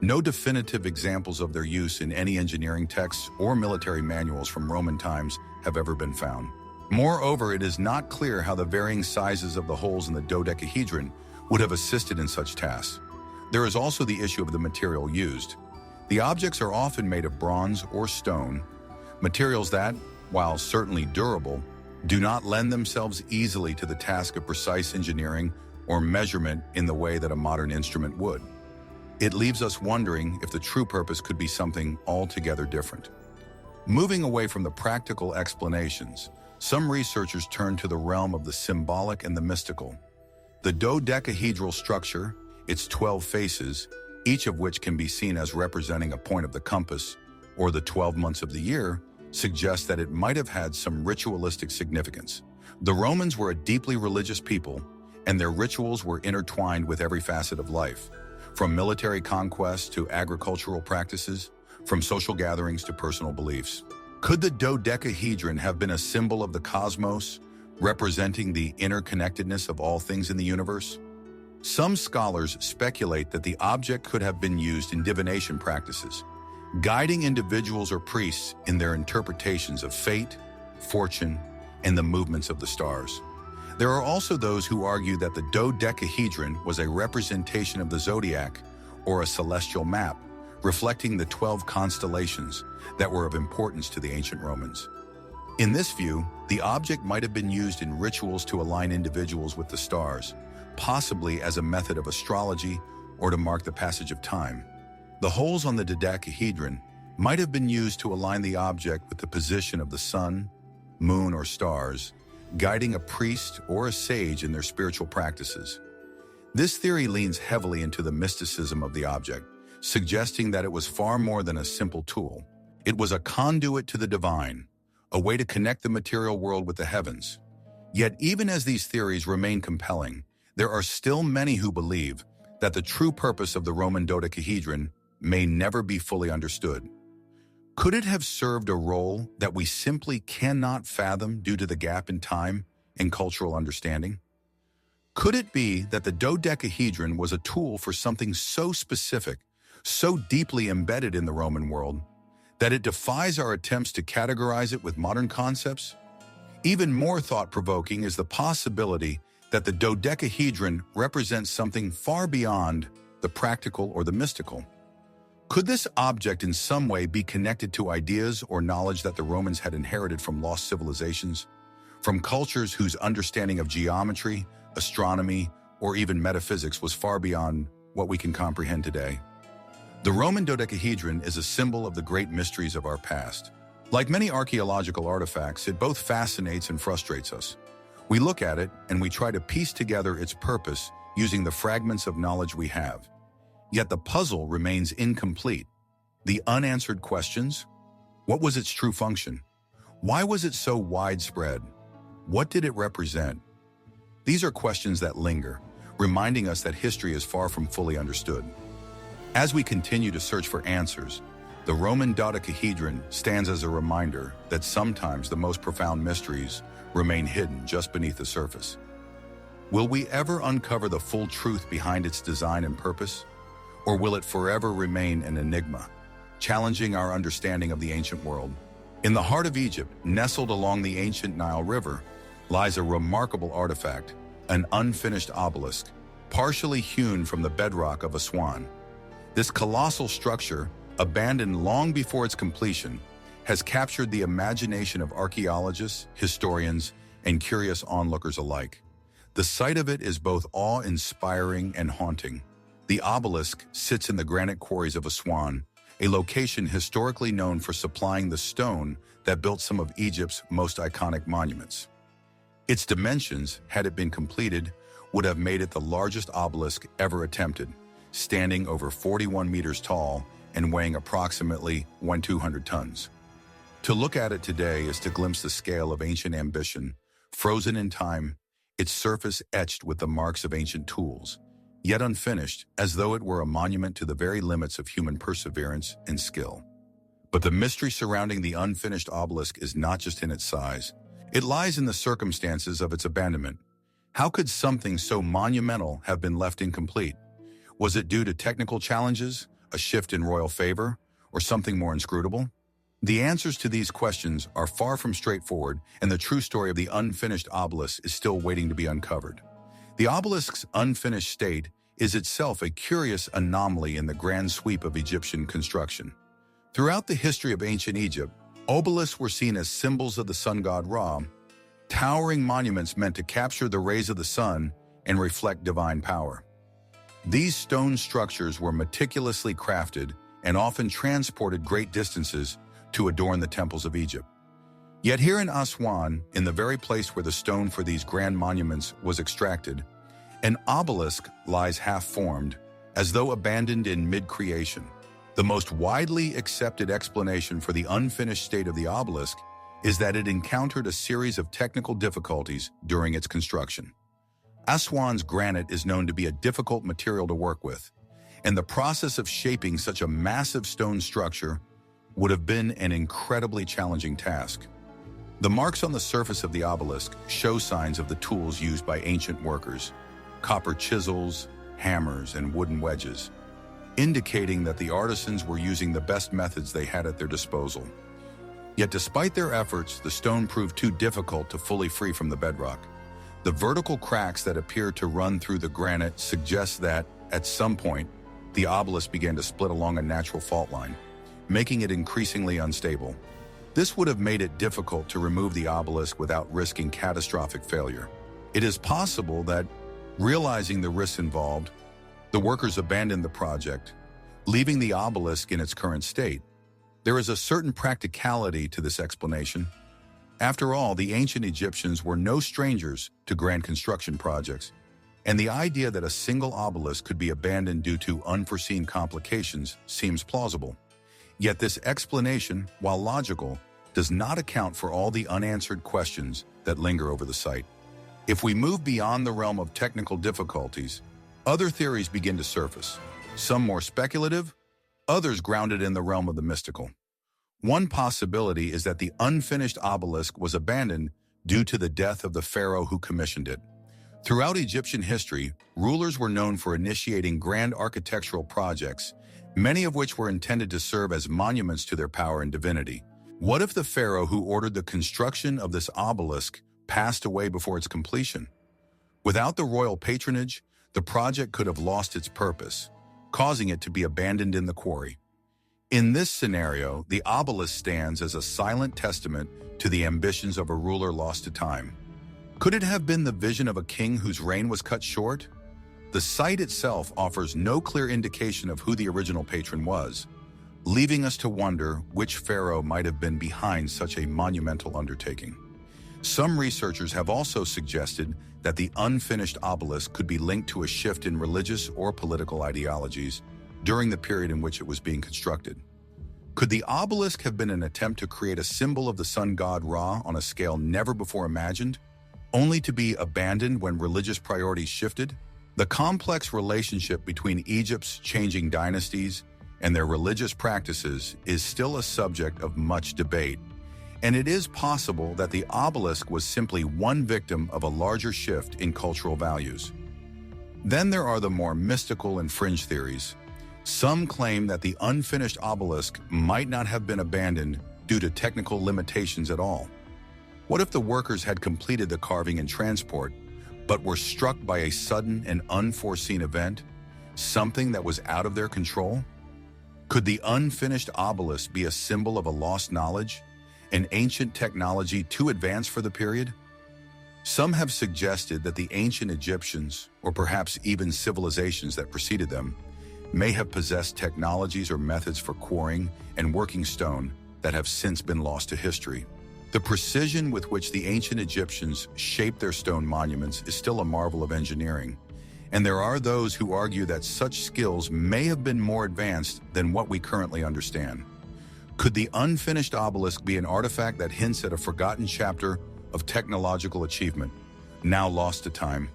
No definitive examples of their use in any engineering texts or military manuals from Roman times have ever been found. Moreover, it is not clear how the varying sizes of the holes in the dodecahedron would have assisted in such tasks. There is also the issue of the material used. The objects are often made of bronze or stone, materials that, while certainly durable, do not lend themselves easily to the task of precise engineering or measurement in the way that a modern instrument would. It leaves us wondering if the true purpose could be something altogether different. Moving away from the practical explanations, some researchers turn to the realm of the symbolic and the mystical. The dodecahedral structure, its 12 faces, each of which can be seen as representing a point of the compass, or the 12 months of the year, suggests that it might have had some ritualistic significance. The Romans were a deeply religious people, and their rituals were intertwined with every facet of life, from military conquest to agricultural practices, from social gatherings to personal beliefs. Could the dodecahedron have been a symbol of the cosmos, representing the interconnectedness of all things in the universe? Some scholars speculate that the object could have been used in divination practices, guiding individuals or priests in their interpretations of fate, fortune, and the movements of the stars. There are also those who argue that the dodecahedron was a representation of the zodiac, or a celestial map, reflecting the 12 constellations that were of importance to the ancient Romans. In this view, the object might have been used in rituals to align individuals with the stars, possibly as a method of astrology or to mark the passage of time. The holes on the dodecahedron might have been used to align the object with the position of the sun, moon, or stars, guiding a priest or a sage in their spiritual practices. This theory leans heavily into the mysticism of the object, suggesting that it was far more than a simple tool. It was a conduit to the divine, a way to connect the material world with the heavens. Yet even as these theories remain compelling, there are still many who believe that the true purpose of the Roman dodecahedron may never be fully understood. Could it have served a role that we simply cannot fathom due to the gap in time and cultural understanding? Could it be that the dodecahedron was a tool for something so specific, so deeply embedded in the Roman world, that it defies our attempts to categorize it with modern concepts? Even more thought-provoking is the possibility that the dodecahedron represents something far beyond the practical or the mystical. Could this object in some way be connected to ideas or knowledge that the Romans had inherited from lost civilizations, from cultures whose understanding of geometry, astronomy, or even metaphysics was far beyond what we can comprehend today? The Roman dodecahedron is a symbol of the great mysteries of our past. Like many archaeological artifacts, it both fascinates and frustrates us. We look at it and we try to piece together its purpose using the fragments of knowledge we have. Yet the puzzle remains incomplete. The unanswered questions: what was its true function? Why was it so widespread? What did it represent? These are questions that linger, reminding us that history is far from fully understood. As we continue to search for answers, the Roman dodecahedron stands as a reminder that sometimes the most profound mysteries remain hidden just beneath the surface. Will we ever uncover the full truth behind its design and purpose? Or will it forever remain an enigma, challenging our understanding of the ancient world? In the heart of Egypt, nestled along the ancient Nile River, lies a remarkable artifact, an unfinished obelisk, partially hewn from the bedrock of Aswan. This colossal structure, abandoned long before its completion, has captured the imagination of archaeologists, historians, and curious onlookers alike. The sight of it is both awe-inspiring and haunting. The obelisk sits in the granite quarries of Aswan, a location historically known for supplying the stone that built some of Egypt's most iconic monuments. Its dimensions, had it been completed, would have made it the largest obelisk ever attempted, standing over 41 meters tall and weighing approximately 200 tons. To look at it today is to glimpse the scale of ancient ambition, frozen in time, its surface etched with the marks of ancient tools, yet unfinished, as though it were a monument to the very limits of human perseverance and skill. But the mystery surrounding the unfinished obelisk is not just in its size. It lies in the circumstances of its abandonment. How could something so monumental have been left incomplete? Was it due to technical challenges, a shift in royal favor, or something more inscrutable? The answers to these questions are far from straightforward, and the true story of the unfinished obelisk is still waiting to be uncovered. The obelisk's unfinished state is itself a curious anomaly in the grand sweep of Egyptian construction. Throughout the history of ancient Egypt, obelisks were seen as symbols of the sun god Ra, towering monuments meant to capture the rays of the sun and reflect divine power. These stone structures were meticulously crafted and often transported great distances to adorn the temples of Egypt. Yet here in Aswan, in the very place where the stone for these grand monuments was extracted, an obelisk lies half-formed, as though abandoned in mid-creation. The most widely accepted explanation for the unfinished state of the obelisk is that it encountered a series of technical difficulties during its construction. Aswan's granite is known to be a difficult material to work with, and the process of shaping such a massive stone structure would have been an incredibly challenging task. The marks on the surface of the obelisk show signs of the tools used by ancient workers: copper chisels, hammers, and wooden wedges, indicating that the artisans were using the best methods they had at their disposal. Yet despite their efforts, the stone proved too difficult to fully free from the bedrock. The vertical cracks that appear to run through the granite suggest that, at some point, the obelisk began to split along a natural fault line, making it increasingly unstable. This would have made it difficult to remove the obelisk without risking catastrophic failure. It is possible that, realizing the risks involved, the workers abandoned the project, leaving the obelisk in its current state. There is a certain practicality to this explanation. After all, the ancient Egyptians were no strangers to grand construction projects, and the idea that a single obelisk could be abandoned due to unforeseen complications seems plausible. Yet this explanation, while logical, does not account for all the unanswered questions that linger over the site. If we move beyond the realm of technical difficulties, other theories begin to surface, some more speculative, others grounded in the realm of the mystical. One possibility is that the unfinished obelisk was abandoned due to the death of the pharaoh who commissioned it. Throughout Egyptian history, rulers were known for initiating grand architectural projects, many of which were intended to serve as monuments to their power and divinity. What if the pharaoh who ordered the construction of this obelisk passed away before its completion? Without the royal patronage, the project could have lost its purpose, causing it to be abandoned in the quarry. In this scenario, the obelisk stands as a silent testament to the ambitions of a ruler lost to time. Could it have been the vision of a king whose reign was cut short? The site itself offers no clear indication of who the original patron was, leaving us to wonder which pharaoh might have been behind such a monumental undertaking. Some researchers have also suggested that the unfinished obelisk could be linked to a shift in religious or political ideologies during the period in which it was being constructed. Could the obelisk have been an attempt to create a symbol of the sun god Ra on a scale never before imagined, only to be abandoned when religious priorities shifted? The complex relationship between Egypt's changing dynasties and their religious practices is still a subject of much debate, and it is possible that the obelisk was simply one victim of a larger shift in cultural values. Then there are the more mystical and fringe theories. Some claim that the unfinished obelisk might not have been abandoned due to technical limitations at all. What if the workers had completed the carving and transport, but were struck by a sudden and unforeseen event, something that was out of their control? Could the unfinished obelisk be a symbol of a lost knowledge, an ancient technology too advanced for the period? Some have suggested that the ancient Egyptians, or perhaps even civilizations that preceded them, may have possessed technologies or methods for quarrying and working stone that have since been lost to history. The precision with which the ancient Egyptians shaped their stone monuments is still a marvel of engineering, and there are those who argue that such skills may have been more advanced than what we currently understand. Could the unfinished obelisk be an artifact that hints at a forgotten chapter of technological achievement, now lost to time?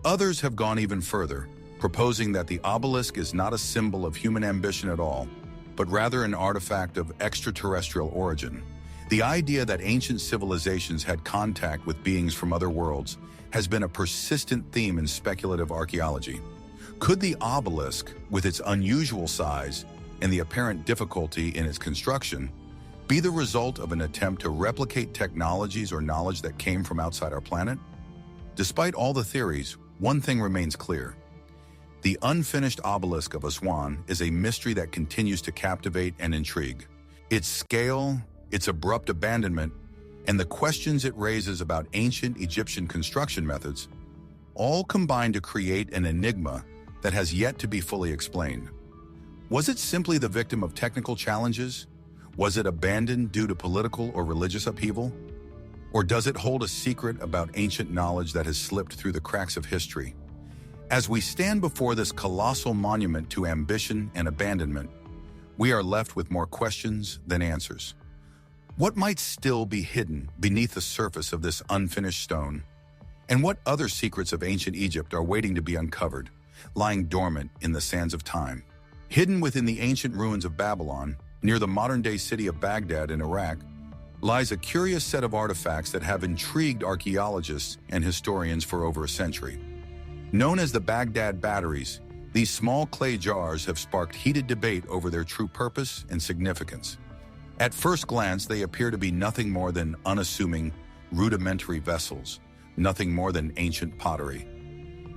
Others have gone even further, proposing that the obelisk is not a symbol of human ambition at all, but rather an artifact of extraterrestrial origin. The idea that ancient civilizations had contact with beings from other worlds has been a persistent theme in speculative archaeology. Could the obelisk, with its unusual size and the apparent difficulty in its construction, be the result of an attempt to replicate technologies or knowledge that came from outside our planet? Despite all the theories, one thing remains clear. The unfinished obelisk of Aswan is a mystery that continues to captivate and intrigue. Its scale, its abrupt abandonment, and the questions it raises about ancient Egyptian construction methods all combine to create an enigma that has yet to be fully explained. Was it simply the victim of technical challenges? Was it abandoned due to political or religious upheaval? Or does it hold a secret about ancient knowledge that has slipped through the cracks of history? As we stand before this colossal monument to ambition and abandonment, we are left with more questions than answers. What might still be hidden beneath the surface of this unfinished stone? And what other secrets of ancient Egypt are waiting to be uncovered, lying dormant in the sands of time? Hidden within the ancient ruins of Babylon, near the modern-day city of Baghdad in Iraq, lies a curious set of artifacts that have intrigued archaeologists and historians for over a century. Known as the Baghdad batteries, these small clay jars have sparked heated debate over their true purpose and significance. At first glance, they appear to be nothing more than unassuming, rudimentary vessels, nothing more than ancient pottery.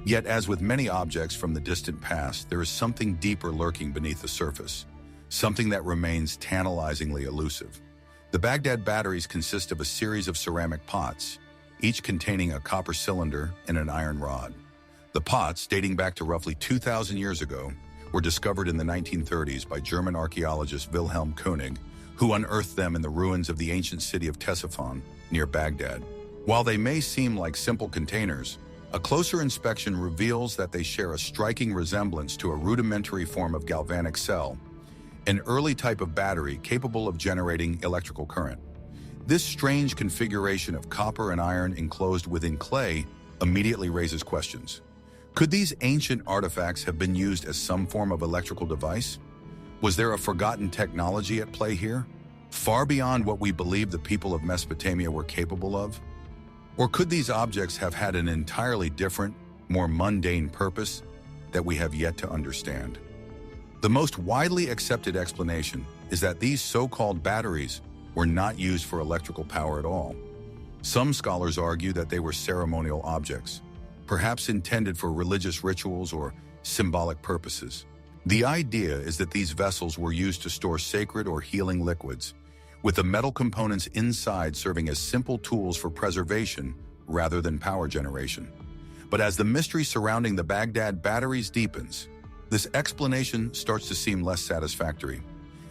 Yet, as with many objects from the distant past, there is something deeper lurking beneath the surface, something that remains tantalizingly elusive. The Baghdad batteries consist of a series of ceramic pots, each containing a copper cylinder and an iron rod. The pots, dating back to roughly 2,000 years ago, were discovered in the 1930s by German archaeologist Wilhelm Koenig, who unearthed them in the ruins of the ancient city of Ctesiphon, near Baghdad. While they may seem like simple containers, a closer inspection reveals that they share a striking resemblance to a rudimentary form of galvanic cell, an early type of battery capable of generating electrical current. This strange configuration of copper and iron enclosed within clay immediately raises questions. Could these ancient artifacts have been used as some form of electrical device? Was there a forgotten technology at play here, far beyond what we believe the people of Mesopotamia were capable of? Or could these objects have had an entirely different, more mundane purpose that we have yet to understand? The most widely accepted explanation is that these so-called batteries were not used for electrical power at all. Some scholars argue that they were ceremonial objects, perhaps intended for religious rituals or symbolic purposes. The idea is that these vessels were used to store sacred or healing liquids, with the metal components inside serving as simple tools for preservation rather than power generation. But as the mystery surrounding the Baghdad batteries deepens, this explanation starts to seem less satisfactory.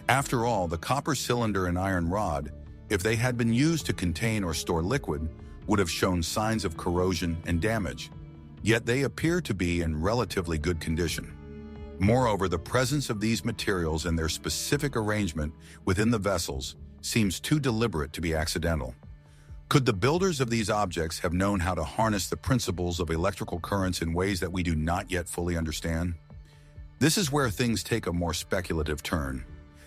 After all, the copper cylinder and iron rod, if they had been used to contain or store liquid, would have shown signs of corrosion and damage. Yet they appear to be in relatively good condition. Moreover, the presence of these materials and their specific arrangement within the vessels seems too deliberate to be accidental. Could the builders of these objects have known how to harness the principles of electrical currents in ways that we do not yet fully understand? This is where things take a more speculative turn.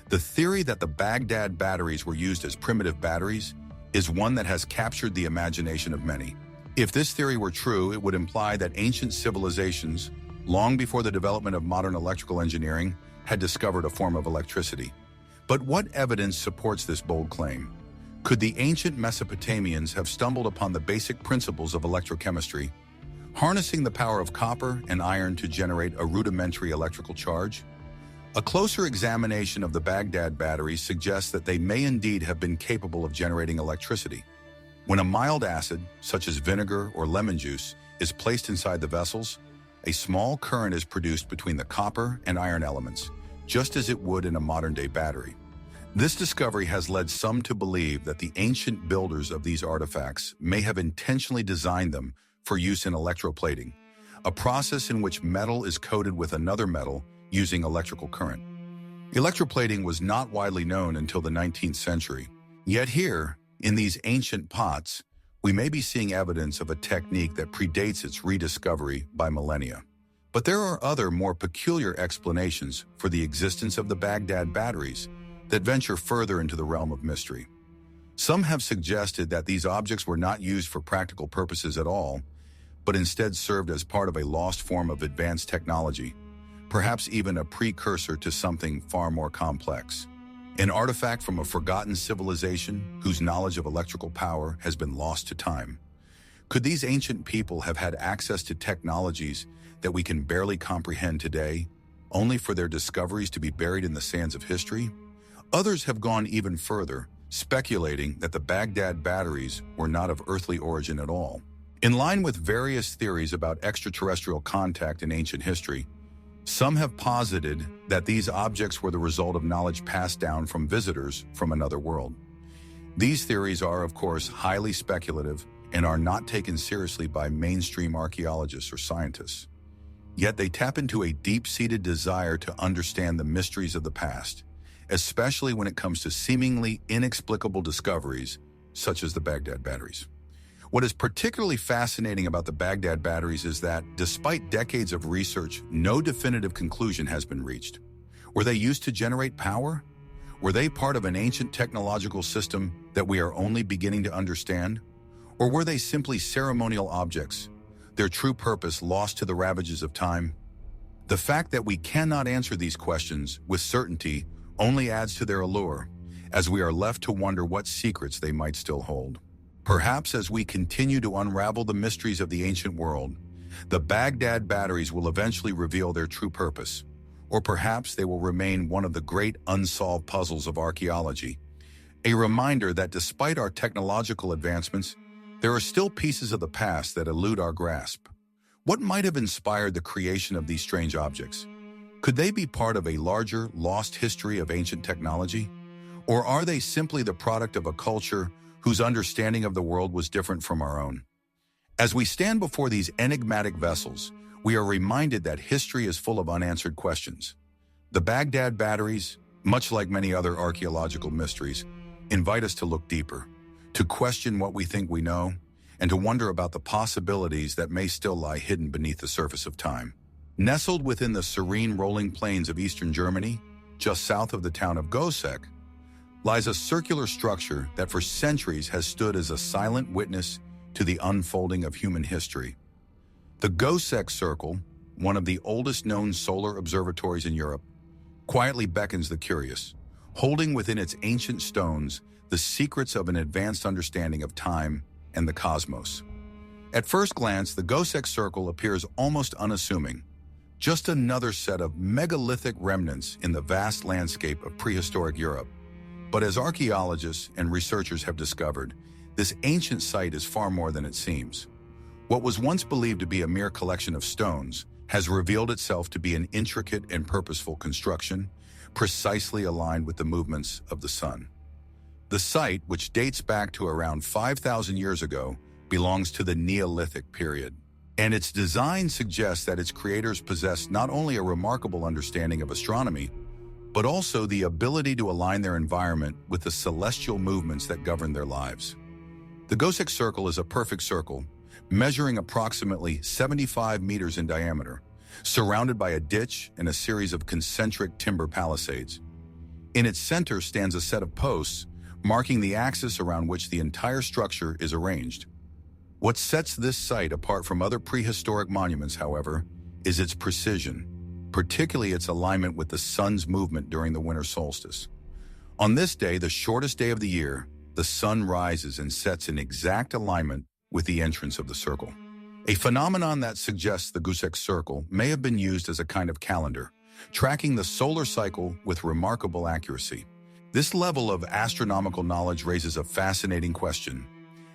The theory that the Baghdad batteries were used as primitive batteries is one that has captured the imagination of many. If this theory were true, it would imply that ancient civilizations, long before the development of modern electrical engineering, had discovered a form of electricity. But what evidence supports this bold claim? Could the ancient Mesopotamians have stumbled upon the basic principles of electrochemistry, harnessing the power of copper and iron to generate a rudimentary electrical charge? A closer examination of the Baghdad batteries suggests that they may indeed have been capable of generating electricity. When a mild acid, such as vinegar or lemon juice, is placed inside the vessels, a small current is produced between the copper and iron elements, just as it would in a modern-day battery. This discovery has led some to believe that the ancient builders of these artifacts may have intentionally designed them for use in electroplating, a process in which metal is coated with another metal using electrical current. Electroplating was not widely known until the 19th century, yet here, in these ancient pots, we may be seeing evidence of a technique that predates its rediscovery by millennia. But there are other, more peculiar explanations for the existence of the Baghdad batteries that venture further into the realm of mystery. Some have suggested that these objects were not used for practical purposes at all, but instead served as part of a lost form of advanced technology, perhaps even a precursor to something far more complex. An artifact from a forgotten civilization whose knowledge of electrical power has been lost to time. Could these ancient people have had access to technologies that we can barely comprehend today, only for their discoveries to be buried in the sands of history? Others have gone even further, speculating that the Baghdad batteries were not of earthly origin at all. In line with various theories about extraterrestrial contact in ancient history, some have posited that these objects were the result of knowledge passed down from visitors from another world. These theories are, of course, highly speculative and are not taken seriously by mainstream archaeologists or scientists. Yet they tap into a deep-seated desire to understand the mysteries of the past, especially when it comes to seemingly inexplicable discoveries, such as the Baghdad batteries. What is particularly fascinating about the Baghdad batteries is that, despite decades of research, no definitive conclusion has been reached. Were they used to generate power? Were they part of an ancient technological system that we are only beginning to understand? Or were they simply ceremonial objects, their true purpose lost to the ravages of time? The fact that we cannot answer these questions with certainty only adds to their allure, as we are left to wonder what secrets they might still hold. Perhaps as we continue to unravel the mysteries of the ancient world, the Baghdad batteries will eventually reveal their true purpose, or perhaps they will remain one of the great unsolved puzzles of archaeology, a reminder that despite our technological advancements, there are still pieces of the past that elude our grasp. What might have inspired the creation of these strange objects? Could they be part of a larger, lost history of ancient technology? Or are they simply the product of a culture whose understanding of the world was different from our own? As we stand before these enigmatic vessels, we are reminded that history is full of unanswered questions. The Baghdad batteries, much like many other archaeological mysteries, invite us to look deeper, to question what we think we know, and to wonder about the possibilities that may still lie hidden beneath the surface of time. Nestled within the serene rolling plains of eastern Germany, just south of the town of Gossec, lies a circular structure that for centuries has stood as a silent witness to the unfolding of human history. The Gossec Circle, one of the oldest known solar observatories in Europe, quietly beckons the curious, holding within its ancient stones the secrets of an advanced understanding of time and the cosmos. At first glance, the Gossec Circle appears almost unassuming, just another set of megalithic remnants in the vast landscape of prehistoric Europe. But as archaeologists and researchers have discovered, this ancient site is far more than it seems. What was once believed to be a mere collection of stones has revealed itself to be an intricate and purposeful construction, precisely aligned with the movements of the sun. The site, which dates back to around 5,000 years ago, belongs to the Neolithic period, and its design suggests that its creators possessed not only a remarkable understanding of astronomy, but also the ability to align their environment with the celestial movements that govern their lives. The Gossec Circle is a perfect circle, measuring approximately 75 meters in diameter, surrounded by a ditch and a series of concentric timber palisades. In its center stands a set of posts, marking the axis around which the entire structure is arranged. What sets this site apart from other prehistoric monuments, however, is its precision, particularly its alignment with the sun's movement during the winter solstice. On this day, the shortest day of the year, the sun rises and sets in exact alignment with the entrance of the circle. A phenomenon that suggests the Gossec Circle may have been used as a kind of calendar, tracking the solar cycle with remarkable accuracy. This level of astronomical knowledge raises a fascinating question.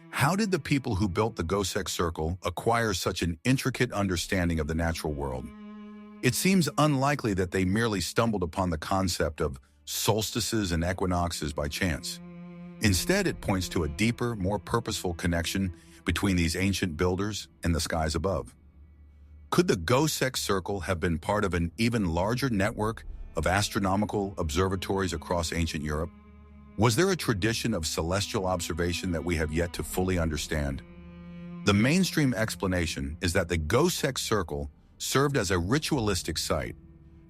How did the people who built the Gossec Circle acquire such an intricate understanding of the natural world? It seems unlikely that they merely stumbled upon the concept of solstices and equinoxes by chance. Instead, it points to a deeper, more purposeful connection between these ancient builders and the skies above. Could the Gossec Circle have been part of an even larger network of astronomical observatories across ancient Europe? Was there a tradition of celestial observation that we have yet to fully understand? The mainstream explanation is that the Gossec Circle served as a ritualistic site,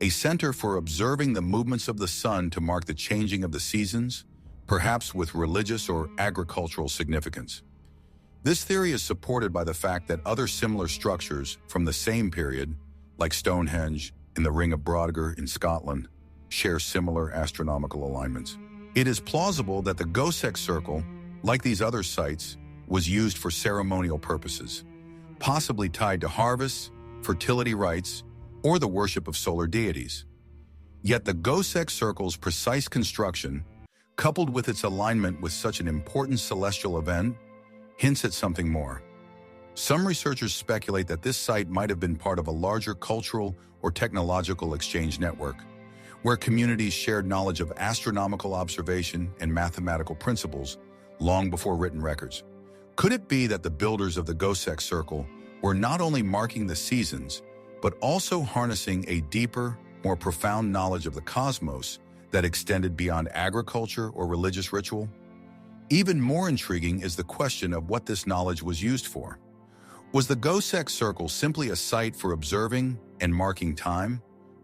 a center for observing the movements of the sun to mark the changing of the seasons, perhaps with religious or agricultural significance. This theory is supported by the fact that other similar structures from the same period, like Stonehenge and the Ring of Brodgar in Scotland, share similar astronomical alignments. It is plausible that the Gossec Circle, like these other sites, was used for ceremonial purposes, possibly tied to harvests, fertility rites, or the worship of solar deities. Yet the Gossec Circle's precise construction, coupled with its alignment with such an important celestial event, hints at something more. Some researchers speculate that this site might have been part of a larger cultural or technological exchange network, where communities shared knowledge of astronomical observation and mathematical principles long before written records. Could it be that the builders of the Göbekli Circle were not only marking the seasons, but also harnessing a deeper, more profound knowledge of the cosmos that extended beyond agriculture or religious ritual? Even more intriguing is the question of what this knowledge was used for. Was the Göbekli Circle simply a site for observing and marking time,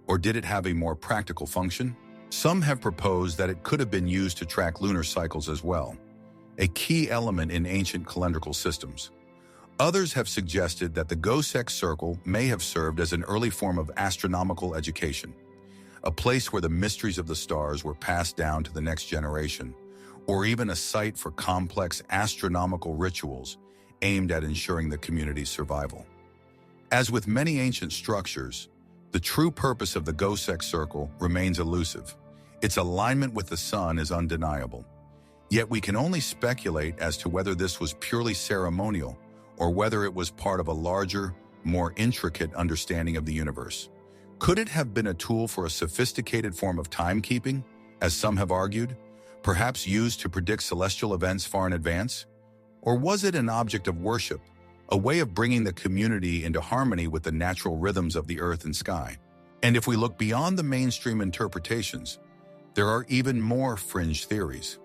or did it have a more practical function? Some have proposed that it could have been used to track lunar cycles as well, a key element in ancient calendrical systems. Others have suggested that the Göbekli Circle may have served as an early form of astronomical education, a place where the mysteries of the stars were passed down to the next generation, or even a site for complex astronomical rituals aimed at ensuring the community's survival. As with many ancient structures, the true purpose of the Göbekli Circle remains elusive. Its alignment with the sun is undeniable. Yet we can only speculate as to whether this was purely ceremonial or whether it was part of a larger, more intricate understanding of the universe. Could it have been a tool for a sophisticated form of timekeeping, as some have argued, perhaps used to predict celestial events far in advance? Or was it an object of worship, a way of bringing the community into harmony with the natural rhythms of the earth and sky? And if we look beyond the mainstream interpretations, there are even more fringe theories.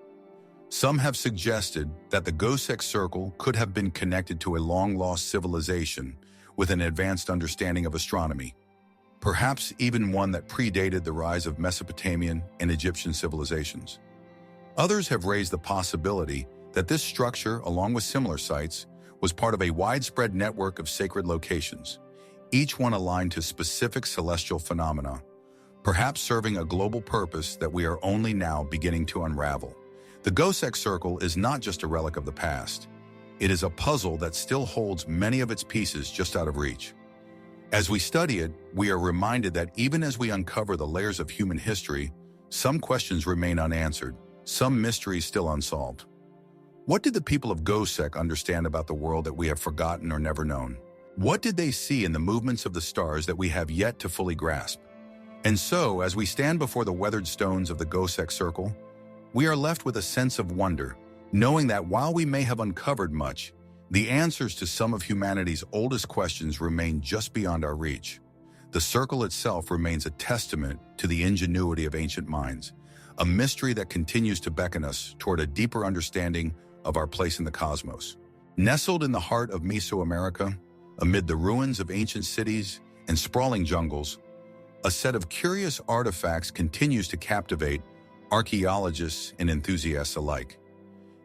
Some have suggested that the Göbekli Circle could have been connected to a long-lost civilization with an advanced understanding of astronomy, perhaps even one that predated the rise of Mesopotamian and Egyptian civilizations. Others have raised the possibility that this structure, along with similar sites, was part of a widespread network of sacred locations, each one aligned to specific celestial phenomena, perhaps serving a global purpose that we are only now beginning to unravel. The Göbekli Circle is not just a relic of the past. It is a puzzle that still holds many of its pieces just out of reach. As we study it, we are reminded that even as we uncover the layers of human history, some questions remain unanswered, some mysteries still unsolved. What did the people of Göbekli understand about the world that we have forgotten or never known? What did they see in the movements of the stars that we have yet to fully grasp? And so, as we stand before the weathered stones of the Göbekli Circle, we are left with a sense of wonder, knowing that while we may have uncovered much, the answers to some of humanity's oldest questions remain just beyond our reach. The circle itself remains a testament to the ingenuity of ancient minds, a mystery that continues to beckon us toward a deeper understanding of our place in the cosmos. Nestled in the heart of Mesoamerica, amid the ruins of ancient cities and sprawling jungles, a set of curious artifacts continues to captivate archaeologists and enthusiasts alike.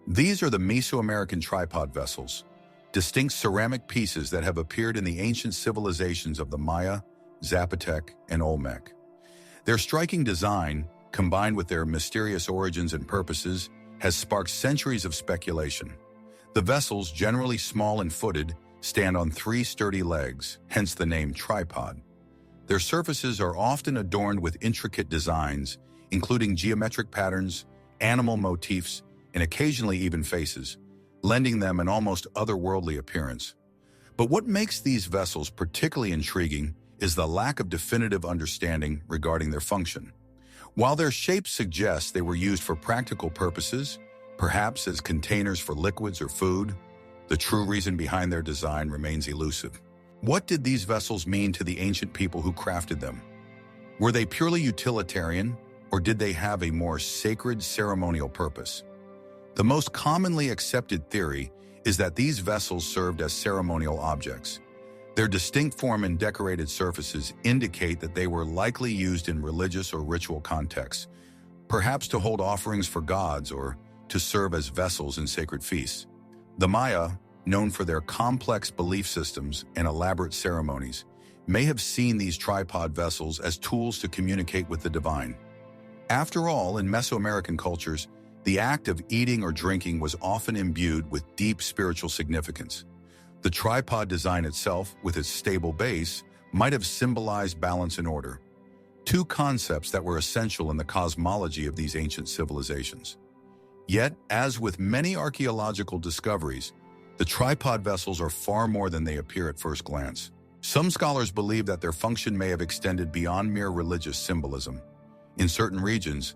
These are the Mesoamerican tripod vessels, distinct ceramic pieces that have appeared in the ancient civilizations of the Maya, Zapotec, and Olmec. Their striking design, combined with their mysterious origins and purposes, has sparked centuries of speculation. The vessels, generally small and footed, stand on three sturdy legs, hence the name tripod. Their surfaces are often adorned with intricate designs, including geometric patterns, animal motifs, and occasionally even faces, lending them an almost otherworldly appearance. But what makes these vessels particularly intriguing is the lack of definitive understanding regarding their function. While their shapes suggest they were used for practical purposes, perhaps as containers for liquids or food, the true reason behind their design remains elusive. What did these vessels mean to the ancient people who crafted them? Were they purely utilitarian, or did they have a more sacred ceremonial purpose? The most commonly accepted theory is that these vessels served as ceremonial objects. Their distinct form and decorated surfaces indicate that they were likely used in religious or ritual contexts, perhaps to hold offerings for gods or to serve as vessels in sacred feasts. The Maya, known for their complex belief systems and elaborate ceremonies, may have seen these tripod vessels as tools to communicate with the divine. After all, in Mesoamerican cultures, the act of eating or drinking was often imbued with deep spiritual significance. The tripod design itself, with its stable base, might have symbolized balance and order, two concepts that were essential in the cosmology of these ancient civilizations. Yet, as with many archaeological discoveries, the tripod vessels are far more than they appear at first glance. Some scholars believe that their function may have extended beyond mere religious symbolism. In certain regions,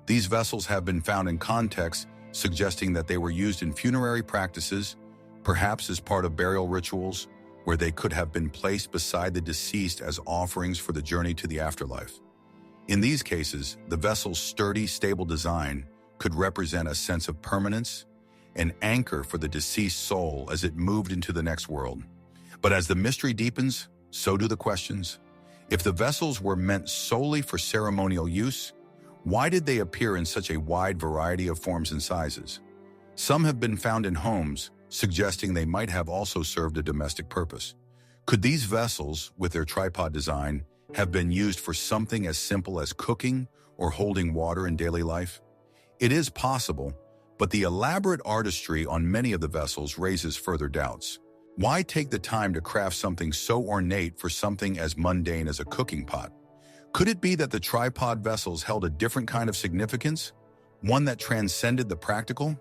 these vessels have been found in contexts suggesting that they were used in funerary practices, perhaps as part of burial rituals, where they could have been placed beside the deceased as offerings for the journey to the afterlife. In these cases, the vessel's sturdy, stable design could represent a sense of permanence, an anchor for the deceased soul as it moved into the next world. But as the mystery deepens, so do the questions. If the vessels were meant solely for ceremonial use, why did they appear in such a wide variety of forms and sizes? Some have been found in homes, suggesting they might have also served a domestic purpose. Could these vessels, with their tripod design, have been used for something as simple as cooking or holding water in daily life? It is possible, but the elaborate artistry on many of the vessels raises further doubts. Why take the time to craft something so ornate for something as mundane as a cooking pot? Could it be that the tripod vessels held a different kind of significance, one that transcended the practical?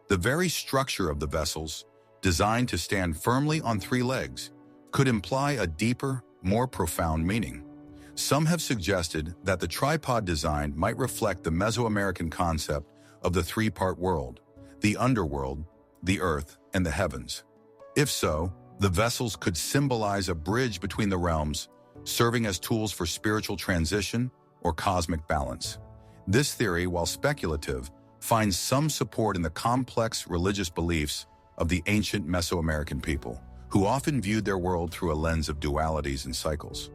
The very structure of the vessels, designed to stand firmly on three legs, could imply a deeper, more profound meaning. Some have suggested that the tripod design might reflect the Mesoamerican concept of the three-part world, the underworld, the earth, and the heavens. If so, the vessels could symbolize a bridge between the realms, serving as tools for spiritual transition or cosmic balance. This theory, while speculative, finds some support in the complex religious beliefs of the ancient Mesoamerican people, who often viewed their world through a lens of dualities and cycles.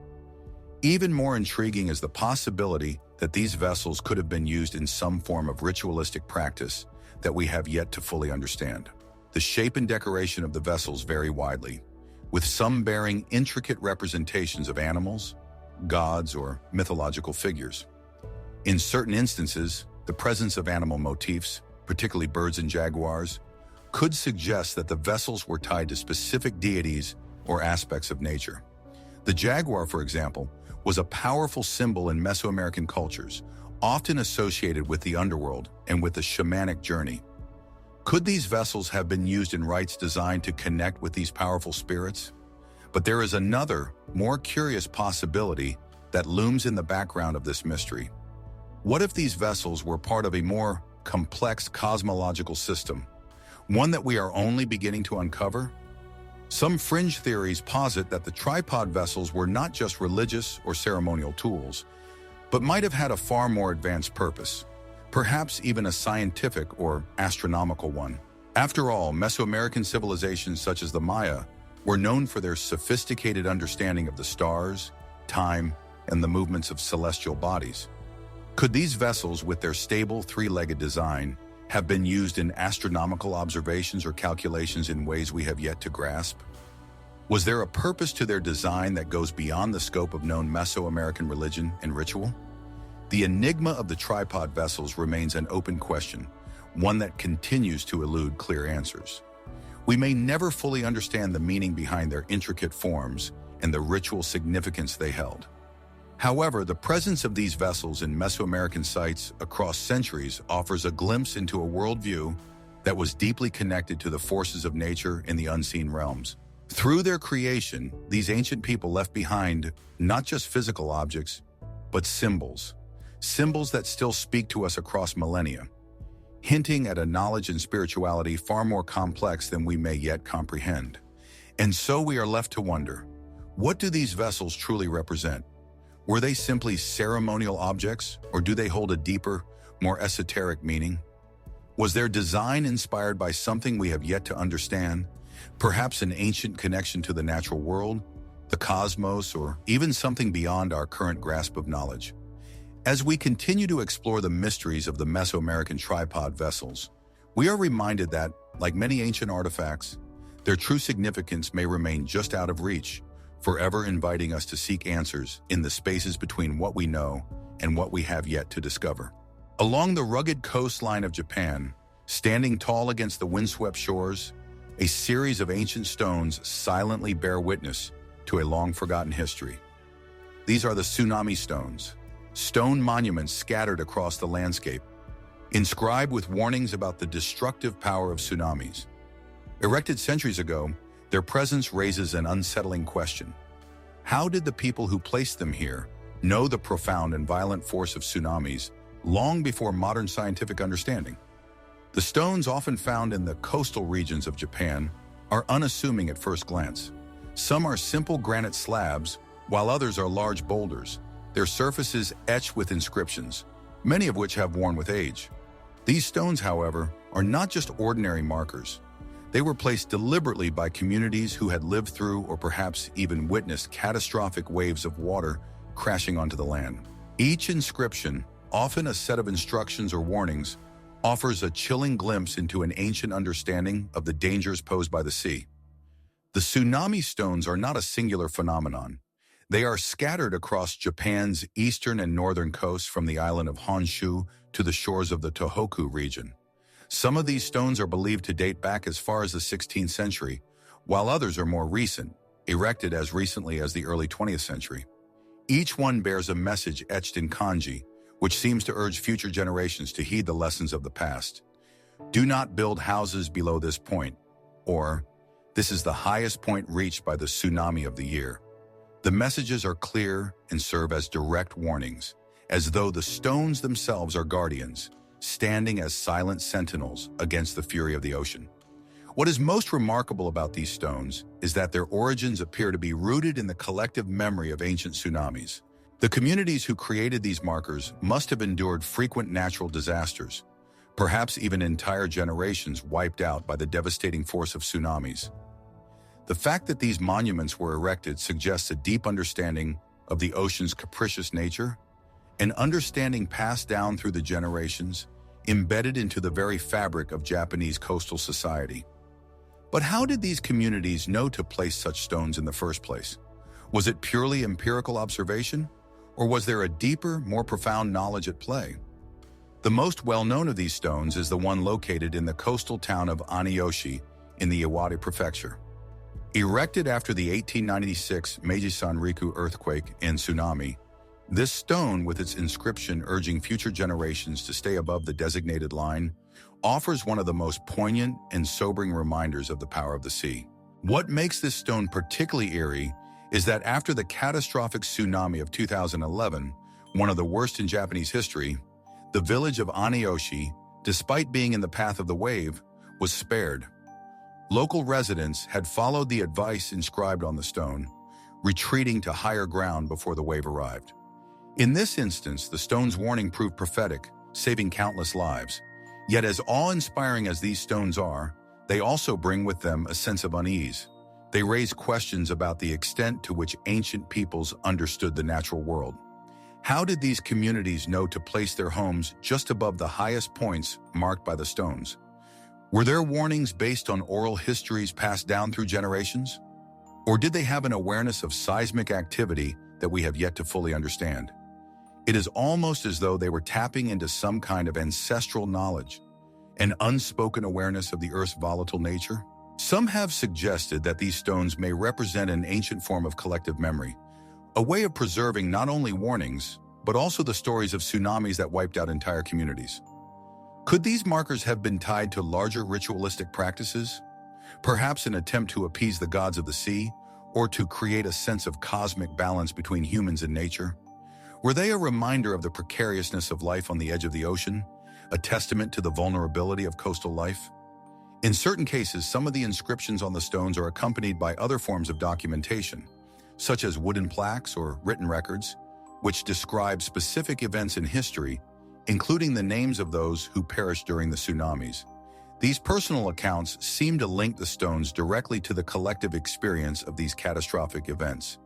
Even more intriguing is the possibility that these vessels could have been used in some form of ritualistic practice that we have yet to fully understand. The shape and decoration of the vessels vary widely, with some bearing intricate representations of animals, gods, or mythological figures. In certain instances, the presence of animal motifs, particularly birds and jaguars, could suggest that the vessels were tied to specific deities or aspects of nature. The jaguar, for example, was a powerful symbol in Mesoamerican cultures, often associated with the underworld and with the shamanic journey. Could these vessels have been used in rites designed to connect with these powerful spirits? But there is another, more curious possibility that looms in the background of this mystery. What if these vessels were part of a more complex cosmological system, one that we are only beginning to uncover? Some fringe theories posit that the tripod vessels were not just religious or ceremonial tools, but might have had a far more advanced purpose, perhaps even a scientific or astronomical one. After all, Mesoamerican civilizations such as the Maya were known for their sophisticated understanding of the stars, time, and the movements of celestial bodies. Could these vessels, with their stable three-legged design, have been used in astronomical observations or calculations in ways we have yet to grasp? Was there a purpose to their design that goes beyond the scope of known Mesoamerican religion and ritual? The enigma of the tripod vessels remains an open question, one that continues to elude clear answers. We may never fully understand the meaning behind their intricate forms and the ritual significance they held. However, the presence of these vessels in Mesoamerican sites across centuries offers a glimpse into a worldview that was deeply connected to the forces of nature in the unseen realms. Through their creation, these ancient people left behind not just physical objects, but symbols that still speak to us across millennia, hinting at a knowledge and spirituality far more complex than we may yet comprehend. And so we are left to wonder, what do these vessels truly represent? Were they simply ceremonial objects, or do they hold a deeper, more esoteric meaning? Was their design inspired by something we have yet to understand, perhaps an ancient connection to the natural world, the cosmos, or even something beyond our current grasp of knowledge? As we continue to explore the mysteries of the Mesoamerican tripod vessels, we are reminded that, like many ancient artifacts, their true significance may remain just out of reach, forever inviting us to seek answers in the spaces between what we know and what we have yet to discover. Along the rugged coastline of Japan, standing tall against the windswept shores, a series of ancient stones silently bear witness to a long-forgotten history. These are the tsunami stones, stone monuments scattered across the landscape, inscribed with warnings about the destructive power of tsunamis. Erected centuries ago, their presence raises an unsettling question. How did the people who placed them here know the profound and violent force of tsunamis long before modern scientific understanding? The stones often found in the coastal regions of Japan are unassuming at first glance. Some are simple granite slabs, while others are large boulders, their surfaces etched with inscriptions, many of which have worn with age. These stones, however, are not just ordinary markers. They were placed deliberately by communities who had lived through or perhaps even witnessed catastrophic waves of water crashing onto the land. Each inscription, often a set of instructions or warnings, offers a chilling glimpse into an ancient understanding of the dangers posed by the sea. The tsunami stones are not a singular phenomenon. They are scattered across Japan's eastern and northern coasts from the island of Honshu to the shores of the Tohoku region. Some of these stones are believed to date back as far as the 16th century, while others are more recent, erected as recently as the early 20th century. Each one bears a message etched in kanji, which seems to urge future generations to heed the lessons of the past. Do not build houses below this point, or this is the highest point reached by the tsunami of the year. The messages are clear and serve as direct warnings, as though the stones themselves are guardians, standing as silent sentinels against the fury of the ocean. What is most remarkable about these stones is that their origins appear to be rooted in the collective memory of ancient tsunamis. The communities who created these markers must have endured frequent natural disasters, perhaps even entire generations wiped out by the devastating force of tsunamis. The fact that these monuments were erected suggests a deep understanding of the ocean's capricious nature, an understanding passed down through the generations, embedded into the very fabric of Japanese coastal society. But how did these communities know to place such stones in the first place? Was it purely empirical observation, or was there a deeper, more profound knowledge at play? The most well-known of these stones is the one located in the coastal town of Aniyoshi in the Iwate Prefecture. Erected after the 1896 Meiji Sanriku earthquake and tsunami, this stone, with its inscription urging future generations to stay above the designated line, offers one of the most poignant and sobering reminders of the power of the sea. What makes this stone particularly eerie is that after the catastrophic tsunami of 2011, one of the worst in Japanese history, the village of Aniyoshi, despite being in the path of the wave, was spared. Local residents had followed the advice inscribed on the stone, retreating to higher ground before the wave arrived. In this instance, the stone's warning proved prophetic, saving countless lives. Yet as awe-inspiring as these stones are, they also bring with them a sense of unease. They raise questions about the extent to which ancient peoples understood the natural world. How did these communities know to place their homes just above the highest points marked by the stones? Were their warnings based on oral histories passed down through generations? Or did they have an awareness of seismic activity that we have yet to fully understand? It is almost as though they were tapping into some kind of ancestral knowledge, an unspoken awareness of the Earth's volatile nature. Some have suggested that these stones may represent an ancient form of collective memory, a way of preserving not only warnings, but also the stories of tsunamis that wiped out entire communities. Could these markers have been tied to larger ritualistic practices, perhaps an attempt to appease the gods of the sea, or to create a sense of cosmic balance between humans and nature? Were they a reminder of the precariousness of life on the edge of the ocean, a testament to the vulnerability of coastal life? In certain cases, some of the inscriptions on the stones are accompanied by other forms of documentation, such as wooden plaques or written records, which describe specific events in history, including the names of those who perished during the tsunamis. These personal accounts seem to link the stones directly to the collective experience of these catastrophic events,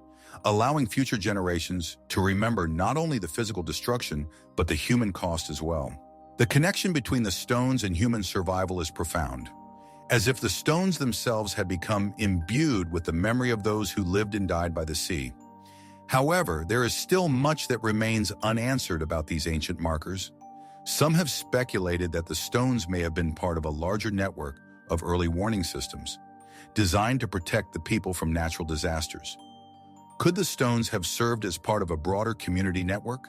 allowing future generations to remember not only the physical destruction, but the human cost as well. The connection between the stones and human survival is profound, as if the stones themselves had become imbued with the memory of those who lived and died by the sea. However, there is still much that remains unanswered about these ancient markers. Some have speculated that the stones may have been part of a larger network of early warning systems, designed to protect the people from natural disasters. Could the stones have served as part of a broader community network,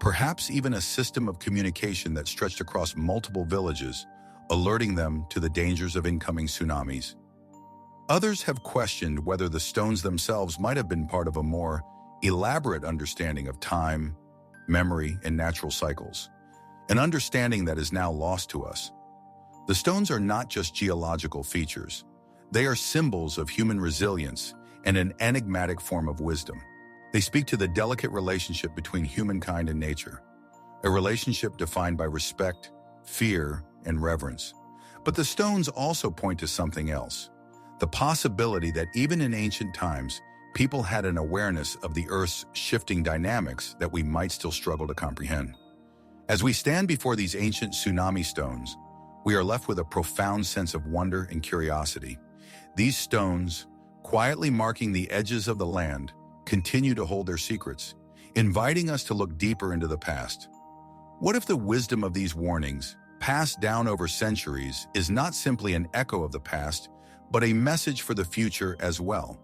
perhaps even a system of communication that stretched across multiple villages, alerting them to the dangers of incoming tsunamis. Others have questioned whether the stones themselves might have been part of a more elaborate understanding of time, memory, and natural cycles, an understanding that is now lost to us. The stones are not just geological features. They are symbols of human resilience and an enigmatic form of wisdom. They speak to the delicate relationship between humankind and nature, a relationship defined by respect, fear, and reverence. But the stones also point to something else, the possibility that even in ancient times, people had an awareness of the Earth's shifting dynamics that we might still struggle to comprehend. As we stand before these ancient tsunami stones, we are left with a profound sense of wonder and curiosity. These stones, quietly marking the edges of the land, continue to hold their secrets, inviting us to look deeper into the past. What if the wisdom of these warnings, passed down over centuries, is not simply an echo of the past, but a message for the future as well?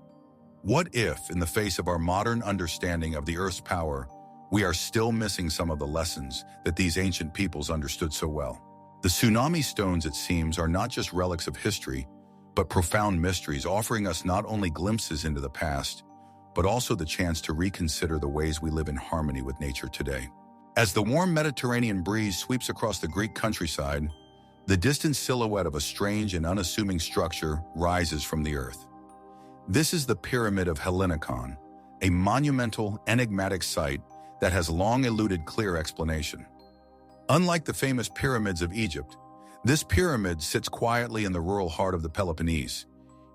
What if, in the face of our modern understanding of the Earth's power, we are still missing some of the lessons that these ancient peoples understood so well? The tsunami stones, it seems, are not just relics of history, but profound mysteries, offering us not only glimpses into the past, but also the chance to reconsider the ways we live in harmony with nature today. As the warm Mediterranean breeze sweeps across the Greek countryside, the distant silhouette of a strange and unassuming structure rises from the earth. This is the Pyramid of Hellinikon, a monumental, enigmatic site that has long eluded clear explanation. Unlike the famous pyramids of Egypt, this pyramid sits quietly in the rural heart of the Peloponnese,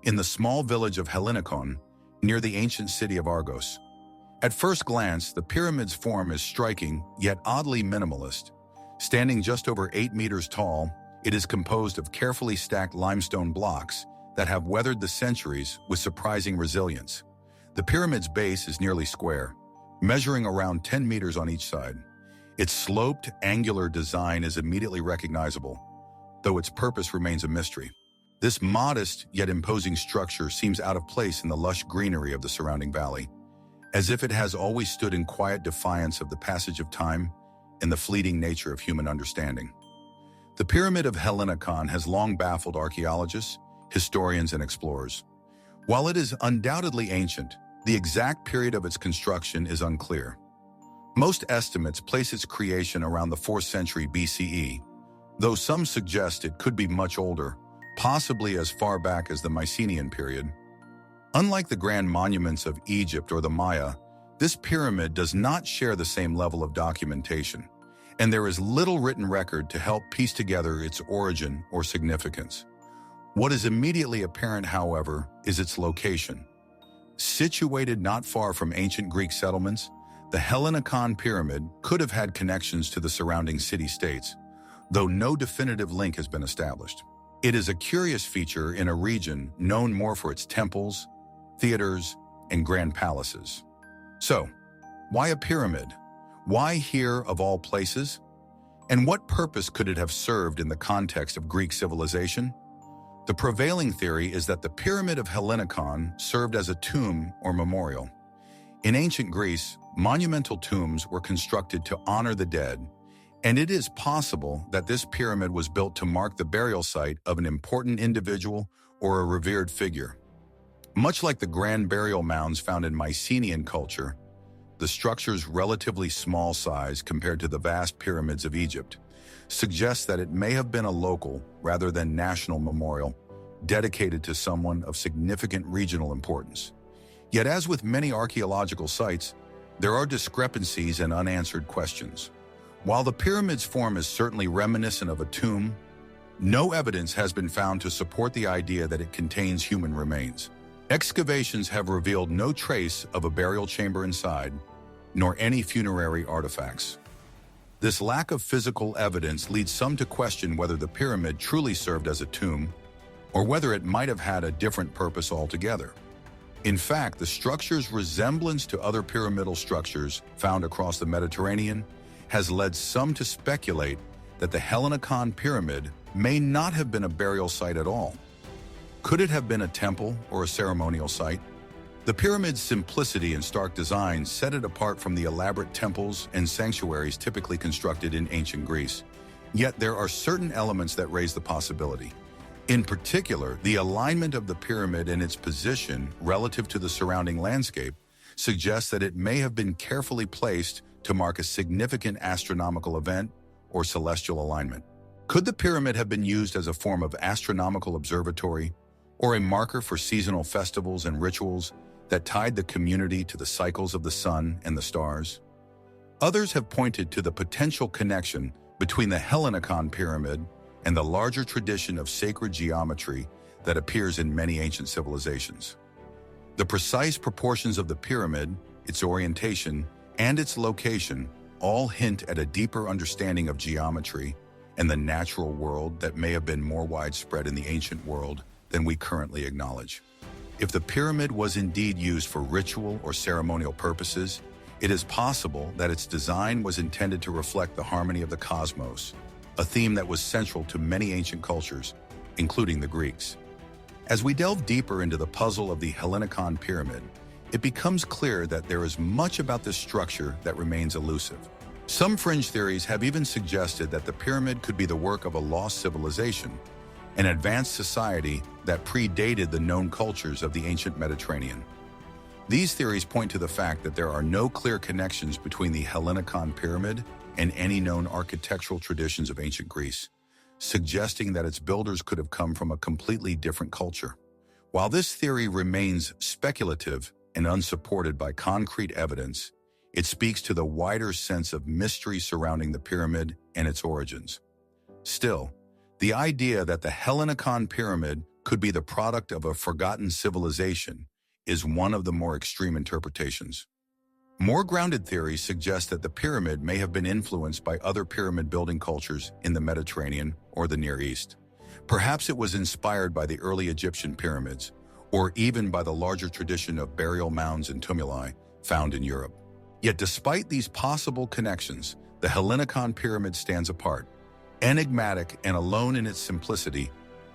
in the small village of Hellinikon, near the ancient city of Argos. At first glance, the pyramid's form is striking, yet oddly minimalist. Standing just over 8 meters tall, it is composed of carefully stacked limestone blocks that have weathered the centuries with surprising resilience. The pyramid's base is nearly square, measuring around 10 meters on each side. Its sloped, angular design is immediately recognizable, though its purpose remains a mystery. This modest yet imposing structure seems out of place in the lush greenery of the surrounding valley, as if it has always stood in quiet defiance of the passage of time and the fleeting nature of human understanding. The Pyramid of Hellinikon has long baffled archaeologists, historians, and explorers. While it is undoubtedly ancient, the exact period of its construction is unclear. Most estimates place its creation around the 4th century BCE, though some suggest it could be much older, possibly as far back as the Mycenaean period. Unlike the grand monuments of Egypt or the Maya, this pyramid does not share the same level of documentation, and there is little written record to help piece together its origin or significance. What is immediately apparent, however, is its location. Situated not far from ancient Greek settlements, the Hellinikon pyramid could have had connections to the surrounding city-states, though no definitive link has been established. It is a curious feature in a region known more for its temples, theaters, and grand palaces. So, why a pyramid? Why here of all places? And what purpose could it have served in the context of Greek civilization? The prevailing theory is that the Pyramid of Hellinikon served as a tomb or memorial. In ancient Greece, monumental tombs were constructed to honor the dead, and it is possible that this pyramid was built to mark the burial site of an important individual or a revered figure. Much like the grand burial mounds found in Mycenaean culture, the structure's relatively small size compared to the vast pyramids of Egypt suggests that it may have been a local rather than national memorial dedicated to someone of significant regional importance. Yet, as with many archaeological sites, there are discrepancies and unanswered questions. While the pyramid's form is certainly reminiscent of a tomb, no evidence has been found to support the idea that it contains human remains. Excavations have revealed no trace of a burial chamber inside, nor any funerary artifacts. This lack of physical evidence leads some to question whether the pyramid truly served as a tomb, or whether it might have had a different purpose altogether. In fact, the structure's resemblance to other pyramidal structures found across the Mediterranean has led some to speculate that the Hellinikon pyramid may not have been a burial site at all. Could it have been a temple or a ceremonial site? The pyramid's simplicity and stark design set it apart from the elaborate temples and sanctuaries typically constructed in ancient Greece. Yet there are certain elements that raise the possibility. In particular, the alignment of the pyramid and its position relative to the surrounding landscape suggests that it may have been carefully placed to mark a significant astronomical event or celestial alignment. Could the pyramid have been used as a form of astronomical observatory or a marker for seasonal festivals and rituals that tied the community to the cycles of the sun and the stars? Others have pointed to the potential connection between the Hellenikon pyramid and the larger tradition of sacred geometry that appears in many ancient civilizations. The precise proportions of the pyramid, its orientation, and its location all hint at a deeper understanding of geometry and the natural world that may have been more widespread in the ancient world than we currently acknowledge. If the pyramid was indeed used for ritual or ceremonial purposes, it is possible that its design was intended to reflect the harmony of the cosmos, a theme that was central to many ancient cultures, including the Greeks. As we delve deeper into the puzzle of the Hellenikon pyramid, it becomes clear that there is much about this structure that remains elusive. Some fringe theories have even suggested that the pyramid could be the work of a lost civilization, an advanced society that predated the known cultures of the ancient Mediterranean. These theories point to the fact that there are no clear connections between the Hellenikon pyramid and any known architectural traditions of ancient Greece, suggesting that its builders could have come from a completely different culture. While this theory remains speculative and unsupported by concrete evidence, it speaks to the wider sense of mystery surrounding the pyramid and its origins. Still, the idea that the Hellenikon pyramid could be the product of a forgotten civilization is one of the more extreme interpretations. More grounded theories suggest that the pyramid may have been influenced by other pyramid-building cultures in the Mediterranean or the Near East. Perhaps it was inspired by the early Egyptian pyramids, or even by the larger tradition of burial mounds and tumuli found in Europe. Yet despite these possible connections, the Hellenikon pyramid stands apart, enigmatic and alone in its simplicity,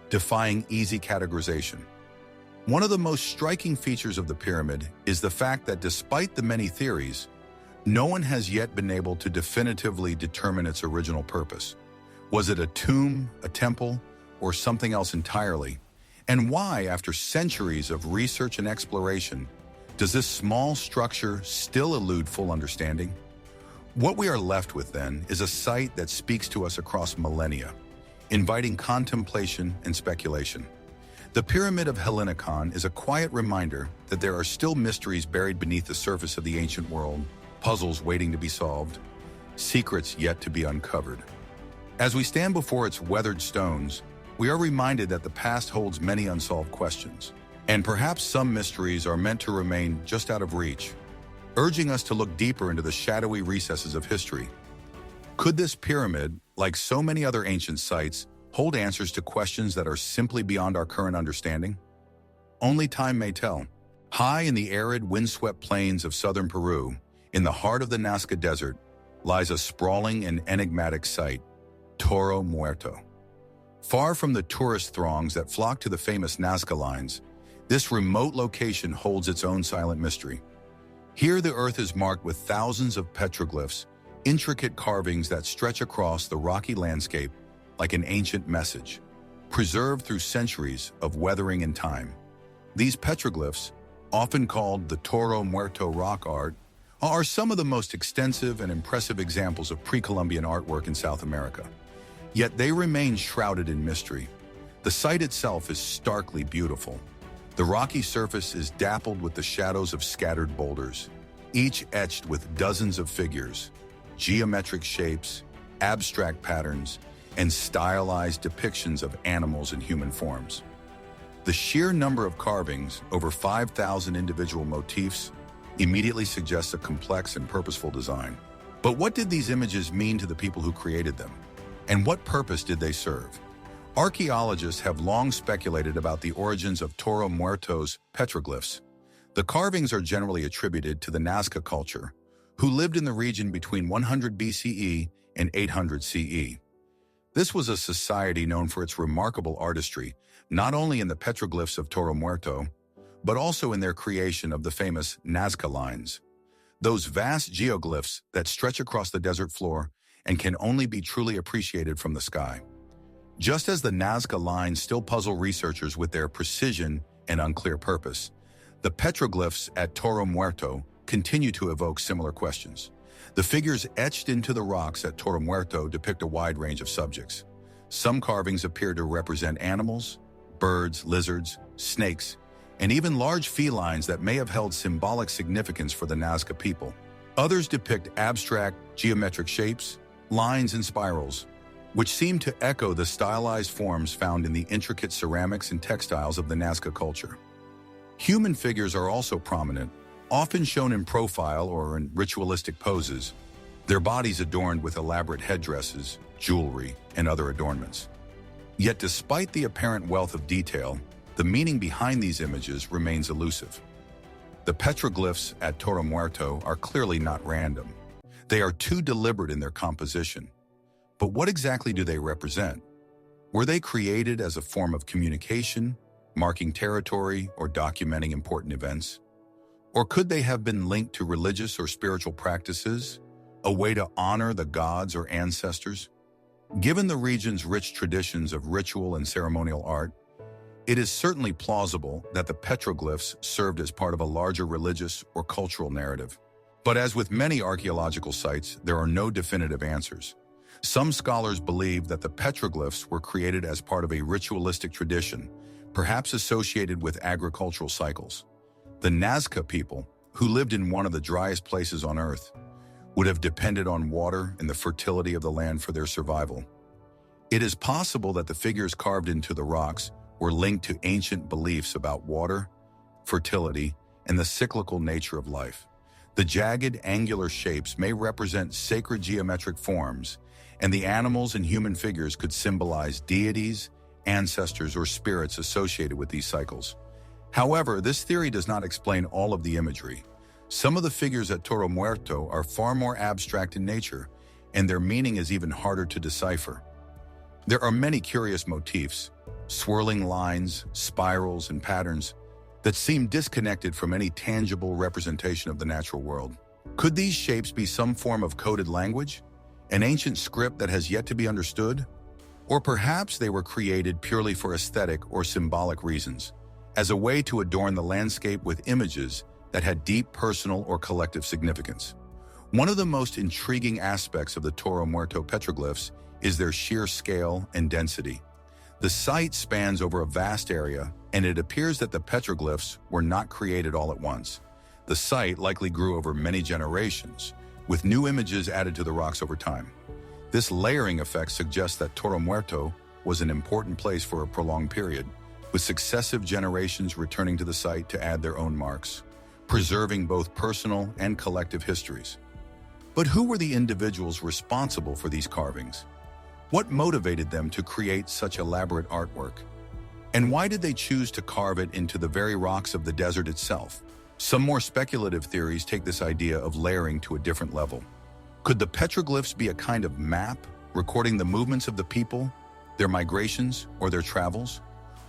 defying easy categorization. One of the most striking features of the pyramid is the fact that despite the many theories, no one has yet been able to definitively determine its original purpose. Was it a tomb, a temple, or something else entirely? And why, after centuries of research and exploration, does this small structure still elude full understanding? What we are left with, then, is a site that speaks to us across millennia, inviting contemplation and speculation. The Pyramid of Hellenikon is a quiet reminder that there are still mysteries buried beneath the surface of the ancient world, puzzles waiting to be solved, secrets yet to be uncovered. As we stand before its weathered stones, we are reminded that the past holds many unsolved questions, and perhaps some mysteries are meant to remain just out of reach, urging us to look deeper into the shadowy recesses of history. Could this pyramid, like so many other ancient sites, hold answers to questions that are simply beyond our current understanding? Only time may tell. High in the arid, windswept plains of southern Peru, in the heart of the Nazca Desert, lies a sprawling and enigmatic site, Toro Muerto. Far from the tourist throngs that flock to the famous Nazca lines, this remote location holds its own silent mystery. Here the earth is marked with thousands of petroglyphs, intricate carvings that stretch across the rocky landscape like an ancient message, preserved through centuries of weathering and time. These petroglyphs, often called the Toro Muerto rock art, are some of the most extensive and impressive examples of pre-Columbian artwork in South America. Yet they remain shrouded in mystery. The site itself is starkly beautiful. The rocky surface is dappled with the shadows of scattered boulders, each etched with dozens of figures, geometric shapes, abstract patterns, and stylized depictions of animals and human forms. The sheer number of carvings, over 5,000 individual motifs, immediately suggests a complex and purposeful design. But what did these images mean to the people who created them? And what purpose did they serve? Archaeologists have long speculated about the origins of Toro Muerto's petroglyphs. The carvings are generally attributed to the Nazca culture, who lived in the region between 100 BCE and 800 CE. This was a society known for its remarkable artistry, not only in the petroglyphs of Toro Muerto, but also in their creation of the famous Nazca lines, those vast geoglyphs that stretch across the desert floor and can only be truly appreciated from the sky. Just as the Nazca lines still puzzle researchers with their precision and unclear purpose, the petroglyphs at Toro Muerto continue to evoke similar questions. The figures etched into the rocks at Toro Muerto depict a wide range of subjects. Some carvings appear to represent animals, birds, lizards, snakes, and even large felines that may have held symbolic significance for the Nazca people. Others depict abstract, geometric shapes, lines and spirals, which seem to echo the stylized forms found in the intricate ceramics and textiles of the Nazca culture. Human figures are also prominent, often shown in profile or in ritualistic poses, their bodies adorned with elaborate headdresses, jewelry, and other adornments. Yet despite the apparent wealth of detail, the meaning behind these images remains elusive. The petroglyphs at Toro Muerto are clearly not random. They are too deliberate in their composition. But what exactly do they represent? Were they created as a form of communication, marking territory, or documenting important events? Or could they have been linked to religious or spiritual practices, a way to honor the gods or ancestors? Given the region's rich traditions of ritual and ceremonial art, it is certainly plausible that the petroglyphs served as part of a larger religious or cultural narrative. But as with many archaeological sites, there are no definitive answers. Some scholars believe that the petroglyphs were created as part of a ritualistic tradition, perhaps associated with agricultural cycles. The Nazca people, who lived in one of the driest places on Earth, would have depended on water and the fertility of the land for their survival. It is possible that the figures carved into the rocks were linked to ancient beliefs about water, fertility, and the cyclical nature of life. The jagged, angular shapes may represent sacred geometric forms, and the animals and human figures could symbolize deities, ancestors, or spirits associated with these cycles. However, this theory does not explain all of the imagery. Some of the figures at Toro Muerto are far more abstract in nature, and their meaning is even harder to decipher. There are many curious motifs, swirling lines, spirals, and patterns that seem disconnected from any tangible representation of the natural world. Could these shapes be some form of coded language? An ancient script that has yet to be understood? Or perhaps they were created purely for aesthetic or symbolic reasons, as a way to adorn the landscape with images that had deep personal or collective significance. One of the most intriguing aspects of the Toro Muerto petroglyphs is their sheer scale and density. The site spans over a vast area, and it appears that the petroglyphs were not created all at once. The site likely grew over many generations, with new images added to the rocks over time. This layering effect suggests that Toro Muerto was an important place for a prolonged period, with successive generations returning to the site to add their own marks, preserving both personal and collective histories. But who were the individuals responsible for these carvings? What motivated them to create such elaborate artwork? And why did they choose to carve it into the very rocks of the desert itself? Some more speculative theories take this idea of layering to a different level. Could the petroglyphs be a kind of map, recording the movements of the people, their migrations, or their travels?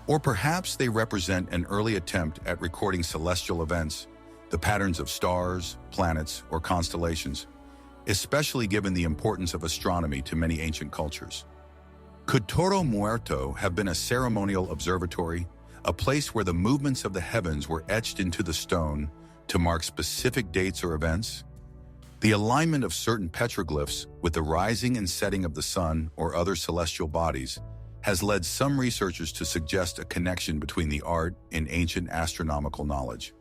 Or perhaps they represent an early attempt at recording celestial events, the patterns of stars, planets, or constellations, especially given the importance of astronomy to many ancient cultures. Could Toro Muerto have been a ceremonial observatory, a place where the movements of the heavens were etched into the stone to mark specific dates or events? The alignment of certain petroglyphs with the rising and setting of the sun or other celestial bodies has led some researchers to suggest a connection between the art and ancient astronomical knowledge.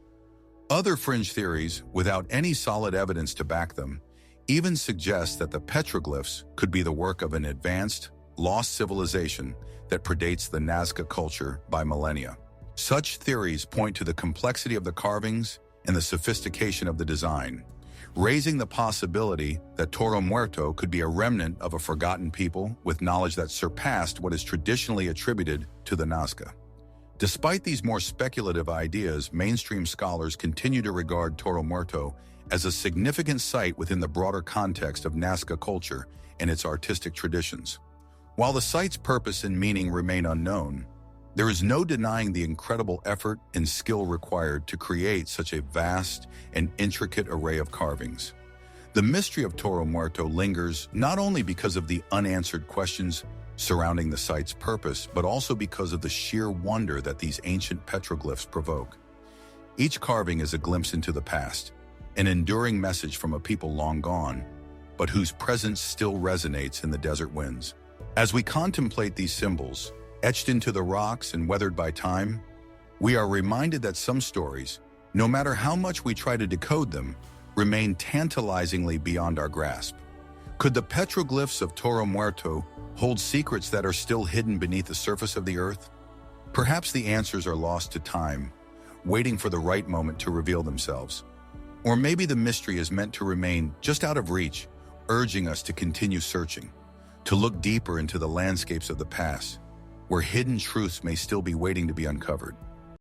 Other fringe theories, without any solid evidence to back them, even suggest that the petroglyphs could be the work of an advanced, lost civilization that predates the Nazca culture by millennia. Such theories point to the complexity of the carvings and the sophistication of the design, raising the possibility that Toro Muerto could be a remnant of a forgotten people with knowledge that surpassed what is traditionally attributed to the Nazca. Despite these more speculative ideas, mainstream scholars continue to regard Toro Muerto as a significant site within the broader context of Nazca culture and its artistic traditions. While the site's purpose and meaning remain unknown, There is no denying the incredible effort and skill required to create such a vast and intricate array of carvings. The mystery of Toro Muerto lingers not only because of the unanswered questions surrounding the site's purpose, but also because of the sheer wonder that these ancient petroglyphs provoke. Each carving is a glimpse into the past, an enduring message from a people long gone, but whose presence still resonates in the desert winds. As we contemplate these symbols, etched into the rocks and weathered by time, we are reminded that some stories, no matter how much we try to decode them, remain tantalizingly beyond our grasp. Could the petroglyphs of Toro Muerto hold secrets that are still hidden beneath the surface of the earth? Perhaps the answers are lost to time, waiting for the right moment to reveal themselves. Or maybe the mystery is meant to remain just out of reach, urging us to continue searching, to look deeper into the landscapes of the past, where hidden truths may still be waiting to be uncovered.